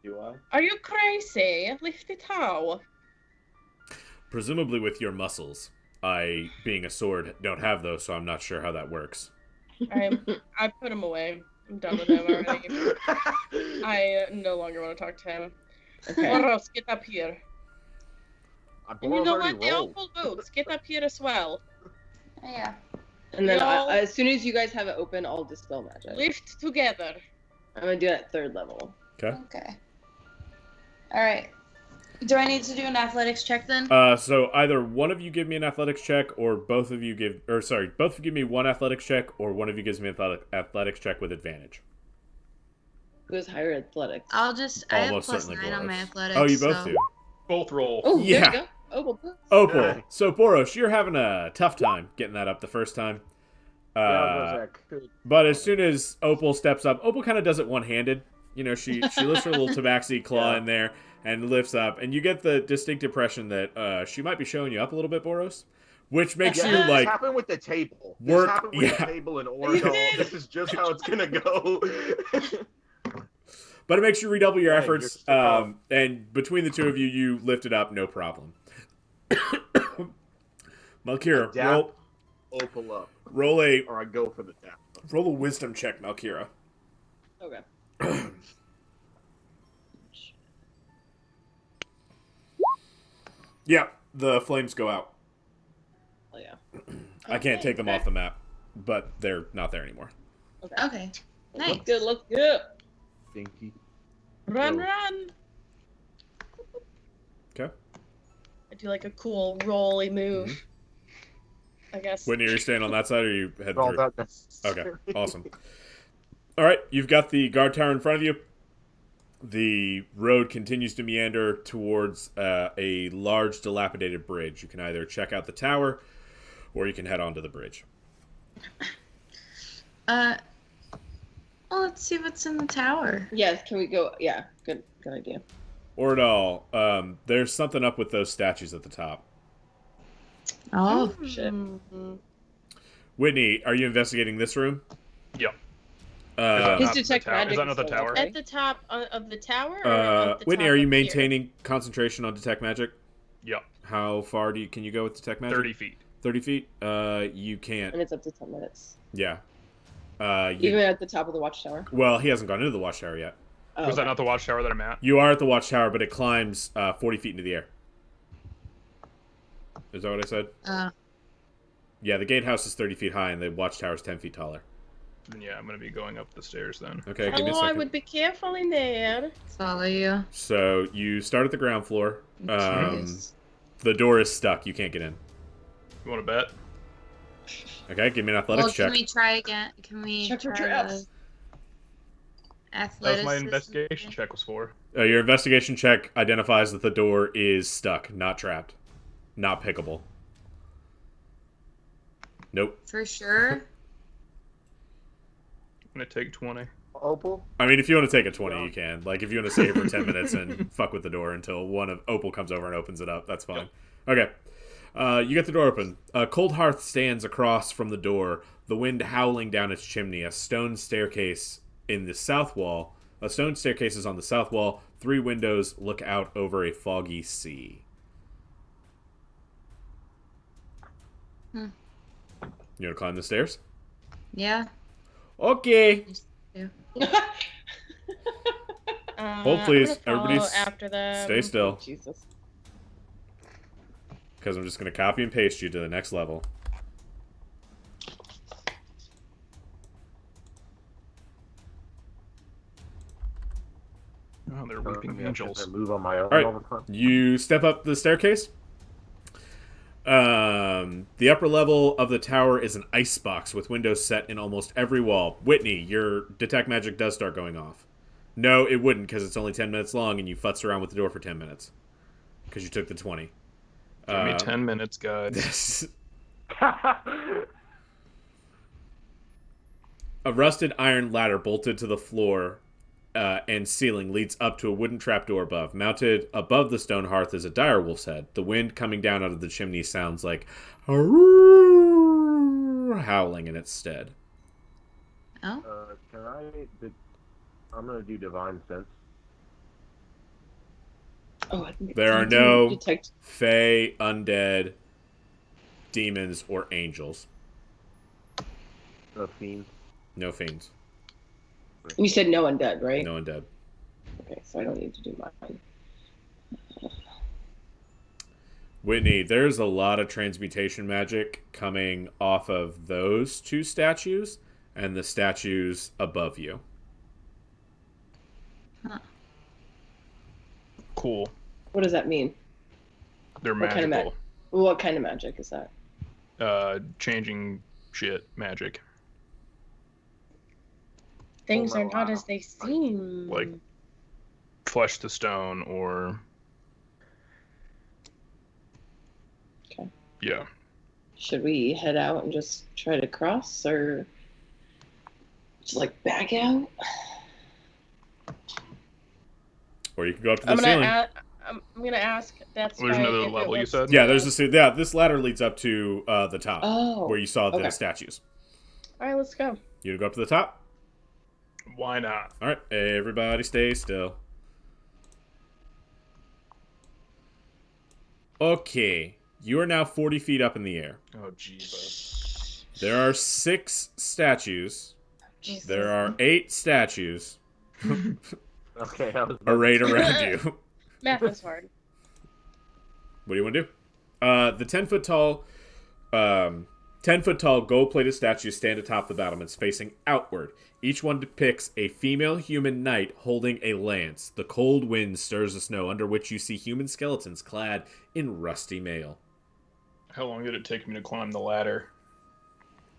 Do I? Are you crazy? Lift it how? Presumably with your muscles. I, being a sword, don't have those, so I'm not sure how that works. I put him away. I'm done with him already. I no longer want to talk to him. Okay. Boros, get up here. And you know what? already They all rolled. pull boots. Get up here as well. yeah. And then Y'all- as soon as you guys have it open, I'll dispel magic. Lift together. I'm gonna do it at 3rd level. Okay. Okay. All right. Do I need to do an athletics check then? So either one of you give me an athletics check, or both of you both of you give me one athletics check, or one of you gives me an athletics check with advantage. Who has higher athletics? I have Almost plus certainly 9 on my Boros. athletics. Oh, you both so... do. Both roll. Oh, Yeah. there you go. Oh, well, Opal. Yeah. So Boros, you're having a tough time getting that up the first time. But as soon as Opal steps up, Opal kind of does it one-handed. You know, she lifts her little tabaxi claw in there and lifts up, and you get the distinct impression that she might be showing you up a little bit, Boros, which makes you this like happened with the table. work- This happened with yeah. the table in Oregon. This is just how it's gonna go. But it makes you redouble your Yeah, efforts, you're strong. and between the two of you, you lift it up, no problem. Malkira, Adapt, opal up, roll a or I go for the tap. wisdom check, Malkira. Okay. Yeah, the flames go out. Oh yeah. I can't Okay, take them off the map, but they're not there anymore. Okay. Nice. Let's go. Let's go. Stinky. Run, Go. run! Okay. I do like a cool rolly move. I guess. Whitney, are you staying on that side, or are you heading All through? that necessary. Okay, awesome. All right, you've got the guard tower in front of you. The road continues to meander towards a large, dilapidated bridge. You can either check out the tower, or you can head onto the bridge. Well, let's see what's in the tower. Yes. Can we go? Yeah. Good idea. Ordal, there's something up with those statues at the top. Oh, Shit. Whitney, are you investigating this room? Yep. His not the detect tower? magic. Is that not the still tower? up, right? At the top of the tower? Or at the Whitney, top are you of here? maintaining concentration on detect magic? Yep. How far can you go with detect magic? 30 feet. 30 feet? You can't. And it's up to 10 minutes. Yeah. Even at the top of the watchtower. Well, he hasn't gone into the watchtower yet. Oh, Was that okay. not the watchtower that I'm at? You are at the watchtower, but it climbs 40 feet into the air. Is that what I said? Yeah, the gatehouse is 30 feet high, and the watchtower is 10 feet taller. Then yeah, I'm gonna be going up the stairs then. Okay, give me a Hello, I second. would be careful in there. follow you. So you start at the ground floor. I'm curious. The door is stuck. You can't get in. You want to bet? Okay, give me an Well, athletics can check. we try again? Can we Check for try traps. the That was athleticism? my investigation check was for. Your investigation check identifies that the door is stuck, not trapped, not pickable. Nope. For sure. I'm gonna take 20. Opal? I mean, if you want to take a 20, you can. Like, if you want to save for 10 minutes and fuck with the door until one of Opal comes over and opens it up, that's fine. Okay. You get the door open. A cold hearth stands across from the door, the wind howling down its chimney. A stone staircase in the south wall. A stone staircase is on the south wall. 3 windows look out over a foggy sea. Hmm. You want to climb the stairs? Yeah. Okay. Hold, I'm please. gonna follow Everybody after them. Stay still, Jesus. because I'm just going to copy and paste you to the next level. Oh, they're weeping angels. I move on my own All right. all the time. You step up the staircase. The upper level of the tower is an icebox with windows set in almost every wall. Whitney, your detect magic does start going off. No, it wouldn't, because it's only 10 minutes long, and you futzed around with the door for 10 minutes. Because you took the 20. Give me 10 minutes, guys. A rusted iron ladder bolted to the floor and ceiling leads up to a wooden trapdoor above. Mounted above the stone hearth is a direwolf's head. The wind coming down out of the chimney sounds like howling in its stead. Oh. Can I'm gonna do divine sense. Oh, There are you do no detect. fae, undead, demons, or angels. The fiend. No fiends. You said no undead, right? No undead. Okay, so I don't need to do mine. Whitney, there's a lot of transmutation magic coming off of those 2 statues and the statues above you. Cool. What does that mean? They're What kind of magical. What kind of magic is that? Changing shit magic. Things Oh, are not wow. as they seem. Like flesh to stone or. Okay. Yeah. Should we head out and just try to cross, or just like back out? Or you can go up to the I'm ceiling. gonna ask. That's There's right, another if it level you was- said? Yeah, there's this ladder leads up to the top Oh. where you saw the okay. statues. All right, let's go. You go up to the top? Why not? All right, everybody stay still. Okay, you are now 40 feet up in the air. Oh, jeez. There are 6 statues. Jesus. There are 8 statues Okay, that was arrayed around you. Math is hard. What do you want to do? The 10-foot tall, 10-foot tall gold-plated statues stand atop the battlements, facing outward. Each one depicts a female human knight holding a lance. The cold wind stirs the snow, under which you see human skeletons clad in rusty mail. How long did it take me to climb the ladder?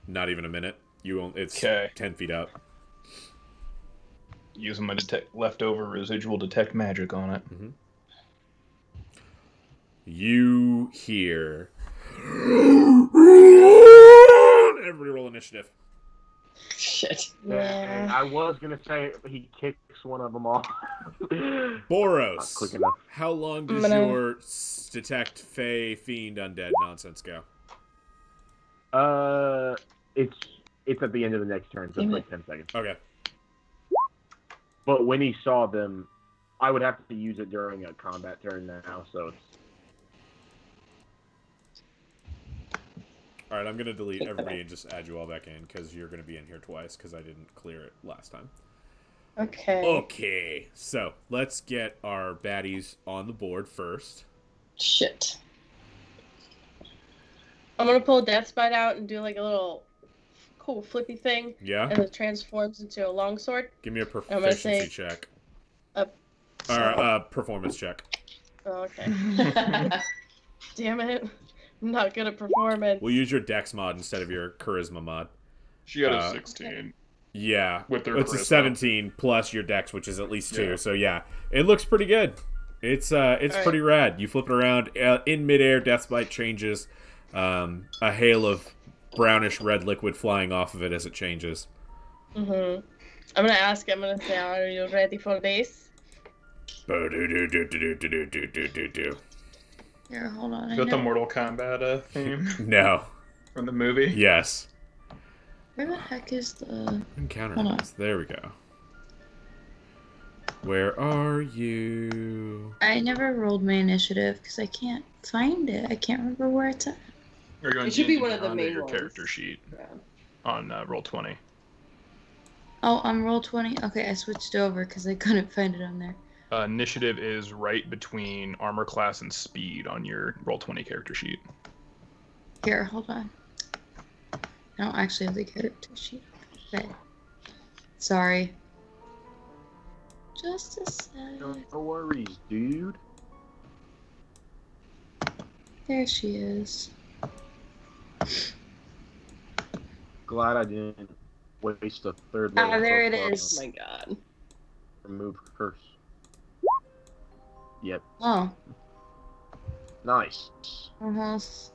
Not even a minute. It's Okay. 10 feet up. Using my leftover residual detect magic on it. Mm-hmm. You hear. Everybody roll initiative. Shit. Yeah. I was gonna say he kicks one of them off. Boros. Not quick enough. How long does your detect fey fiend undead nonsense go? It's at the end of the next turn, so it's like 10 seconds. Okay. But when he saw them, I would have to use it during a combat turn now, so it's... Alright, I'm going to delete everybody and just add you all back in, because you're going to be in here twice, because I didn't clear it last time. Okay. Okay, so let's get our baddies on the board first. Shit. I'm gonna pull Death Spite out and do like a little cool flippy thing. Yeah? And it transforms into a longsword. Give me a I'm gonna proficiency say check. a- Or performance check. Oh, okay. Damn it. I'm not good at performance. We'll use your dex mod instead of your charisma mod. She got a 16. Yeah. With their it's a charisma. 17 plus your dex, which is at least 2. Yeah. So yeah, it looks pretty good. It's pretty rad. You flip it around in midair. Deathbite changes. A hail of brownish red liquid flying off of it as it changes. Mm-hmm. I'm gonna say, are you ready for this? Here, hold on. Is that the Mortal Kombat theme No. from the movie? Yes. Where the heck is the... Encounter Hold on. notes. There we go. Where are you? I never rolled my initiative because I can't find it. I can't remember where it's at. Or going It should be D&D one of the Beyond or main your ones. character sheet Yeah. on Roll20. Oh, on Roll20? Okay, I switched over because I couldn't find it on there. Initiative is right between armor class and speed on your Roll20 character sheet. Here, hold on. I don't actually have the character sheet. Okay. Sorry. Just a sec. No worries, dude. There she is. Glad I didn't waste a third Ah, level there it so far. is. Oh my god. Remove curse. Yep. Oh. Nice. Almost.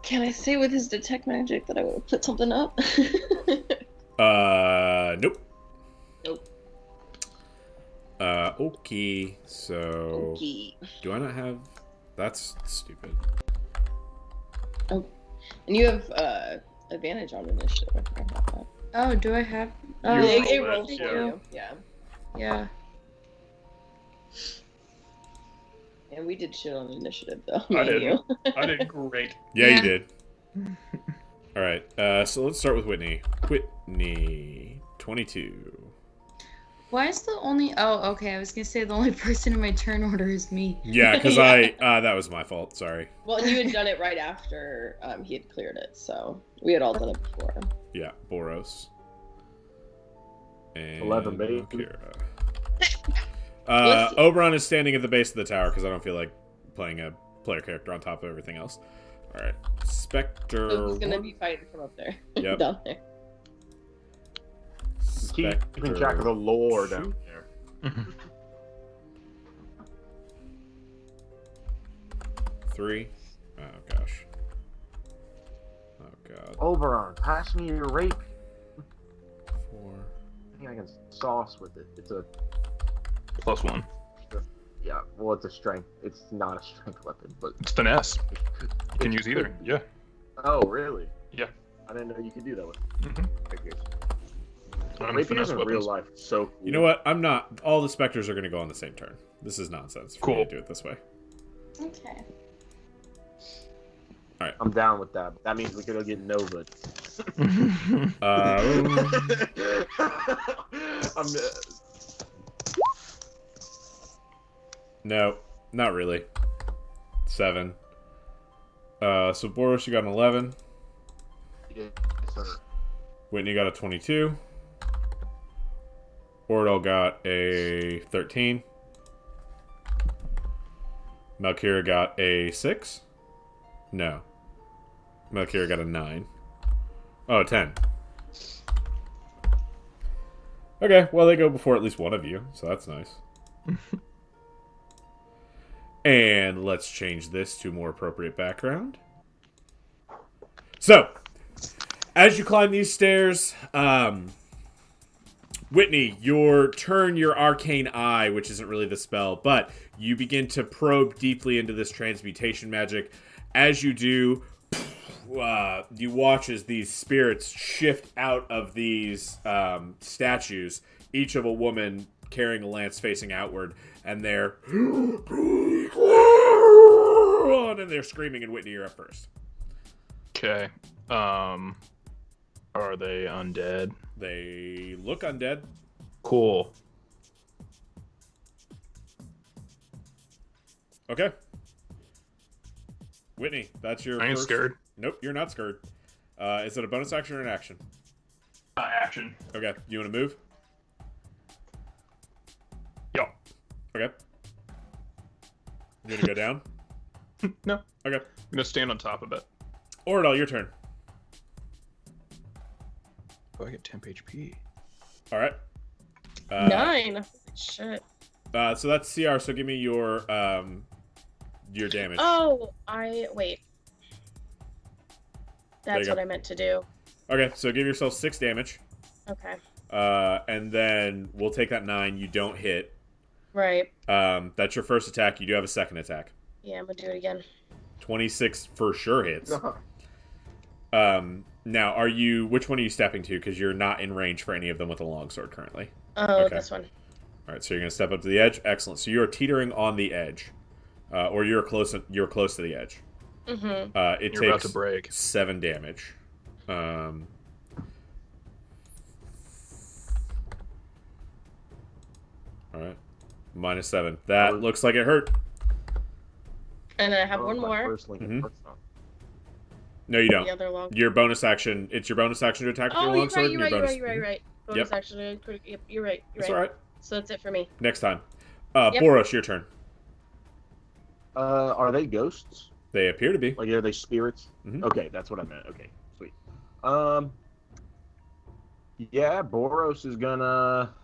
Can I say with his detect magic that I would have put something up? Nope. Nope. Okay. So, Okay. do I not have? That's stupid. And you have advantage on initiative. I forgot about that. Oh, do I have? You Oh, It rolled rolls it, for yeah. you. Yeah. yeah. And we did shit on initiative though. I me and didn't. you. I did great. Yeah, Yeah. you did. All right. So let's start with Whitney. Whitney, 22. Why is the only... Oh, okay. I was going to say the only person in my turn order is me. Yeah, because Yeah. that was my fault. Sorry. Well, and you had done it right after he had cleared it, so we had all done it before him. Yeah, Boros. And 11, baby. Kira. Let's see. Oberon is standing at the base of the tower because I don't feel like playing a player character on top of everything else. All right, Spectre. So he's gonna be fighting from up there. Yep. Down there. Keeping track of the lore down there. 3. Oh gosh. Oh god. Oberon, pass me your rape. 4. I think I can sauce with it. It's a... +1. Yeah, well, it's a strength. It's not a strength weapon, but... It's finesse. You can use either. Yeah. Oh, really? Yeah. I didn't know you could do that with Mhm. figures. Rapiers in real life, so cool. You know what? I'm not. All the specters are going to go on the same turn. This is nonsense for me to do it this way. Okay. All right. I'm down with that. That means we could go get Nova. No, not really. 7. So Boris, you got an 11. Yes, sir. Whitney got a 22. Ordal got a 13. Malkira got a 6. No. Malkira got a 9. Oh, 10. Okay, well, they go before at least one of you, so that's nice. And let's change this to more appropriate background. So, as you climb these stairs, Whitney, turn your arcane eye, which isn't really the spell, but you begin to probe deeply into this transmutation magic. As you do, you watch as these spirits shift out of these statues, each of a woman carrying a lance facing outward, and they're and they're screaming, and Whitney, you're up first. Okay. Are they undead? They look undead. Cool. Okay. Whitney, that's your I ain't first... scared. Nope, you're not scared. Is it a bonus action or an action? Action. Okay, you want to move? Yo. Okay. You want to go down? No. Okay. I'm gonna stand on top of it. Ordal, your turn. Oh, I get temp HP. All right. 9. Shit. So that's CR. So give me your damage. Oh, wait. There you That's go. what I meant to do. Okay, so give yourself 6 damage. Okay. And then we'll take that 9. You don't hit. Right. That's your first attack. You do have a second attack. Yeah, I'm gonna do it again. 26 for sure hits. Now, which one are you stepping to? Because you're not in range for any of them with a longsword currently. Oh, Okay. this one. All right, so you're going to step up to the edge. Excellent. So you're teetering on the edge, or you're close to the edge. Mm-hmm. It You're about takes to break. 7 damage. All right, -7. That looks like it hurt. And then I have one more. Mhm. No, you The don't. other long. Your bonus action. It's your bonus action to attack with Oh, your you're longsword. right. and You're your right. bonus... You're right. You're right. Bonus Yep. action. Yep, you're right. You're That's right. all right. So that's it for me. Next time. Yep. Boros, your turn. Are they ghosts? They appear to be. Like, are they spirits? Mhm. Okay, that's what I meant. Okay, sweet. Yeah, Boros is gonna...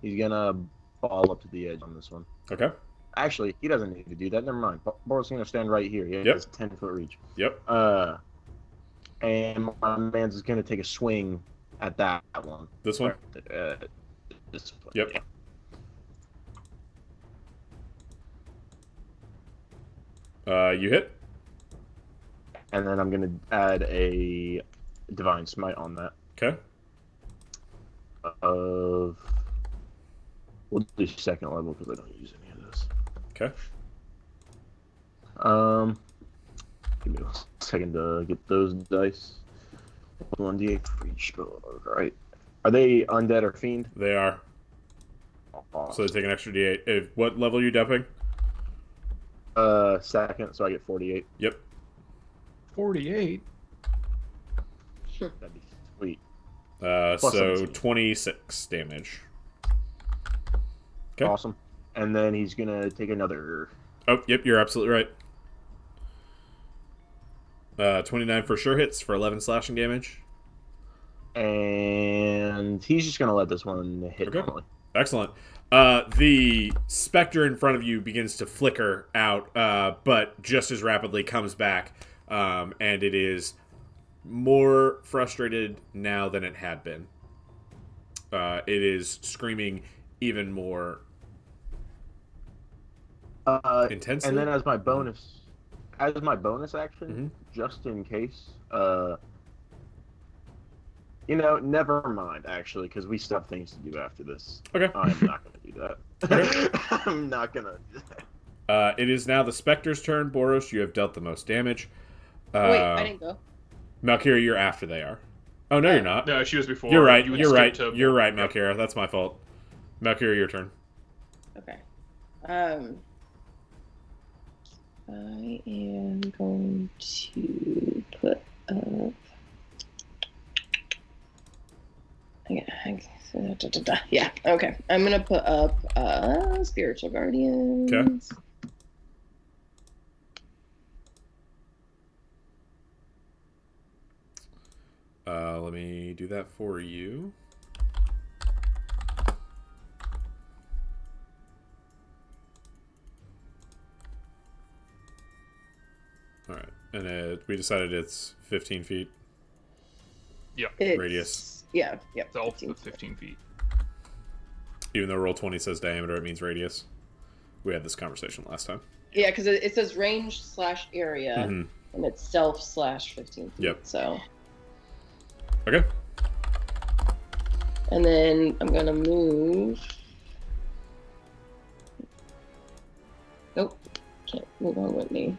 He's gonna fall up to the edge on this one. Okay. Actually, he doesn't need to do that. Never mind. Boros is gonna stand right here. He Yep. has 10-foot reach. Yep. And my man's is gonna take a swing at that one. This one? This one. Yep. Yeah. You hit. And then I'm gonna add a divine smite on that. Okay. We'll do second level because I don't use any of this. Okay. Give me a second to get those dice. 1d8 for each spell. Alright. Are they undead or fiend? They are. So they take an extra d8. What level are you dumping? Second, so I get 48. Yep. 48. That'd be sweet. So 17. 26 damage. Okay. Awesome. And then he's gonna take another. Oh, yep, you're absolutely right. 29 for sure hits for 11 slashing damage. And he's just gonna let this one hit Okay. normally. Excellent. The specter in front of you begins to flicker out, but just as rapidly comes back, and it is more frustrated now than it had been. It is screaming even more intensely. And then as my bonus action, just in case, You know, never mind, actually, because we still have things to do after this. Okay. I'm not going to do that. I'm not going to do that. It is now the Spectre's turn. Boros, you have dealt the most damage. Wait, I didn't go. Malkira, you're after they are. Oh, no, you're not. No, she was before. You're right. You would You're skip right. to- You're right, Malkira. That's my fault. Malkira, your turn. Okay. I am going to put up. Yeah. Okay. I'm gonna put up spiritual guardians. Let me do that for you. All right, and we decided it's 15 feet. Yeah. Radius. Yeah. It's all 15 feet. Even though roll 20 says diameter, it means radius. We had this conversation last time. Yeah, because it says range / area, Mhm. and it's self / 15 feet. Yep. So. Okay. And then I'm gonna move. Nope, can't move on with me.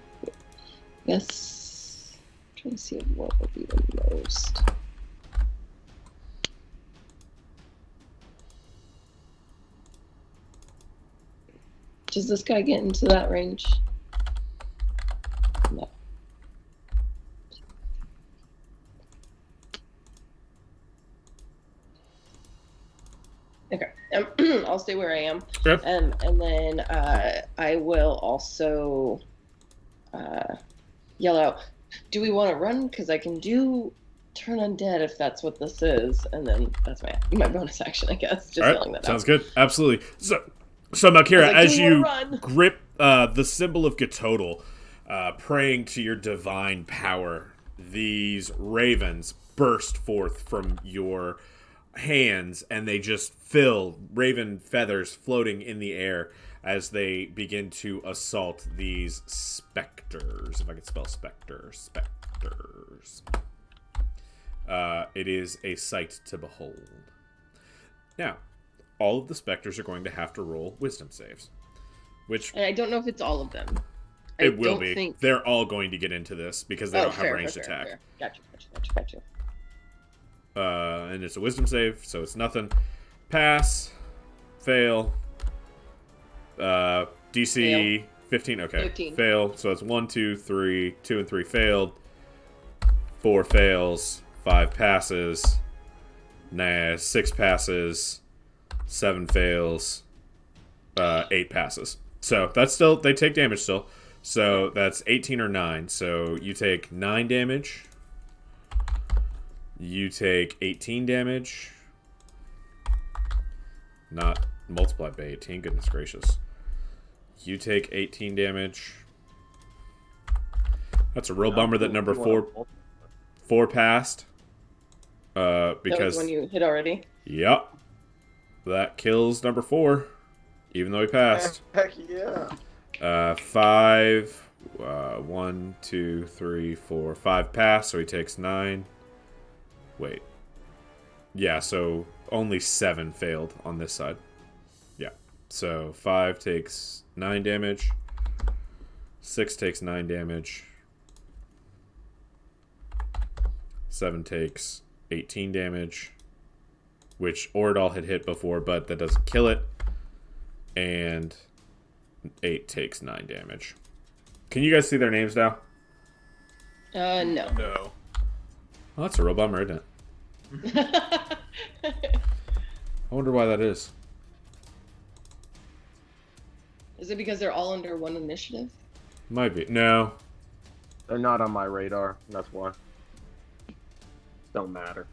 Yes. I'm trying to see what would be the most. Does this guy get into that range? No. Okay, I'll stay where I am. Okay. And then I will also yell out, do we want to run? Because I can do turn undead if that's what this is. And then that's my bonus action, I guess. Just All right. yelling that Sounds out. good. Absolutely. So Malkira, Like, as do we wanna you run? grip the symbol of Getodal, praying to your divine power, these ravens burst forth from your hands, and they just fill raven feathers floating in the air as they begin to assault these specters. If I could spell specters. It is a sight to behold. Now, all of the specters are going to have to roll wisdom saves, which And I don't know if it's all of them. it will be. They're all going to get into this because they don't have ranged attack. Fair. Gotcha. And it's a wisdom save, so it's nothing. Pass, fail. DC Fail. 15. Okay, 15. Fail. So it's 1, 2, 3. 2 and 3 failed. 4 fails. 5 passes. 6 passes. 7 fails. 8 passes. So that's still, they take damage still. So that's 18 or 9. So you take 9 damage. You take 18 damage. Not multiplied by 18, goodness gracious. You take 18 damage. That's a real bummer that number 4 passed. That was Because when you hit already. Yep. That kills number 4, even though he passed. Heck yeah. 5. 1, 2, 3, 4, 5 pass, so he takes 9. Wait. Yeah, so only 7 failed on this side. Yeah. So 5 takes 9 damage. 6 takes 9 damage. 7 takes 18 damage. Which Oradal had hit before, but that doesn't kill it. And 8 takes 9 damage. Can you guys see their names now? No. No. Well, that's a real bummer, isn't it? I wonder why that is. Is it because they're all under one initiative? Might be. No. They're not on my radar. That's why. Don't matter.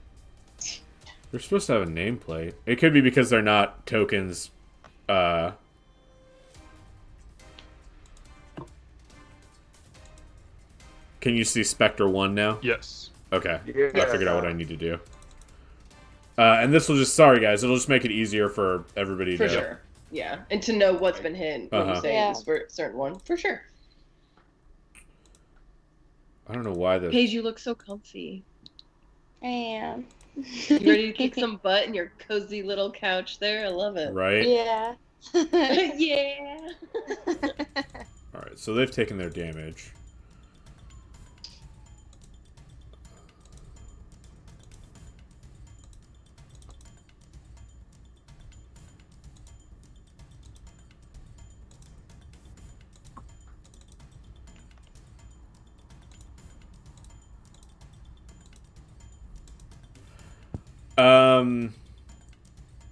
They're supposed to have a nameplate. It could be because they're not tokens. Can you see Spectre 1 now? Yes. Okay. Yeah. I figured out what I need to do. And this will just, sorry guys, it'll just make it easier for everybody For to... sure. Yeah. And to know what's been hit when you say Yeah. this for a certain one. For sure. I don't know why the... Paige, you look so comfy. I am. You ready to kick some butt in your cozy little couch there? I love it. Right? Yeah. Yeah. Alright, so they've taken their damage.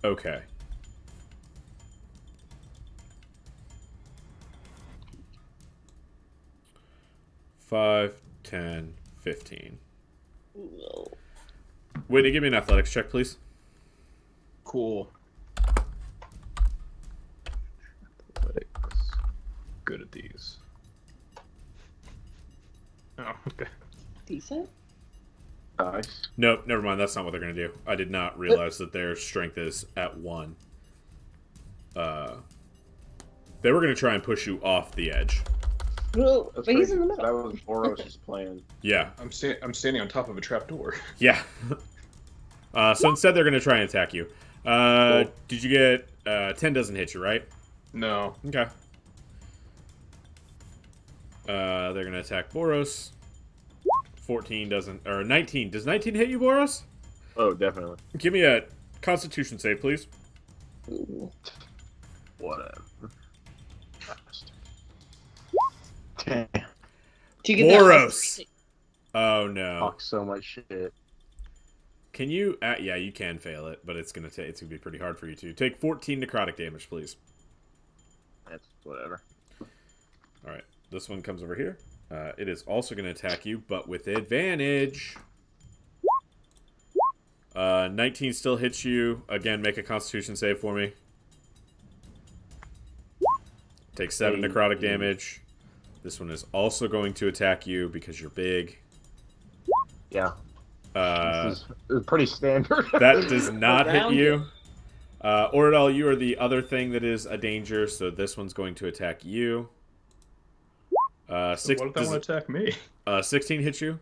Okay. Five, 10, 15. Whoa. Whitney, give me an athletics check, please. Cool. Athletics. Good at these. Oh, okay. Decent. Nice. Nope, never mind. That's not what they're going to do. I did not realize that their strength is at 1. They were going to try and push you off the edge. Whoa, That's but he's crazy. in the middle. That was Boros' plan. Yeah. I'm standing on top of a trapdoor. Yeah. So instead, they're going to try and attack you. Cool. Did you get... 10 doesn't hit you, right? No. Okay. They're going to attack Boros. 14 doesn't... Or 19. Does 19 hit you, Boros? Oh, definitely. Give me a Constitution save, please. Ooh. Whatever. 10. Do you get Boros! that? Oh, no. Talk so much shit. Can you... yeah, you can fail it, but it's gonna be pretty hard for you to. Take 14 necrotic damage, please. That's whatever. Alright, this one comes over here. It is also going to attack you, but with advantage. 19 still hits you. Again, make a Constitution save for me. Take 7 necrotic damage. This one is also going to attack you because you're big. Yeah. This is pretty standard. That does not hit Around you. Oradal, you are the other thing that is a danger, so this one's going to attack you. So what if they want to attack me? 16 hits you?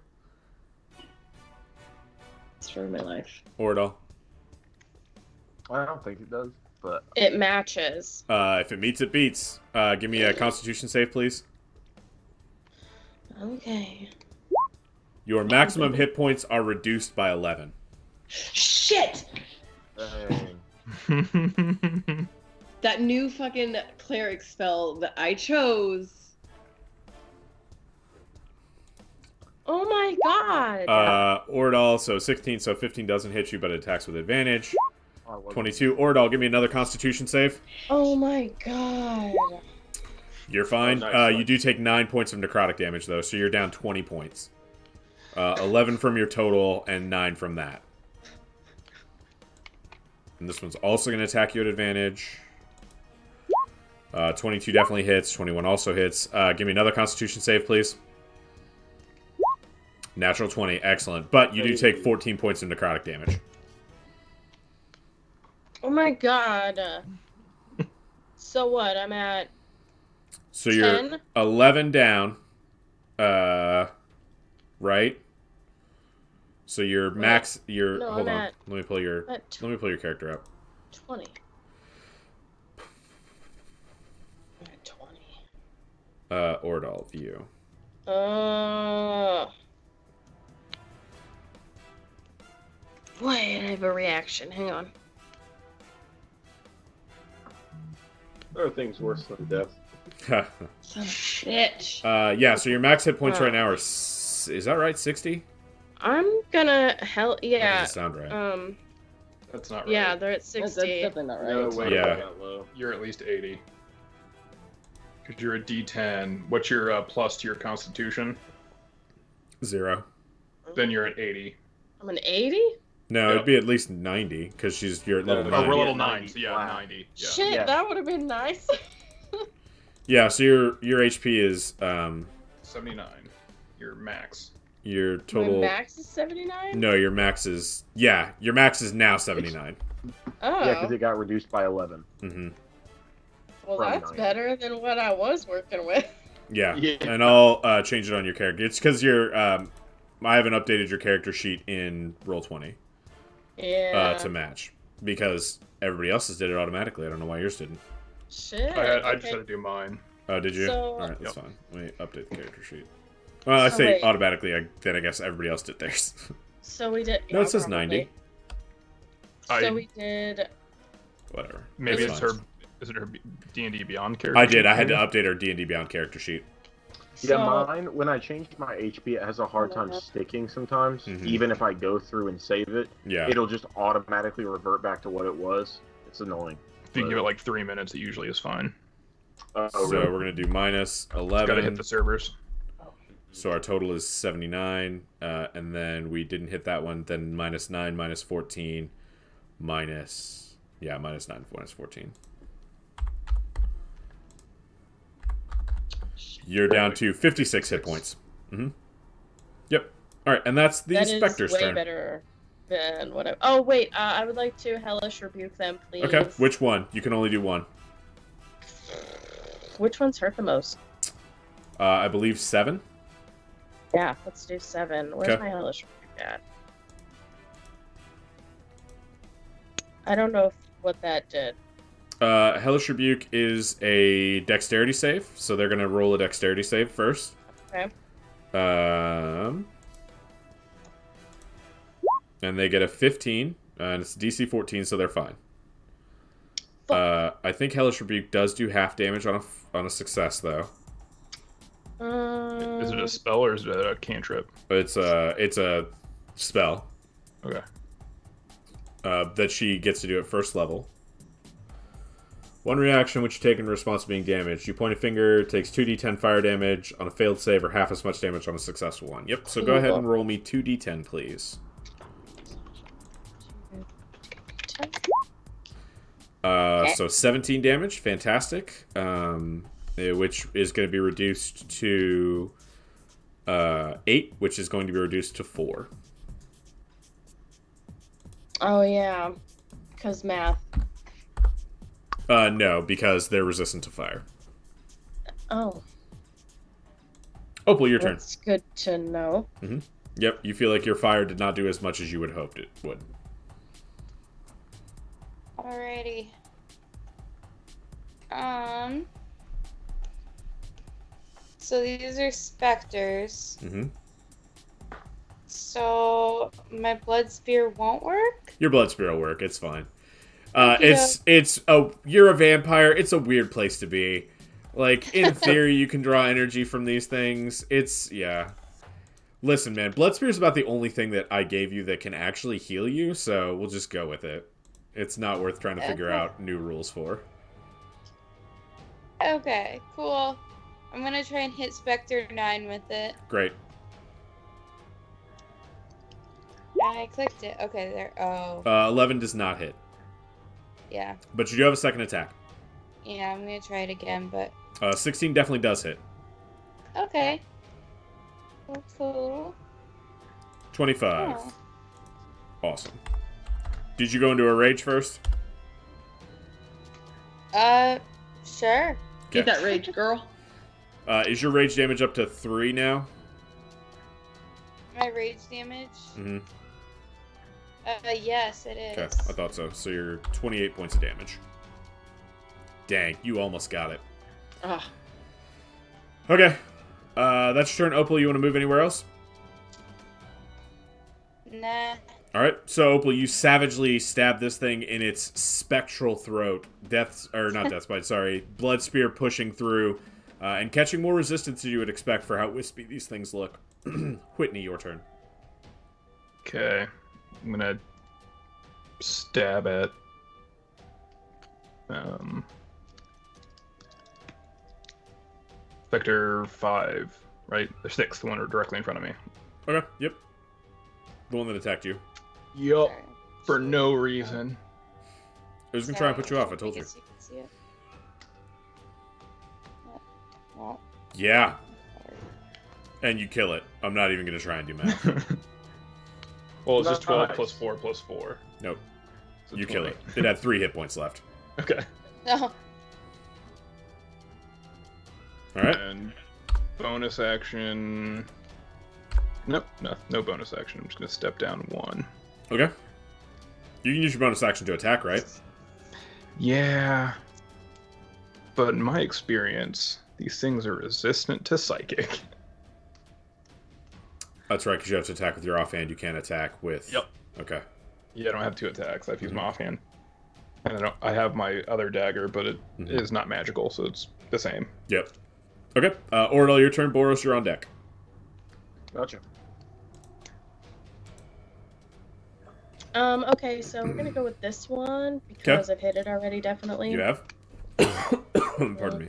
It's for my life. Oradal. I don't think it does, but It matches. If it meets, it beats. Give me a Constitution save, please. Okay. Your maximum hit points are reduced by 11. Shit! dang. That new fucking cleric spell that I chose. Oh my god. Oradal, so 16, so 15 doesn't hit you, but it attacks with advantage. I wasn't- 22. Oradal, give me another Constitution save. Oh my god. You're fine. Oh, nice. You do take 9 points of necrotic damage, though, so you're down 20 points. 11 from your total, and 9 from that. And this one's also going to attack you at advantage. 22 definitely hits. 21 also hits. Give me another Constitution save, please. Natural 20. Excellent. But you do take 14 points of necrotic damage. Oh my god. So what? I'm at So you're 10? 11 down. Right? So your max... Your no, hold I'm on. at- Let me pull your at character up. 20. I'm at 20. Ordal view. Wait, I have a reaction. Hang on. There are things worse than death. Son of a bitch. Yeah, so your max hit points right now are... Is that right? 60? I'm gonna That yeah. doesn't sound right. That's not right. Yeah, they're at That's 60. definitely not right. No way. Yeah. That low. You're at least 80. Because you're a D10. What's your plus to your Constitution? 0. Then you're at 80. I'm an 80? No, Yep. it'd be at least 90, because you're at level No, 9. Oh, we're level Yeah, 9, 90. so yeah, Wow. 90. Yeah. Shit, Yeah. that would have been nice. Yeah, so your HP is... 79. Your max. your total... My max is 79? No, your max is... Yeah, your max is now 79. Oh. Yeah, because it got reduced by 11. Mm-hmm. Well, from that's 90. better than what I was working with. Yeah. Yeah. And I'll change it on your character. It's because you're... I haven't updated your character sheet in Roll20. Yeah. to match because everybody else's did it automatically. I don't know why yours didn't. Shit. I just had to do mine. Oh, did you? So- All right, that's Yep. fine. Let me update the character sheet. Well, I So say wait. automatically. Then I guess everybody else did theirs. So we did. No, yeah, it says probably. 90. So we did. Whatever. Maybe That's it's fine. her. Is it her D&D Beyond character? I did. I had to maybe? update our D&D Beyond character sheet. Yeah, So, mine, when I change my HP, it has a hard time sticking sometimes. Mhm. Even if I go through and save it, Yeah. it'll just automatically revert back to what it was. It's annoying. If you give it like 3 minutes, it usually is fine. Oh, So really? we're gonna do minus Gotta hit 11. the servers. So our total is 79, and then we didn't hit that one. Then minus 9, minus 14, minus 9, minus 14. You're down to 56 hit points. Mm-hmm. Yep. All right, and that's the that is Spectre's way turn. better than whatever. Oh wait, I would like to hellish rebuke them, please. Okay, which one? You can only do one. Which ones hurt the most? I believe 7. Yeah, let's do 7. Where's Okay. my hellish rebuke at? I don't know what that did. Hellish Rebuke is a dexterity save, so they're going to roll a dexterity save first. Okay. And they get a 15, and it's DC 14, so they're fine. I think Hellish Rebuke does do half damage on a success, though. Is it a spell or is it a cantrip? It's a spell Okay. that she gets to do at first level. One reaction which you take in response to being damaged. You point a finger, takes 2d10 fire damage on a failed save or half as much damage on a successful one. Yep, so go ahead and roll me 2d10, please. So 17 damage, fantastic. Which is going to be reduced to 8, which is going to be reduced to 4. Oh yeah, because math. No, because they're resistant to fire. Oh, Opal, your turn. that's good to know. Yep, you feel like your fire did not do as much as you would hoped it would. Alrighty. So these are specters. Mm-hmm. So my blood spear won't work? Your blood spear will work. It's fine. Okey-doke. You're a vampire. It's a weird place to be. Like, in theory, you can draw energy from these things. Yeah. Listen, man, blood spear is about the only thing that I gave you that can actually heal you, so we'll just go with it. It's not worth trying to figure Okay. out new rules for. Okay, cool. I'm gonna try and hit Spectre 9 with it. Great. I clicked it. Okay, there. Oh, 11 does not hit. yeah. But you do have a second attack. Yeah, I'm gonna try it again, but 16 definitely does hit. okay. Cool. 25. Oh. Awesome. Did you go into a rage first? Sure. Get that rage, girl. Is your rage damage up to 3 now? My rage damage? Mm-hmm. Yes, it is. Okay, I thought so. So you're 28 points of damage. Dang, you almost got it. Ah, Okay. That's your turn. Opal, you want to move anywhere else? Nah. Alright, so Opal, you savagely stab this thing in its spectral throat. Blood spear pushing through, and catching more resistance than you would expect for how wispy these things look. Whitney, your turn. Okay. I'm gonna stab at Spectre 5, right? The 6th, the one directly in front of me. Okay, yep. The one that attacked you. Yup. Sorry. For no reason. I was going to try and put you off, I told you. So you can see it. Well, Yeah. And you kill it. I'm not even going to try and do math. Well, it's just 12 Nice. plus 4 plus 4. Nope. So You kill 20. it. It had 3 hit points left. Okay. no. Alright. And bonus action. Nope, no bonus action. I'm just gonna step down 1. Okay. You can use your bonus action to attack, right? Yeah. But in my experience, these things are resistant to psychic. That's right, because you have to attack with your offhand. You can't attack with... Yep. Okay. Yeah, I don't have 2 attacks. I've used my offhand. And I have my other dagger, but it is not magical, so it's the same. Yep. Okay. Oradal, your turn. Boros, you're on deck. Gotcha. Okay, so we're gonna go with this one because I've hit it already, definitely. You have? Pardon me.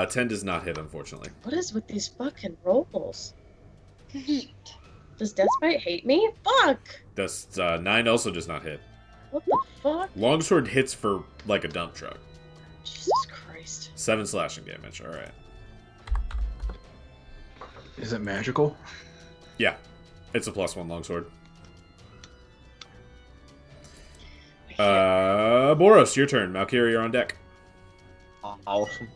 10 does not hit, unfortunately. What is with these fucking rolls? Does Deathbite hate me? Fuck! Does 9 also does not hit. What the fuck? Longsword hits for like a dump truck. Jesus Christ. 7 slashing damage. All right. Is it magical? Yeah. It's a +1 longsword. Boros, your turn. Valkyrie, you're on deck. Awesome.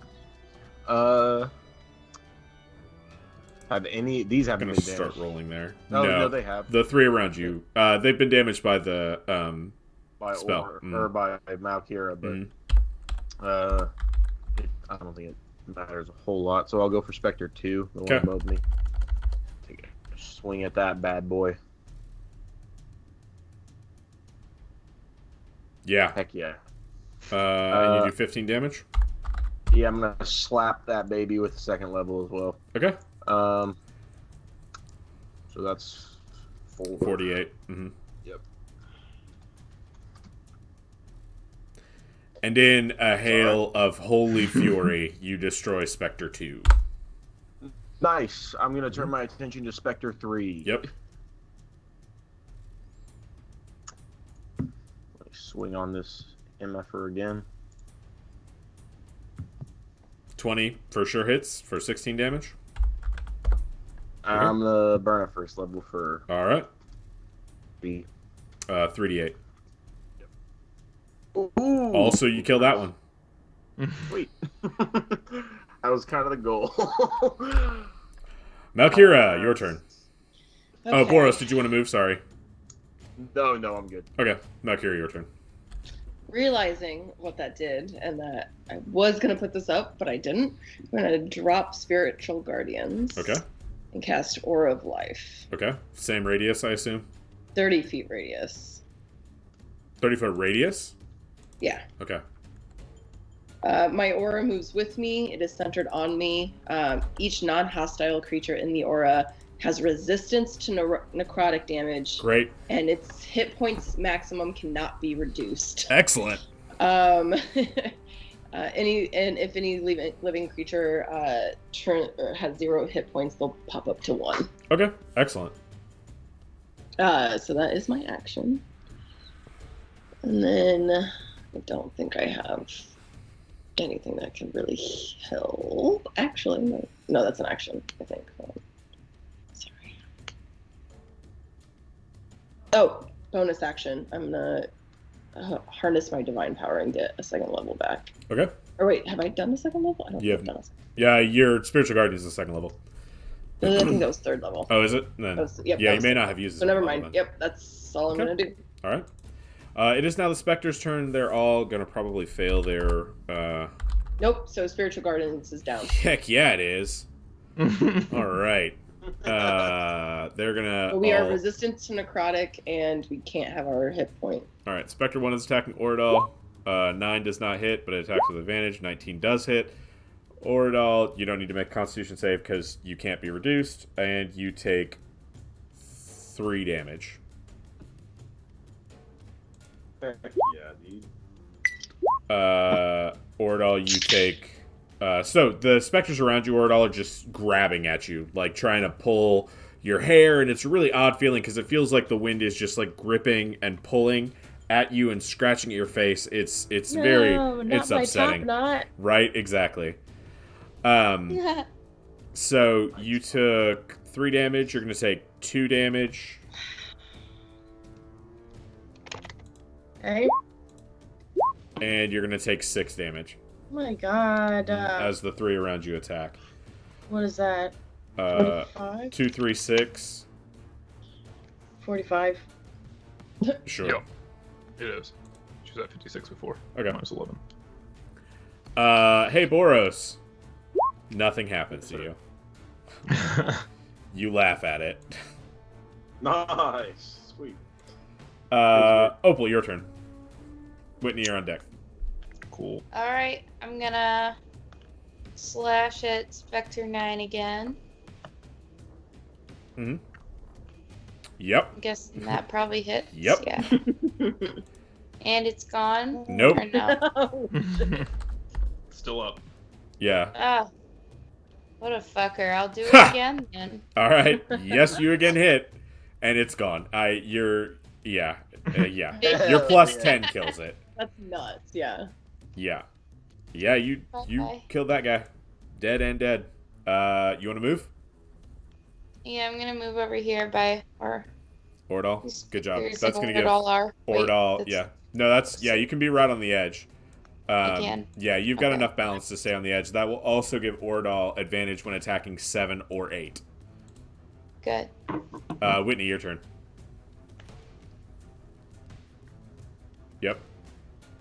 Have any... These I'm haven't going been to damaged. start rolling there. No, they have. The 3 around you. They've been damaged by the By spell. or by Malkira, but I don't think it matters a whole lot. So I'll go for Spectre 2, the one above me. Take a swing at that bad boy. Yeah. Heck yeah. And you do 15 damage? Yeah, I'm gonna slap that baby with the 2nd level as well. Okay. So that's 48. Yep. And in a hail of holy fury, you destroy Spectre 2. Nice. I'm gonna turn my attention to Spectre 3. Yep. Swing on this MFer again. 20 for sure hits for 16 damage. I'm the burn at 1st level for... All right. 3. 3d8. Ooh. Also, you kill that one. Sweet. That was kind of the goal. Malkira, your turn. Okay. Oh, Boros, did you want to move? Sorry. No, I'm good. Okay, Malkira, your turn. Realizing what that did and that I was going to put this up, but I didn't, I'm going to drop Spiritual Guardians. Okay. And cast Aura of Life. Okay. Same radius, I assume? 30 feet radius. 30-foot radius? Yeah. Okay. My aura moves with me. It is centered on me. Each non-hostile creature in the aura has resistance to necrotic damage. Great. And its hit points maximum cannot be reduced. Excellent. If any living creature has 0 hit points, they'll pop up to 1. Okay. Excellent. So that is my action. And then I don't think I have anything that can really help. Actually, no, that's an action, I think. Sorry. Oh, bonus action. I'm gonna harness my divine power and get a 2nd level back. Okay. Or wait, have I done the 2nd level? I don't think I've done a 2nd. Yeah, your Spiritual Guardian is the 2nd level. I think that was 3rd level. Oh, is it? Then, yeah, you may not have used it. So never mind. Yep, that's all I'm gonna do. All right. It is now the Spectre's turn. They're all gonna probably fail their. Nope. So Spiritual Guardians is down. Heck yeah, it is. All right. They're gonna. We are resistant to necrotic, and we can't have our hit point. All right. Spectre 1 is attacking Oradal. 9 does not hit, but it attacks with advantage. 19 does hit. Oradal, you don't need to make a Constitution save because you can't be reduced, and you take 3 damage. Yeah, dude. Oradal, you take... so, the specters around you, Oradal, are just grabbing at you, like trying to pull your hair, and it's a really odd feeling because it feels like the wind is just like gripping and pulling at you and scratching at your face. It's upsetting. Top knot. Right, exactly. So you took 3 damage. You're going to take 2 damage. Okay. And you're going to take 6 damage. Oh my god. As the 3 around you attack. What is that? 2, 3, 6. 45. Sure. Yep. It is. She was at 56 before. Okay. Minus 11. Hey, Boros. Nothing happens to you. You laugh at it. Nice. Sweet. Opal, your turn. Whitney, you're on deck. Cool. Alright, I'm gonna slash at Spectre 9 again. Mm-hmm. Yep. I'm guessing that probably hits. Yep. Yeah. And it's gone? Nope. Or no? Still up. Yeah. Oh. What a fucker. I'll do it Ha! again then. All right. Yes, you again hit, and it's gone. Your plus 10 kills it. That's nuts. Yeah. Yeah. Yeah, you Bye-bye. killed that guy. Dead and dead. You want to move? Yeah, I'm gonna move over here by our. Ordal? Good job. There's That's like going to give Ordal are. Wait, Ordal, that's- yeah. No, that's, yeah, you can be right on the edge. I can? Yeah, you've got Okay. enough balance to stay on the edge. That will also give Ordal advantage when attacking 7 or 8. Good. Whitney, your turn. Yep.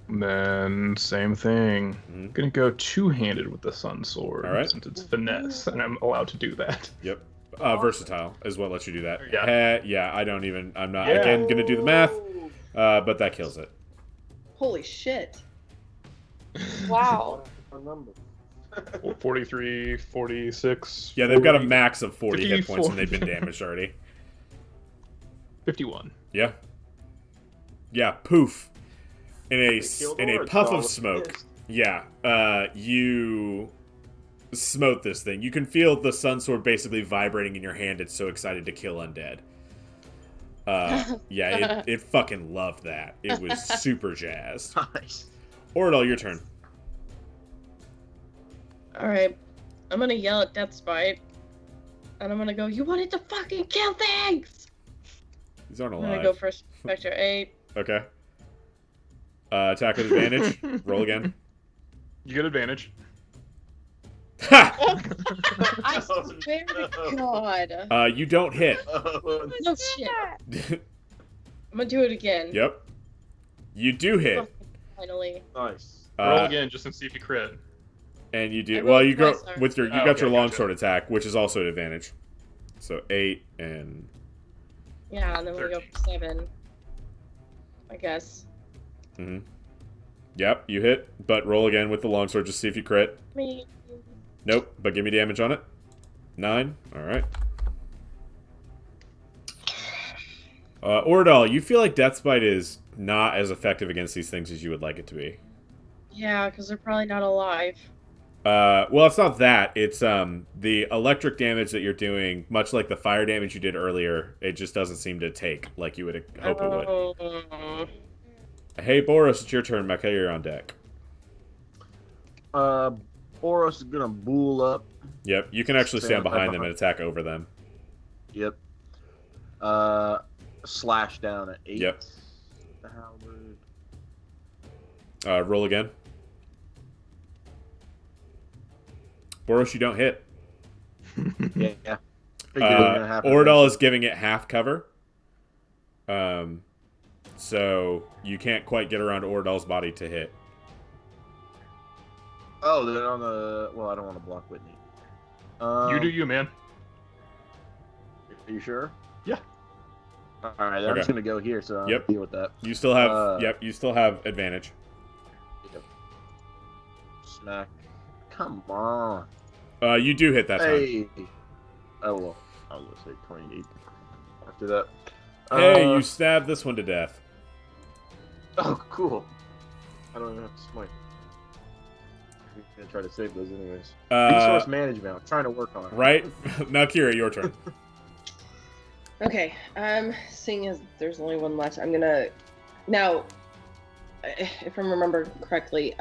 And then same thing. Mhm. Gonna go two-handed with the Sun Sword. All right. Since it's finesse, and I'm allowed to do that. Yep. Versatile is what lets you do that. Yeah. Yeah, I'm not, Yeah. again, going to do the math, but that kills it. Holy shit. Wow. Remember. 43, 46. Yeah, they've got a 40, max of 40 hit points, and 54. they've been damaged already. 51. Yeah. Yeah, poof. In They killed a Ordal puff of with smoke. this. Yeah, you smote this thing. You can feel the sun sword basically vibrating in your hand. It's so excited to kill undead. Yeah, it fucking loved that. It was super jazzed. Nice. Ordal, your turn. Alright. I'm gonna yell at Deathspite. And I'm gonna go, you wanted to fucking kill things! These aren't I'm alive. gonna go for Spectre 8. Okay. Attack with advantage. Roll again. You get advantage. Ha! I swear to God. You don't hit. No shit. I'm gonna do it again. Yep. You do hit. Finally. Nice. Roll again just to see if you crit. And you I do rolled well. You go twice already. with your. You Oh, got okay, your gotcha. longsword attack, which is also an advantage. So 8 and Yeah, and then we go 13. for 7. I guess. Yep, you hit. But roll again with the longsword. Just see if you crit. Me. Nope. But give me damage on it. 9. All right. Ordal, you feel like Deathspite is not as effective against these things as you would like it to be. Yeah, because they're probably not alive. Well, it's not that. It's the electric damage that you're doing, much like the fire damage you did earlier. It just doesn't seem to take like you would hope it would. Oh. Hey, Boros, it's your turn. Mecca, you're on deck. Boros is gonna bull up. Yep, you can actually stand Stand right behind them and behind. attack over them. Yep. Slash down at 8. Yep. The halberd. Roll again. Boros, you don't hit. Yeah. Figured it was gonna happen. Ordal is giving it half cover. So you can't quite get around Ordal's body to hit. Oh, they're on the. Well, I don't want to block Whitney. You do you, man. Are you sure? Yeah. All right, I'm Okay. just gonna go here, so I'll Yep. deal with that. You still have. Yep, you still have advantage. Smack. Come on. You do hit that time. Hey. Oh well, I was gonna say 28. After that. Hey, you stabbed this one to death. Oh, cool. I don't even have to smite. I'm gonna try to save those anyways. Resource management. I'm trying to work on it. Right? Now, Kira, your turn. Okay. Seeing as there's only one left, I'm gonna now. If I remember correctly,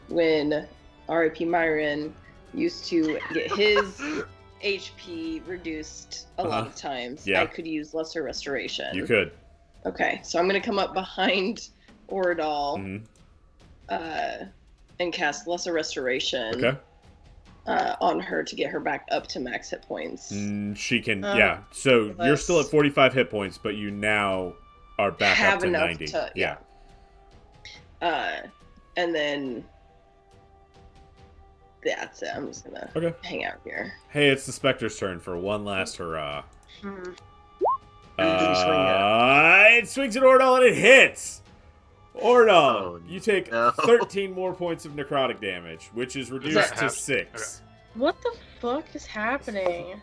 when R.I.P. Myron used to get his HP reduced a lot of times, Yeah. I could use Lesser Restoration. You could. Okay, so I'm gonna come up behind Ordal, Mhm. and cast Lesser Restoration. Okay. On her to get her back up to max hit points. She can. Yeah. So you're still at 45 hit points, but you now are back have up to enough 90. to Yeah. And then that's it. I'm just gonna hang out here. Hey, it's the Spectre's turn for one last hurrah. It swings at Ordal and it hits. Ordal, you take 13 more points of necrotic damage, which is reduced to 6. What the fuck is happening?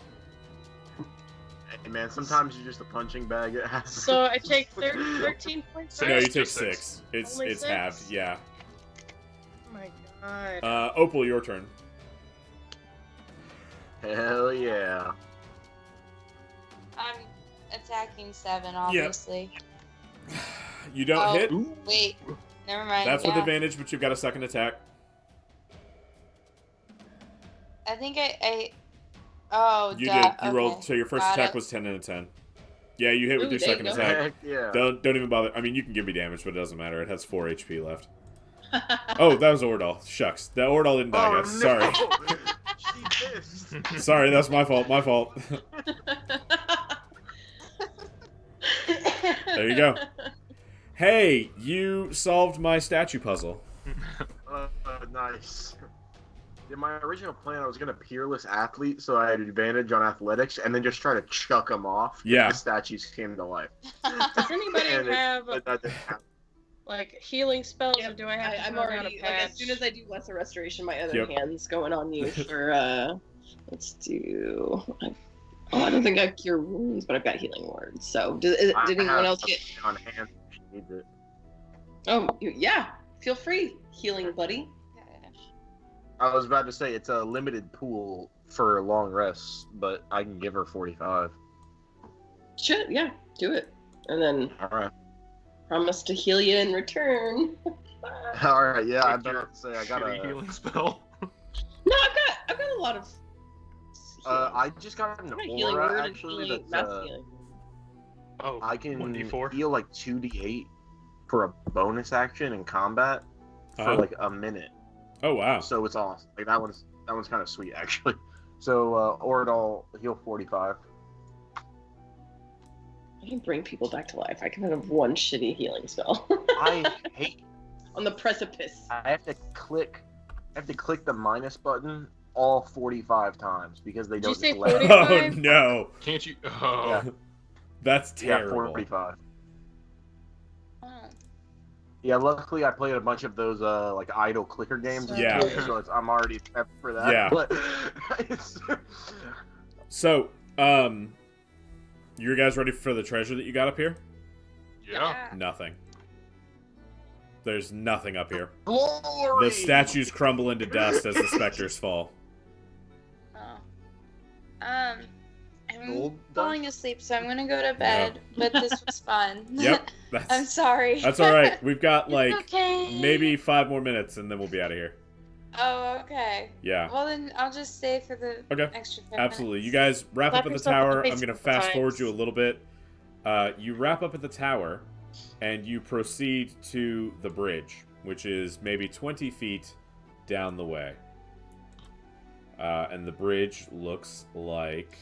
Hey man, sometimes you're just a punching bag. It has So I take 13 points. No, you take 6. It's Only 6? halved. Yeah. Oh my god. Opal, your turn. Hell yeah. I'm attacking 7, obviously. You don't hit. Wait, never mind. That's with advantage, but you've got a second attack. I think I oh, you did. You rolled. So your first attack was 10 and a 10. Yeah, you hit with your second attack. Heck yeah. Don't even bother. I mean, you can give me damage, but it doesn't matter. It has 4 HP left. Oh, that was Ordal. Shucks. That Ordal didn't die, guys. Sorry. She missed. Sorry, that's my fault. My fault. There you go. Hey, you solved my statue puzzle. Nice. In my original plan, I was gonna peerless athlete, so I had advantage on athletics, and then just try to chuck them off. Yeah. If the statues came to life. Does anybody have that didn't happen. like healing spells, or do I have to I'm turn down already a like, patch? as soon as I do lesser restoration, my other hand's going on you for let's do. I don't think I have cure wounds, but I've got healing words. So did anyone else get on hand? She needs it. Oh yeah, feel free, healing buddy. I was about to say it's a limited pool for long rests, but I can give her 45. Shit, yeah, do it, and then All right. promise to heal you in return. All right. Yeah, I'm about to say I got a healing spell. No, I've got a lot of. I just got an healing aura word, actually healing, that's mass healing. Oh, I can 1d4? heal like 2d8 for a bonus action in combat for like a minute. Oh wow! So it's awesome. Like that one's kind of sweet actually. So Ordal heal 45. I can bring people back to life. I can have one shitty healing spell. I hate. On the precipice. I have to click the minus button all 45 times because they Did you don't say just let me. 45? Oh no! Can't you? Oh. Yeah. That's Yeah, terrible. 45. Oh. Yeah, luckily I played a bunch of those like idle clicker games. Yeah. So I'm already prepped for that. Yeah. But So, you guys ready for the treasure that you got up here? Yeah. Nothing. There's nothing up here. Glory! The statues crumble into dust as the specters fall. Oh. I'm Gold falling asleep, so I'm gonna go to bed. But this was fun. Yep. I'm That's, sorry. that's all right. We've got It's like okay. maybe 5 more minutes and then we'll be out of here. Oh, okay. Yeah. Well, then I'll just stay for the Okay. extra 5 Absolutely. minutes. You guys wrap Slap up at the yourself on the tower. face I'm going to a couple fast forward times. you a little bit. You wrap up at the tower and you proceed to the bridge, which is maybe 20 feet down the way. And the bridge looks like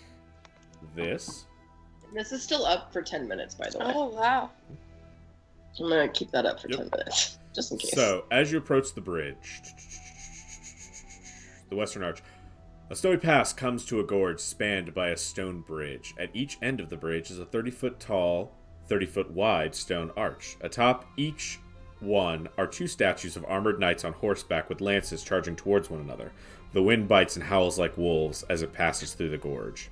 this. This is still up for 10 minutes, by the way. Oh, wow. I'm gonna keep that up for Yep. 10 minutes, just in case. So, as you approach the bridge, the western arch, a snowy pass comes to a gorge spanned by a stone bridge. At each end of the bridge is a 30-foot tall, 30-foot wide stone arch. Atop each one are 2 statues of armored knights on horseback with lances charging towards one another. The wind bites and howls like wolves as it passes through the gorge.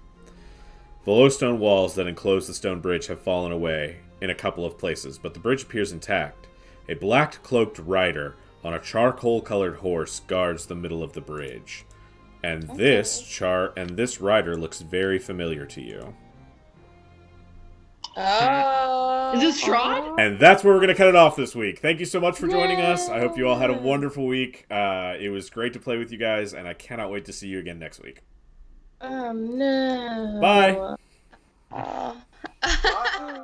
The low stone walls that enclose the stone bridge have fallen away in a couple of places, but the bridge appears intact. A black-cloaked rider on a charcoal-colored horse guards the middle of the bridge. And this rider looks very familiar to you. Oh. Is this Strahd? And that's where we're going to cut it off this week. Thank you so much for joining us. I hope you all had a wonderful week. It was great to play with you guys, and I cannot wait to see you again next week. Oh no. Bye. Oh. Bye.